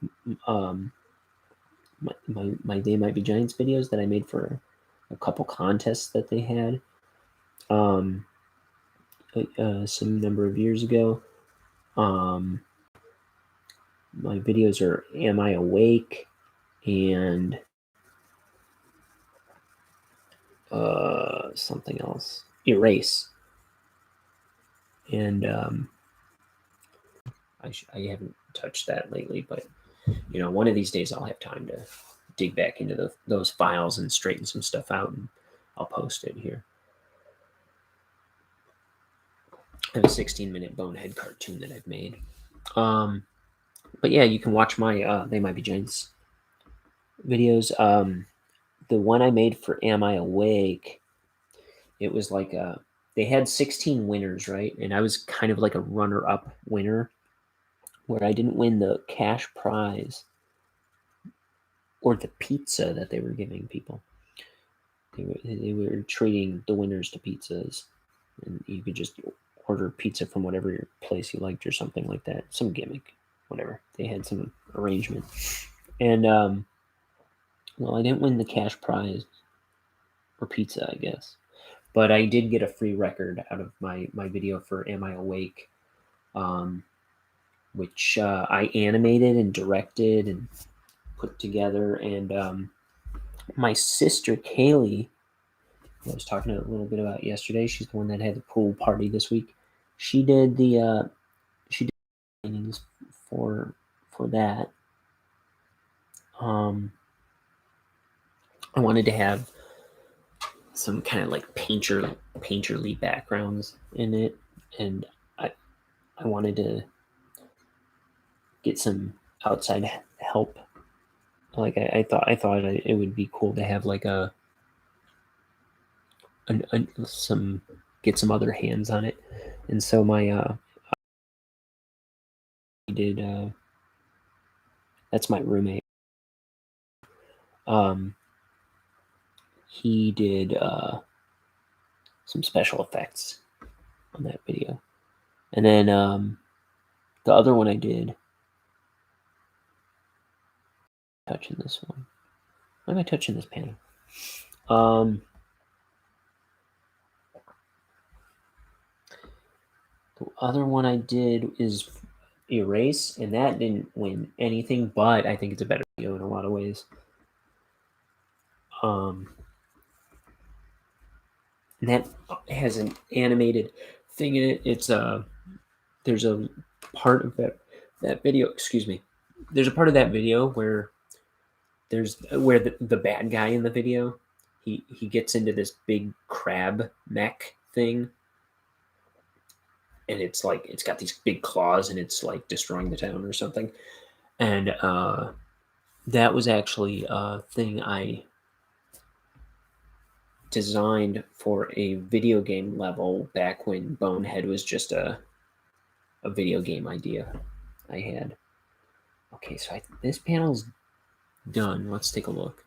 [SPEAKER 1] my They Might Be Giants videos that I made for a couple contests that they had some number of years ago. My videos are Am I Awake and something else, Erase. And I haven't touched that lately, but one of these days I'll have time to dig back into those files and straighten some stuff out, and I'll post it here. I have a 16-minute Bonehead cartoon that I've made. But yeah, you can watch my They Might Be Giants videos. The one I made for Am I Awake, it was like they had 16 winners, right? And I was kind of like a runner-up winner, where I didn't win the cash prize or the pizza that they were giving people. They were treating the winners to pizzas, and you could just order pizza from whatever place you liked or something like that. Some gimmick, whatever. They had some arrangement. And, well, I didn't win the cash prize or pizza, I guess. But I did get a free record out of my video for Am I Awake, which I animated and directed and put together. And my sister, Kaylee, who I was talking a little bit about yesterday, she's the one that had the pool party this week. She did the paintings for that. I wanted to have some kind of like painterly backgrounds in it, and I wanted to get some outside help. Like I thought it would be cool to have like get some other hands on it, and so my did that's my roommate. He did some special effects on that video, and then the other one I did. Touching this one. Why am I touching this panel? The other one I did is Erase, and that didn't win anything, but I think it's a better video in a lot of ways. And that has an animated thing in it. It's there's a part of that video. Excuse me. There's a part of that video where the bad guy in the video, he gets into this big crab mech thing, and it's like it's got these big claws and it's like destroying the town or something. And that was actually a thing I designed for a video game level back when Bonehead was just a video game idea I had. Okay, so this panel's done. Let's take a look.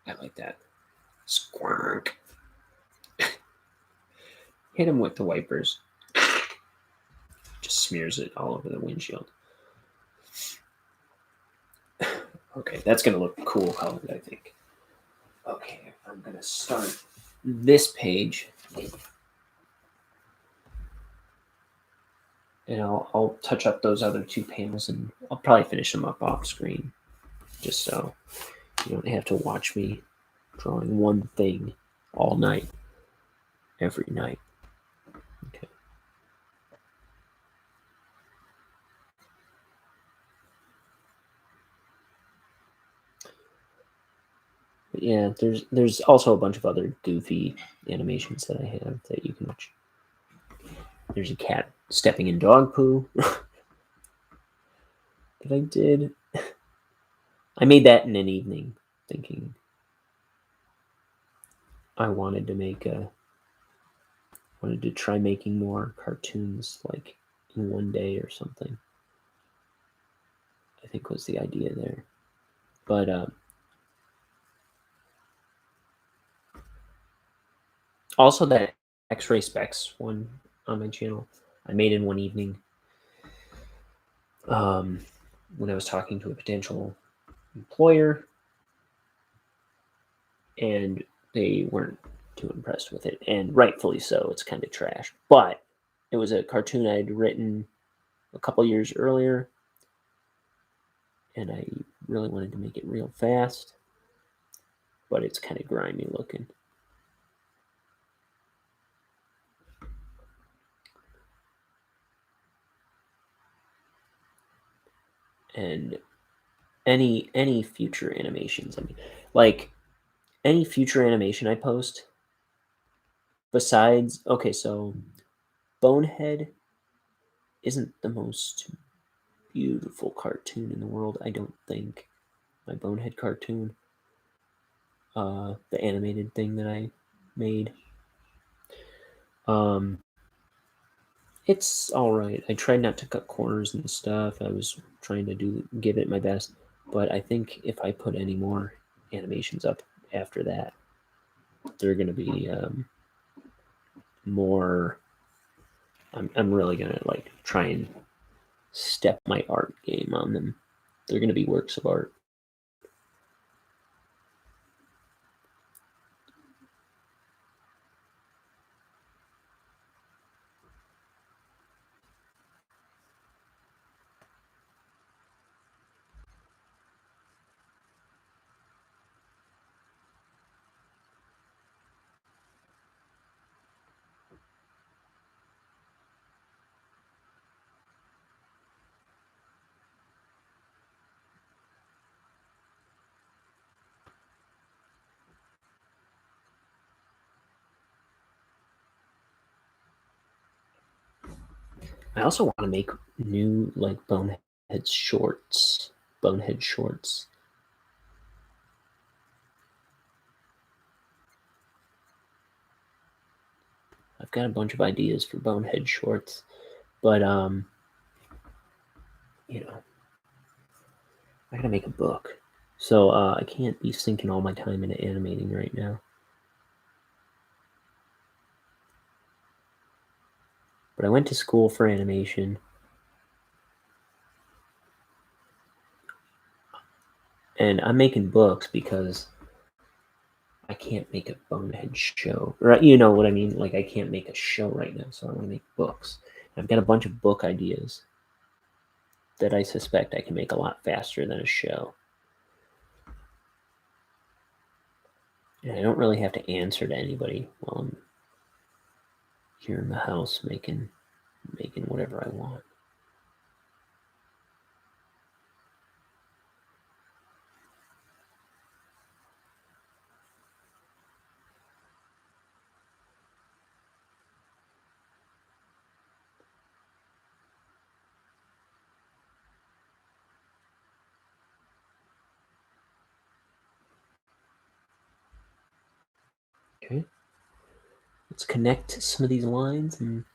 [SPEAKER 1] I like that. Squirk. Hit him with the wipers. Just smears it all over the windshield. Okay, that's going to look cool colored, I think. Okay, I'm going to start this page. And I'll touch up those other two panels, and I'll probably finish them up off screen, just so you don't have to watch me drawing one thing all night, every night. Okay. But yeah, there's also a bunch of other goofy animations that I have that you can watch. There's a cat stepping in dog poo that I did. I made that in an evening, thinking I wanted to try making more cartoons like in one day or something. I think was the idea there. But also that X-ray specs one on my channel, I made in one evening. When I was talking to a potential employer, and they weren't too impressed with it, and rightfully so. It's kind of trash, but it was a cartoon I had written a couple years earlier, and I really wanted to make it real fast, but it's kind of grimy looking. And any future animations, I mean, like any future animation I post, besides, okay, so Bonehead isn't the most beautiful cartoon in the world, I don't think. My Bonehead cartoon, the animated thing that I made. It's all right. I tried not to cut corners and stuff. I was trying to give it my best, but I think if I put any more animations up after that, they're gonna be more. I'm really gonna like try and step my art game on them. They're gonna be works of art. I also want to make new like Bonehead shorts. Bonehead shorts. I've got a bunch of ideas for Bonehead shorts, but you know, I gotta make a book, so I can't be sinking all my time into animating right now. But I went to school for animation, and I'm making books because I can't make a Bonehead show, right? You know what I mean? Like I can't make a show right now, so I want to make books. I've got a bunch of book ideas that I suspect I can make a lot faster than a show. And I don't really have to answer to anybody while I'm here in the house making whatever I want. Okay. Let's connect some of these lines and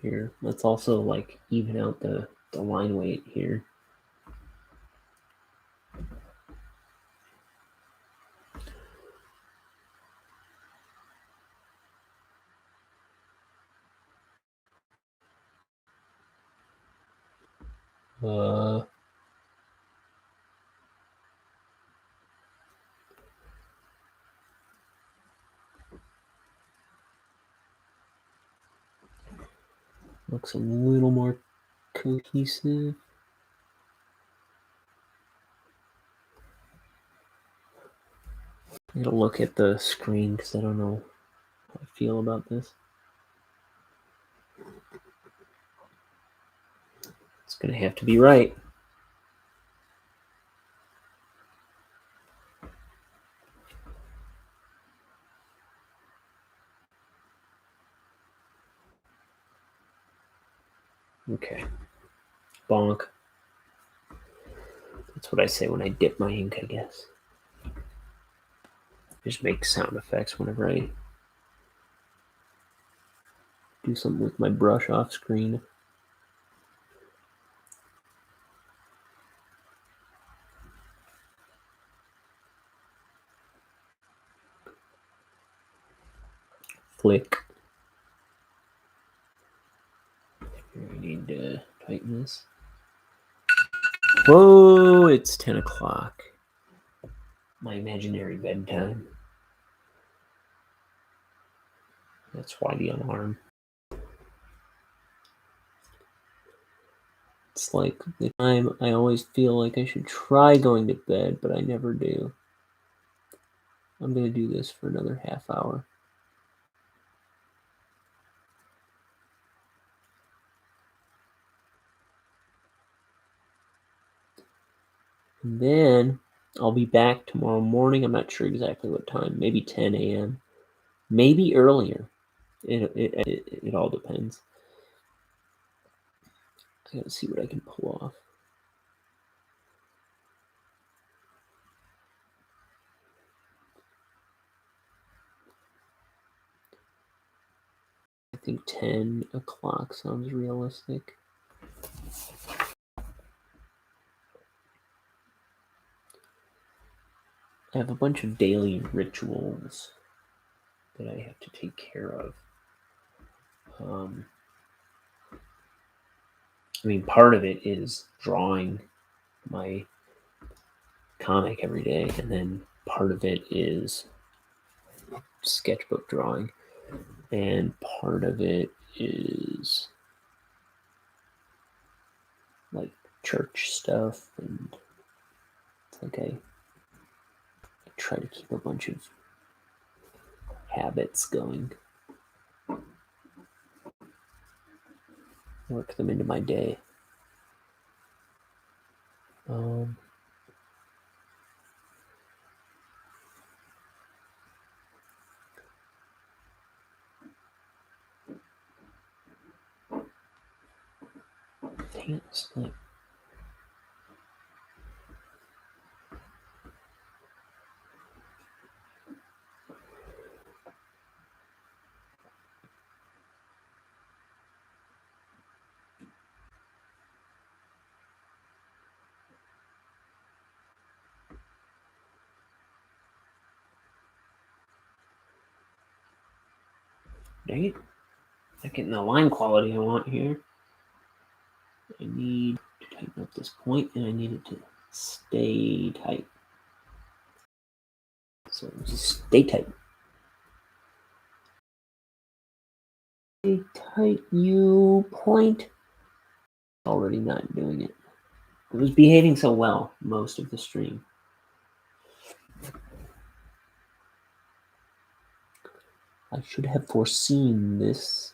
[SPEAKER 1] here. Let's also like even out the line weight here. Looks a little more cohesive. I gotta look at the screen because I don't know how I feel about this. It's gonna have to be right. Okay. Bonk. That's what I say when I dip my ink, I guess. I just make sound effects whenever I do something with my brush off screen. Flick. We need to tighten this. Whoa, it's 10 o'clock. My imaginary bedtime. That's why the alarm. It's like the time I always feel like I should try going to bed, but I never do. I'm going to do this for another half hour. And then I'll be back tomorrow morning. I'm not sure exactly what time. Maybe 10 a.m. Maybe earlier. It all depends. I gotta see what I can pull off. I think 10 o'clock sounds realistic. I have a bunch of daily rituals that I have to take care of. I mean, part of it is drawing my comic every day, and then part of it is sketchbook drawing, and part of it is like church stuff, and it's like I try to keep a bunch of habits going, work them into my day. Dang it, split. Dang it. Not getting the line quality I want here. I need to tighten up this point, and I need it to stay tight. So just stay tight. Stay tight, you point. Already not doing it. It was behaving so well most of the stream. I should have foreseen this.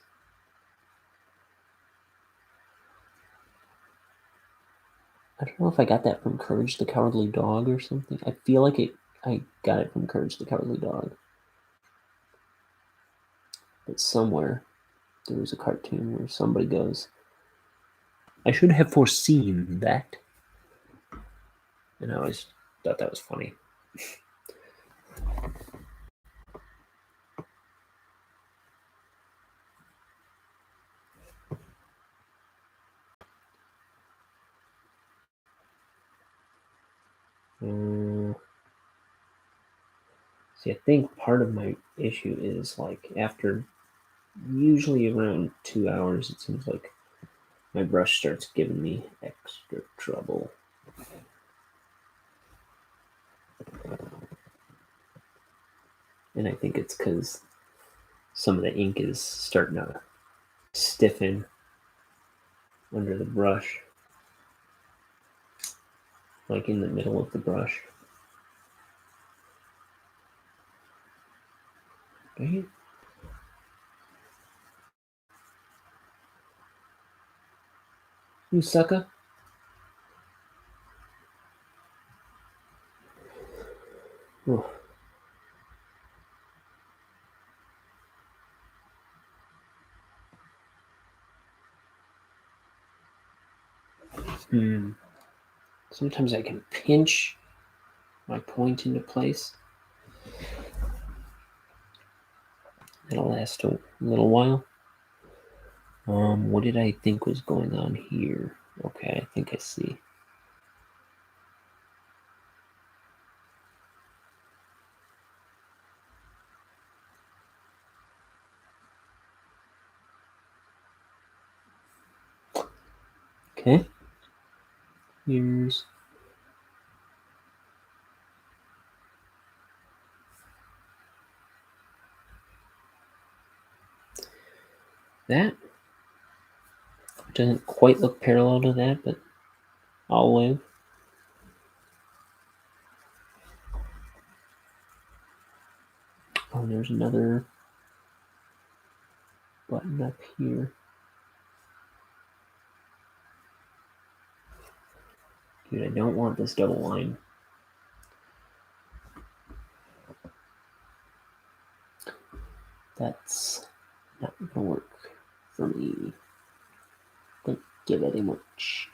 [SPEAKER 1] I don't know if I got that from Courage the Cowardly Dog or something. I feel like I got it from Courage the Cowardly Dog. But somewhere there was a cartoon where somebody goes, I should have foreseen that. And I always thought that was funny. See, I think part of my issue is like after usually around 2 hours, it seems like my brush starts giving me extra trouble. And I think it's because some of the ink is starting to stiffen under the brush, like in the middle of the brush. Right? You sucker. Oh. Sometimes I can pinch my point into place. It'll last a little while. What did I think was going on here? Okay, I think I see. Okay. Here's that. Doesn't quite look parallel to that, but I'll live. Oh, there's another button up here. Dude, I don't want this double line. That's not gonna work for me. Thank you very much.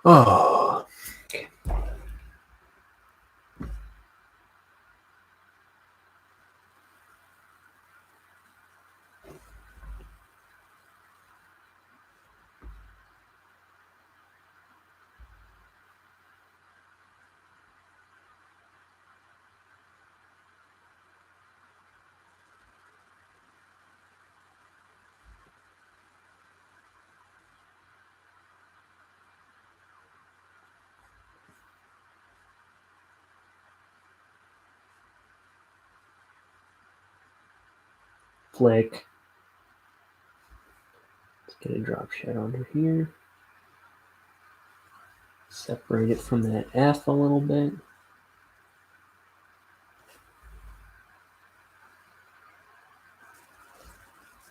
[SPEAKER 1] Oh. Okay. Flick. Let's get a drop shadow under here. Separate it from that F a little bit.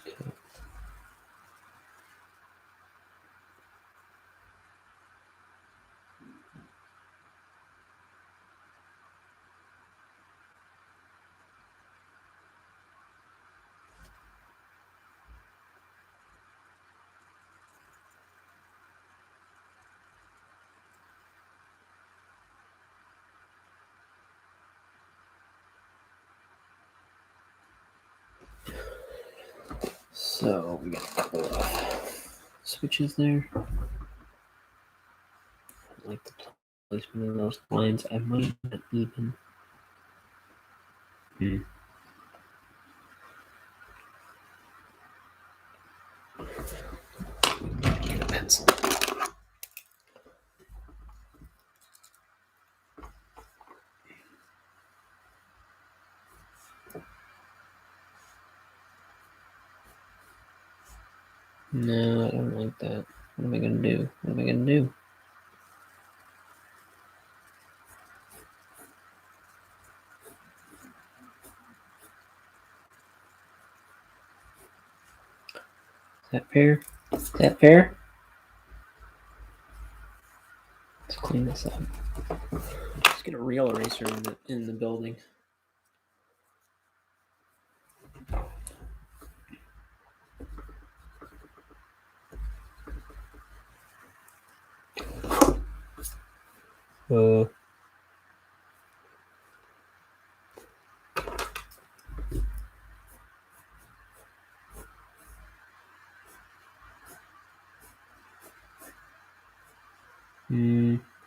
[SPEAKER 1] Okay. So we got a couple of switches there. I like the placement of those lines. I might not even. Get a pencil. No, I don't like that. What am I gonna do? What am I gonna do? Is that fair? Is that fair? Let's clean this up. Let's get a real eraser in the building.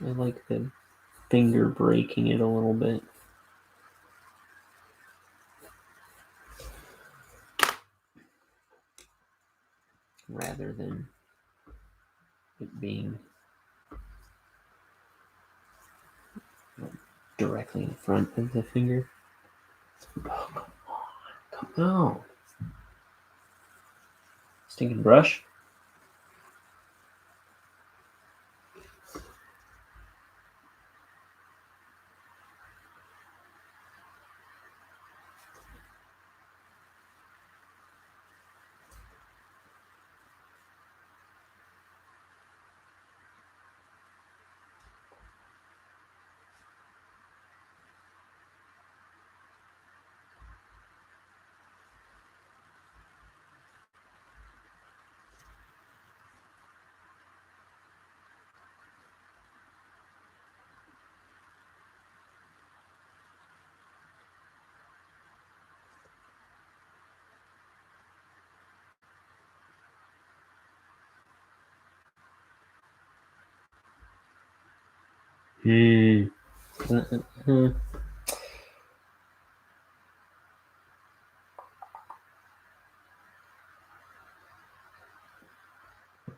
[SPEAKER 1] I like the finger breaking it a little bit. Rather than it being directly in front of the finger. Oh, come on. Stinking brush.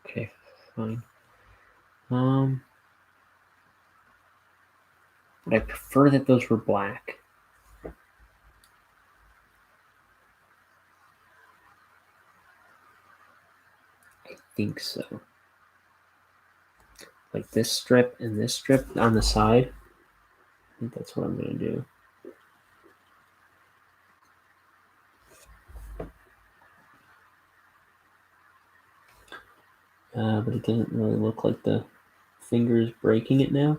[SPEAKER 1] Okay, fine. But I prefer that those were black. I think so. Like this strip and this strip on the side. I think that's what I'm gonna do. But it doesn't really look like the finger is breaking it now.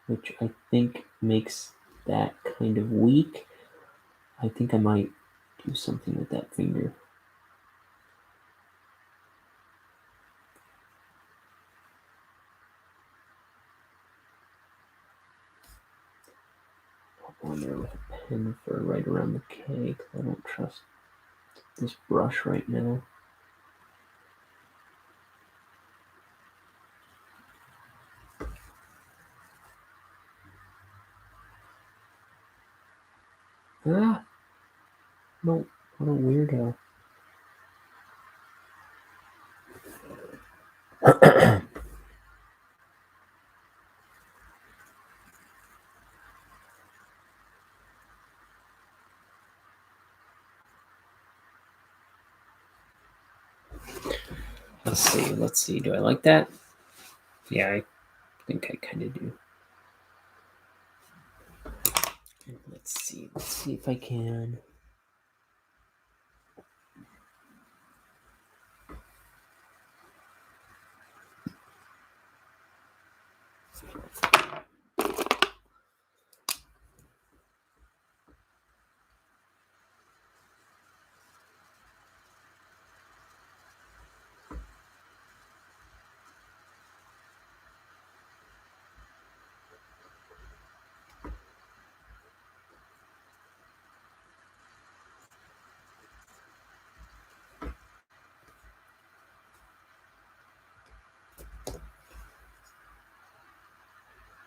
[SPEAKER 1] Which I think makes that kind of weak. I think I might do something with that finger. I'll go in there with a pen for right around the K because I don't trust this brush right now. Ah! No, what a weirdo. Let's see. Do I like that? Yeah, I think I kind of do. Let's see if I can.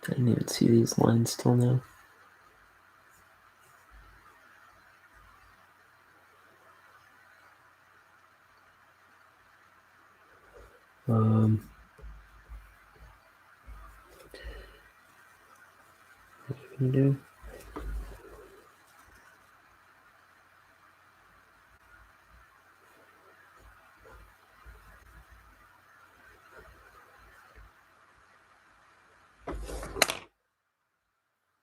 [SPEAKER 1] I didn't even see these lines till now. What can you do?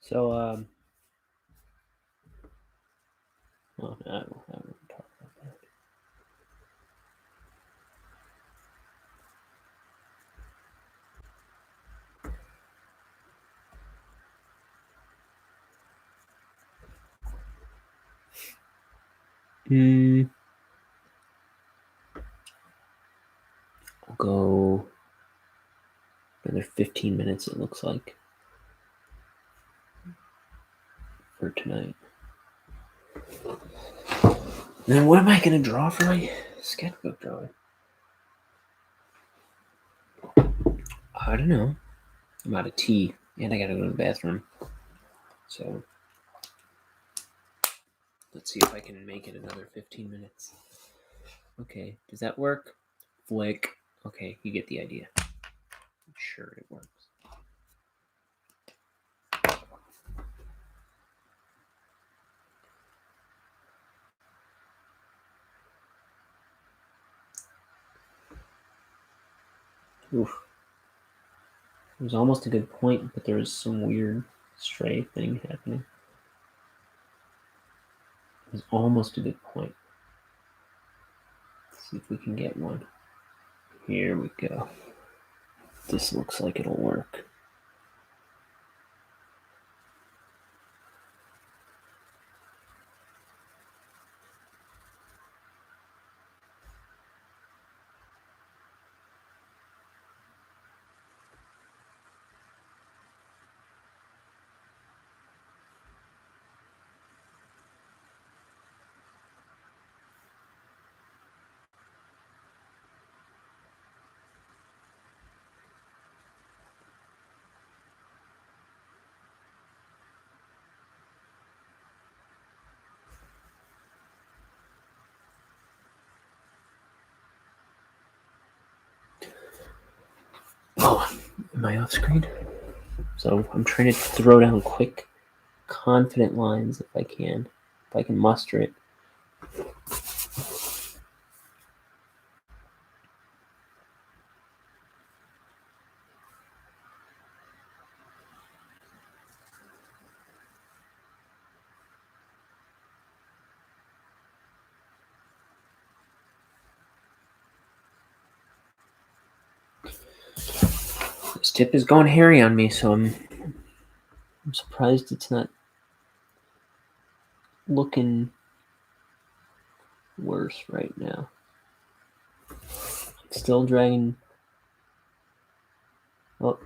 [SPEAKER 1] So, well, I won't talk about that. I'll go another 15 minutes, it looks like, for tonight. And then what am I going to draw for my sketchbook drawing? I don't know. I'm out of tea, and I got to go to the bathroom. So, let's see if I can make it another 15 minutes. Okay, does that work? Flick. Okay, you get the idea. I'm sure it works. Oof. It was almost a good point, but there was some weird stray thing happening. It was almost a good point. Let's see if we can get one. Here we go. This looks like it'll work. Oh, am I off screen? So I'm trying to throw down quick, confident lines if I can muster it. This tip is going hairy on me, so I'm surprised it's not looking worse right now. Still dragging. Oh,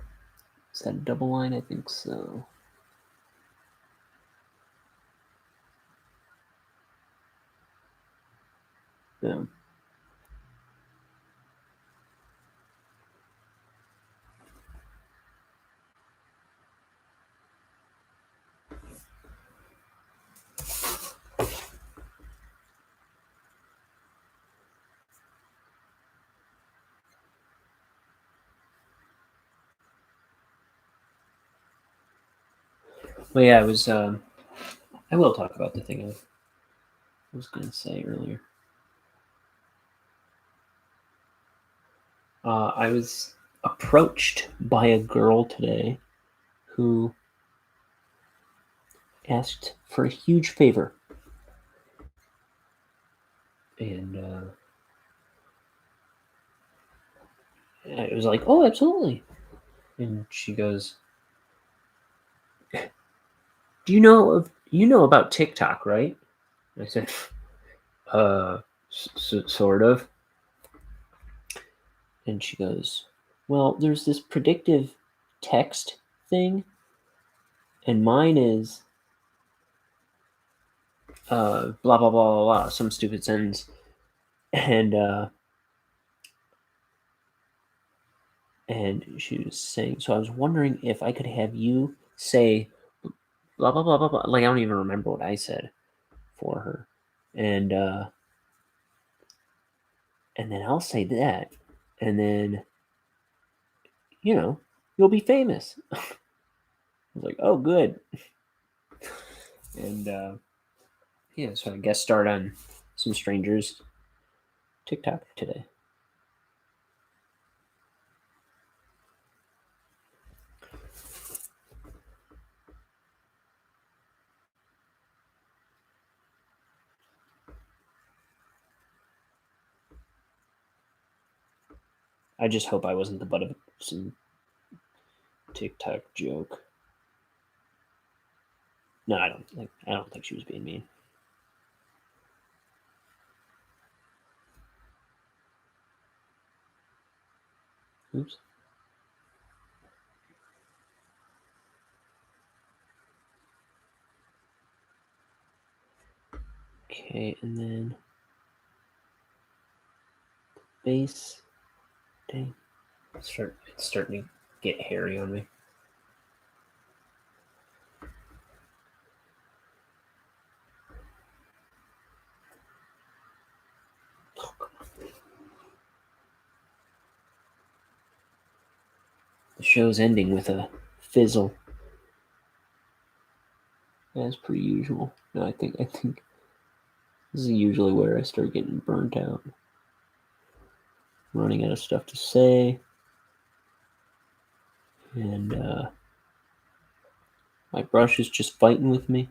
[SPEAKER 1] is that a double line? I think so. Yeah. Well, yeah, I was. I will talk about the thing I was going to say earlier. I was approached by a girl today who asked for a huge favor. And I was like, oh, absolutely. And she goes, do you know about TikTok, right? And I said, sort of. And she goes, well, there's this predictive text thing, and mine is blah blah blah blah blah, some stupid sentence, and and she was saying, so I was wondering if I could have you say blah blah blah blah blah. Like I don't even remember what I said for her, and then I'll say that, and then you'll be famous. I was like, oh, good, and yeah, so I guess start on some strangers TikTok today. I just hope I wasn't the butt of some TikTok joke. No, I don't think she was being mean. Oops. Okay, and then base. Dang. It's starting to get hairy on me. The show's ending with a fizzle, as per usual. No, I think this is usually where I start getting burnt out, running out of stuff to say, and my brush is just fighting with me.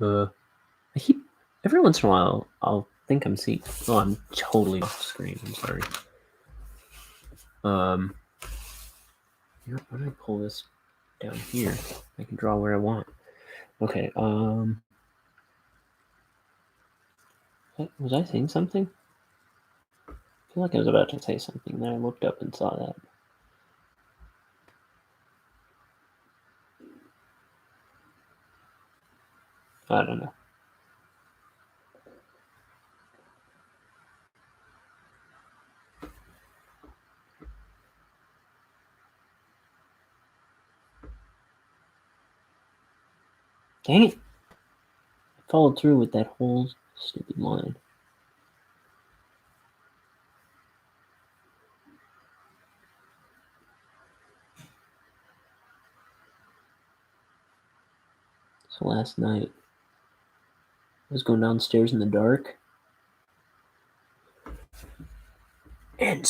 [SPEAKER 1] I keep every once in a while I'll think I'm seeing. Oh, I'm totally off the screen. I'm sorry. Why don't I pull this down here? I can draw where I want. Okay. Was I saying something? I feel like I was about to say something. Then I looked up and saw that. I don't know. Dang it! I followed through with that whole stupid line. So last night, I was going downstairs in the dark, and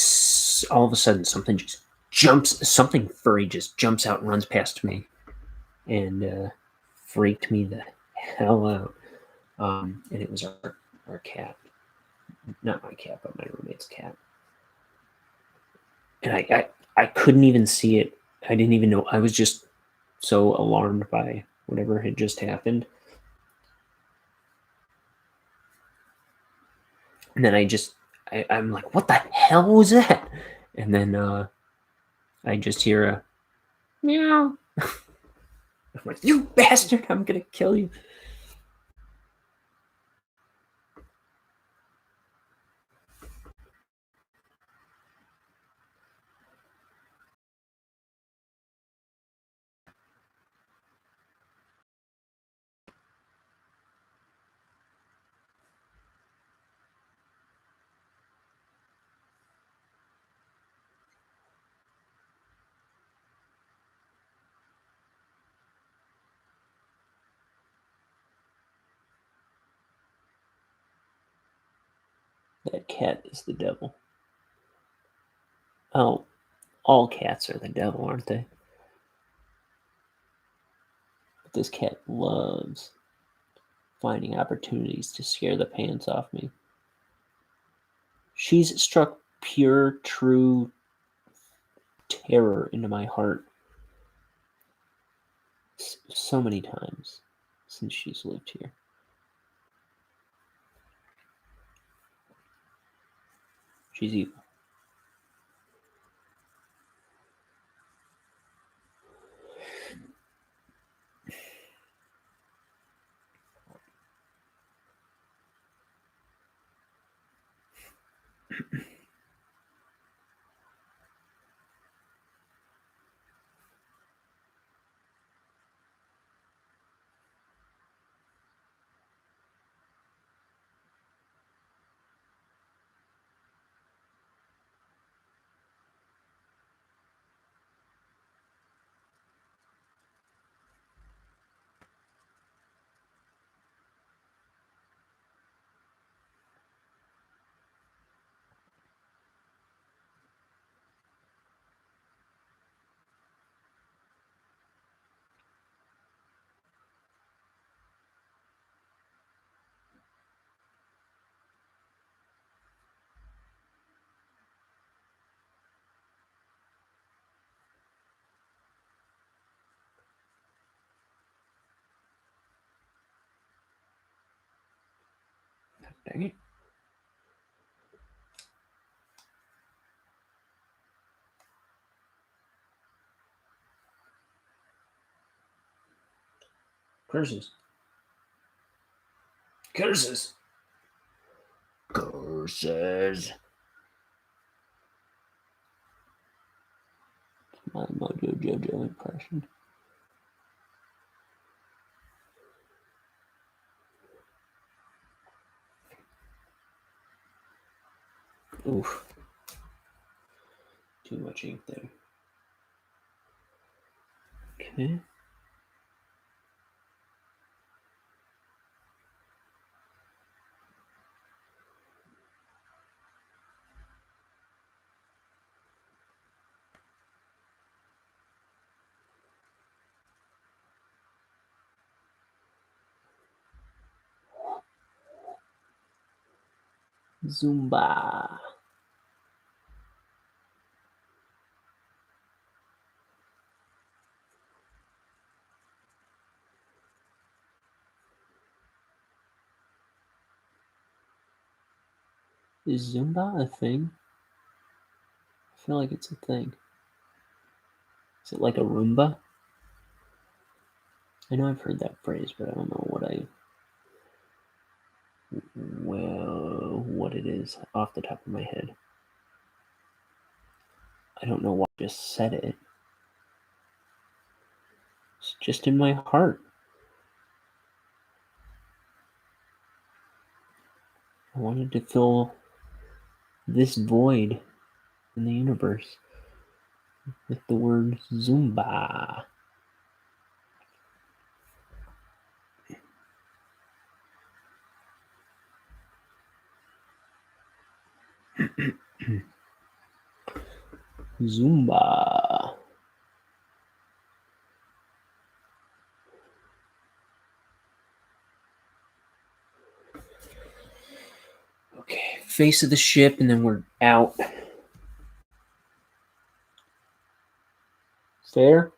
[SPEAKER 1] all of a sudden, something furry just jumps out and runs past me, and freaked me the hell out. And it was our cat, not my cat, but my roommate's cat. And I couldn't even see it. I didn't even know. I was just so alarmed by whatever had just happened. And then I'm like, what the hell was that? And then I just hear a meow. I'm like, you bastard, I'm gonna kill you. That cat is the devil. Oh, all cats are the devil, aren't they? But this cat loves finding opportunities to scare the pants off me. She's struck pure, true terror into my heart so many times since she's lived here. She's evil. Dang it. Curses. Curses. Curses. My Mojo Jojo impression. Oof. Too much ink there. Okay. Zumba. Is Zumba a thing? I feel like it's a thing. Is it like a Roomba? I know I've heard that phrase, but I don't know what it is off the top of my head. I don't know why I just said it. It's just in my heart. I wanted to fill this void in the universe with the word Zumba. Zumba. Okay, face of the ship, and then we're out. Fair?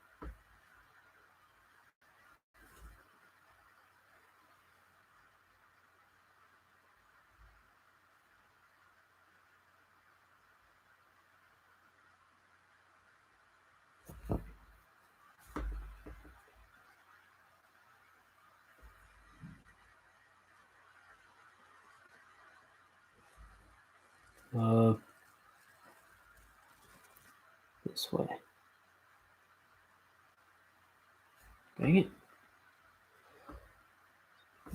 [SPEAKER 1] This way. Dang it.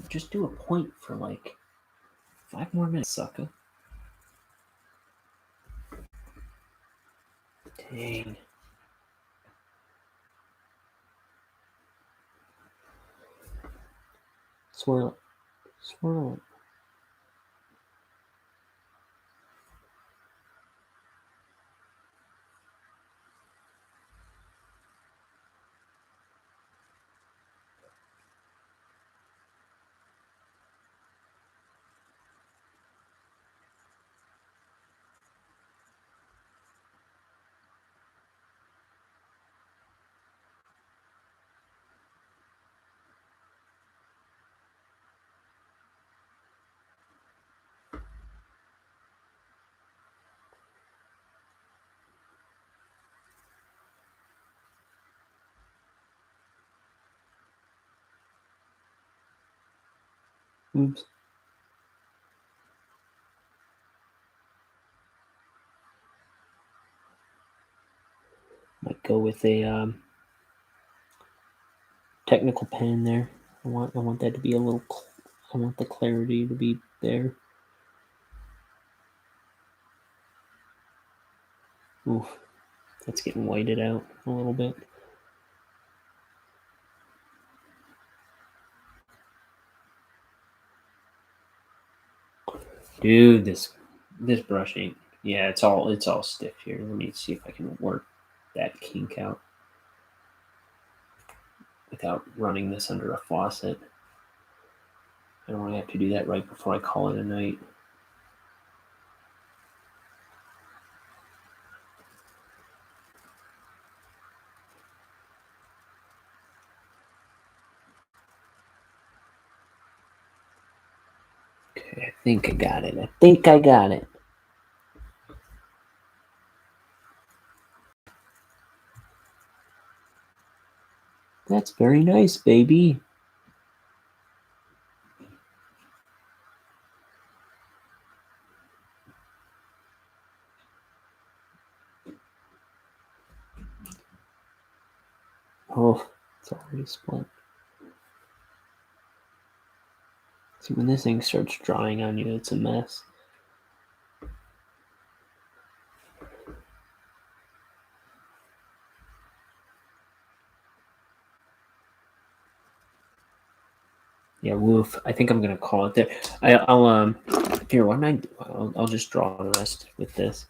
[SPEAKER 1] Just do a point for like 5 more minutes, sucker. Dang. Swirl it. Swirl it. Oops. Might go with a technical pen there. I want that to be a little. I want the clarity to be there. Oof, that's getting whited out a little bit. Dude, this brush ain't. Yeah, it's all stiff here. Let me see if I can work that kink out without running this under a faucet. I don't want to have to do that right before I call it a night. Okay, I think I got it. That's very nice, baby. Oh, it's already split. See, when this thing starts drying on you, it's a mess. Yeah, woof. I think I'm gonna call it there. I'll here. Why don't I? I'll just draw the rest with this.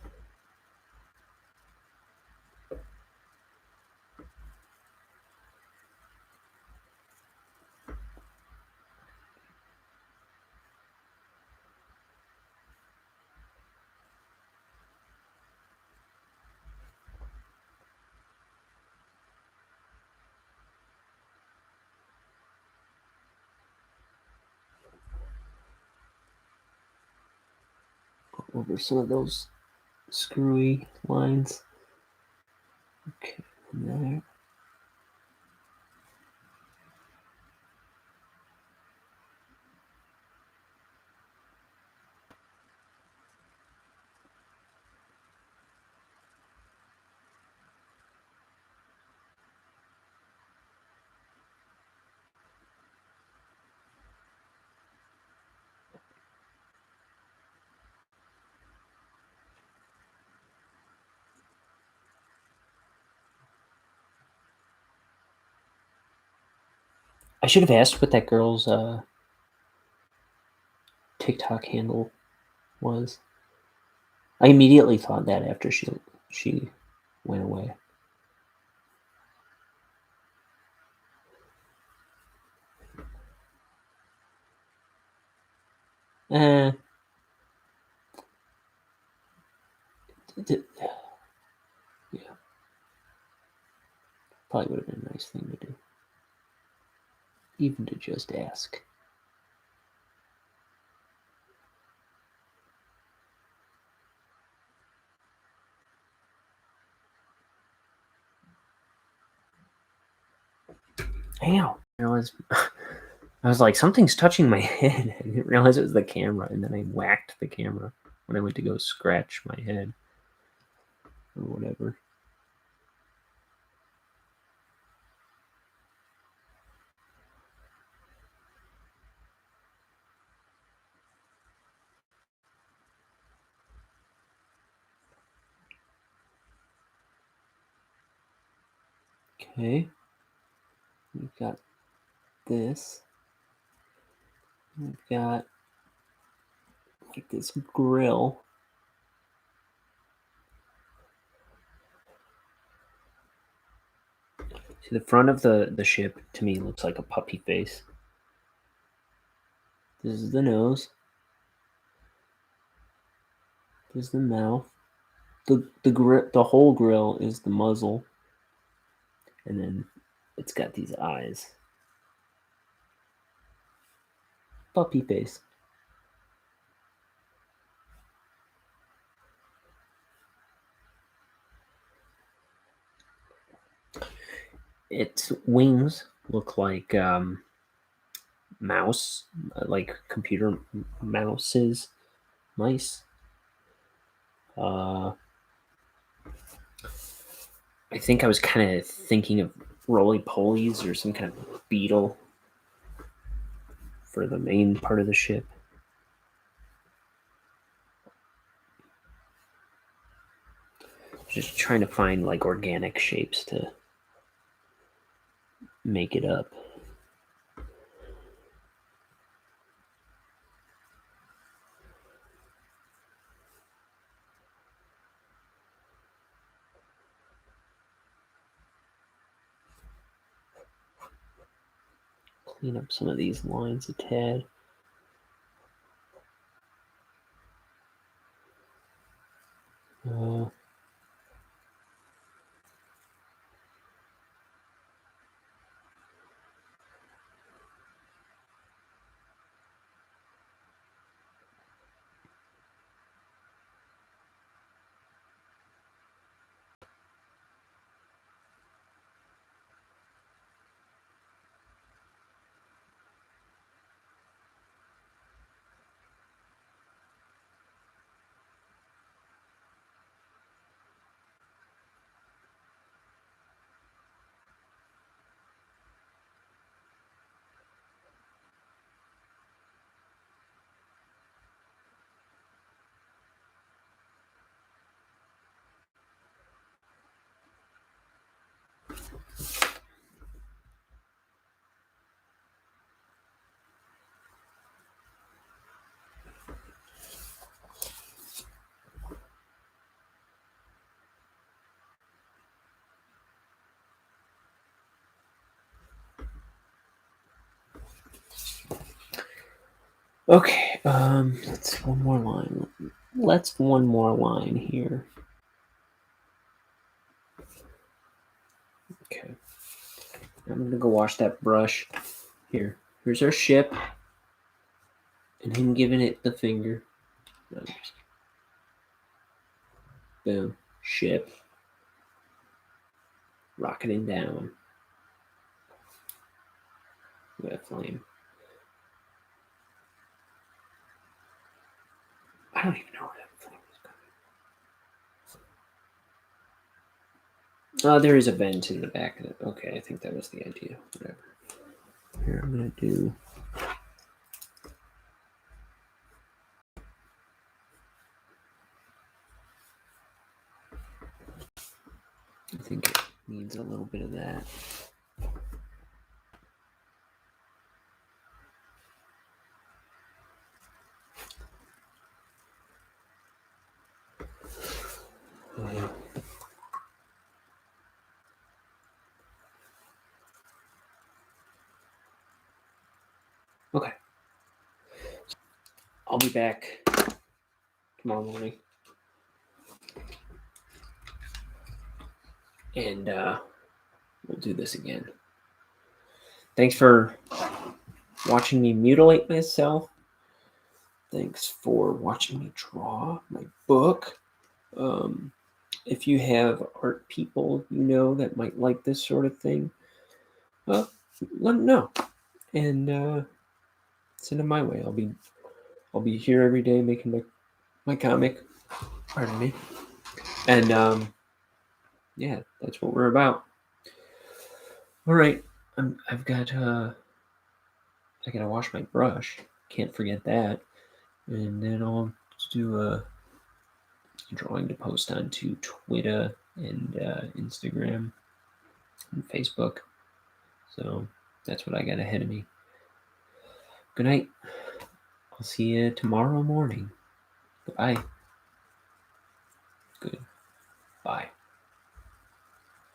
[SPEAKER 1] Over some of those screwy lines. Okay, there. I should have asked what that girl's TikTok handle was. I immediately thought that after she went away. Eh. Yeah. Probably would have been a nice thing to do. Even to just ask. Ow. I was like, something's touching my head. I didn't realize it was the camera, and then I whacked the camera when I went to go scratch my head or whatever. Okay. We've got this. We've got like this grill. See, the front of the ship to me looks like a puppy face. This is the nose. This is the mouth. The whole grill is the muzzle, and then it's got these eyes. Puppy face. Its wings look like mouse, like computer mice. Uh, I think I was kind of thinking of roly polies or some kind of beetle for the main part of the ship. Just trying to find like organic shapes to make it up. Clean up some of these lines a tad. Okay, let's one more line. Let's one more line here. Okay. I'm gonna go wash that brush. Here's our ship. And him giving it the finger. Boom. Ship. Rocketing down. With a flame. I don't even know where that flame is coming. Oh, there is a vent in the back of it. Okay, I think that was the idea. Whatever. Here, I'm gonna do. I think it needs a little bit of that. Okay. I'll be back tomorrow morning. And we'll do this again. Thanks for watching me mutilate myself. Thanks for watching me draw my book. If you have art people you know that might like this sort of thing, well, let them know and send them my way. I'll be here every day making my comic. Pardon me. And yeah, that's what we're about. All right, I've got I gotta wash my brush. Can't forget that. And then I'll do a drawing to post onto Twitter and Instagram and Facebook. So that's what I got ahead of me. Good night. I'll see you tomorrow morning. Goodbye. Goodbye.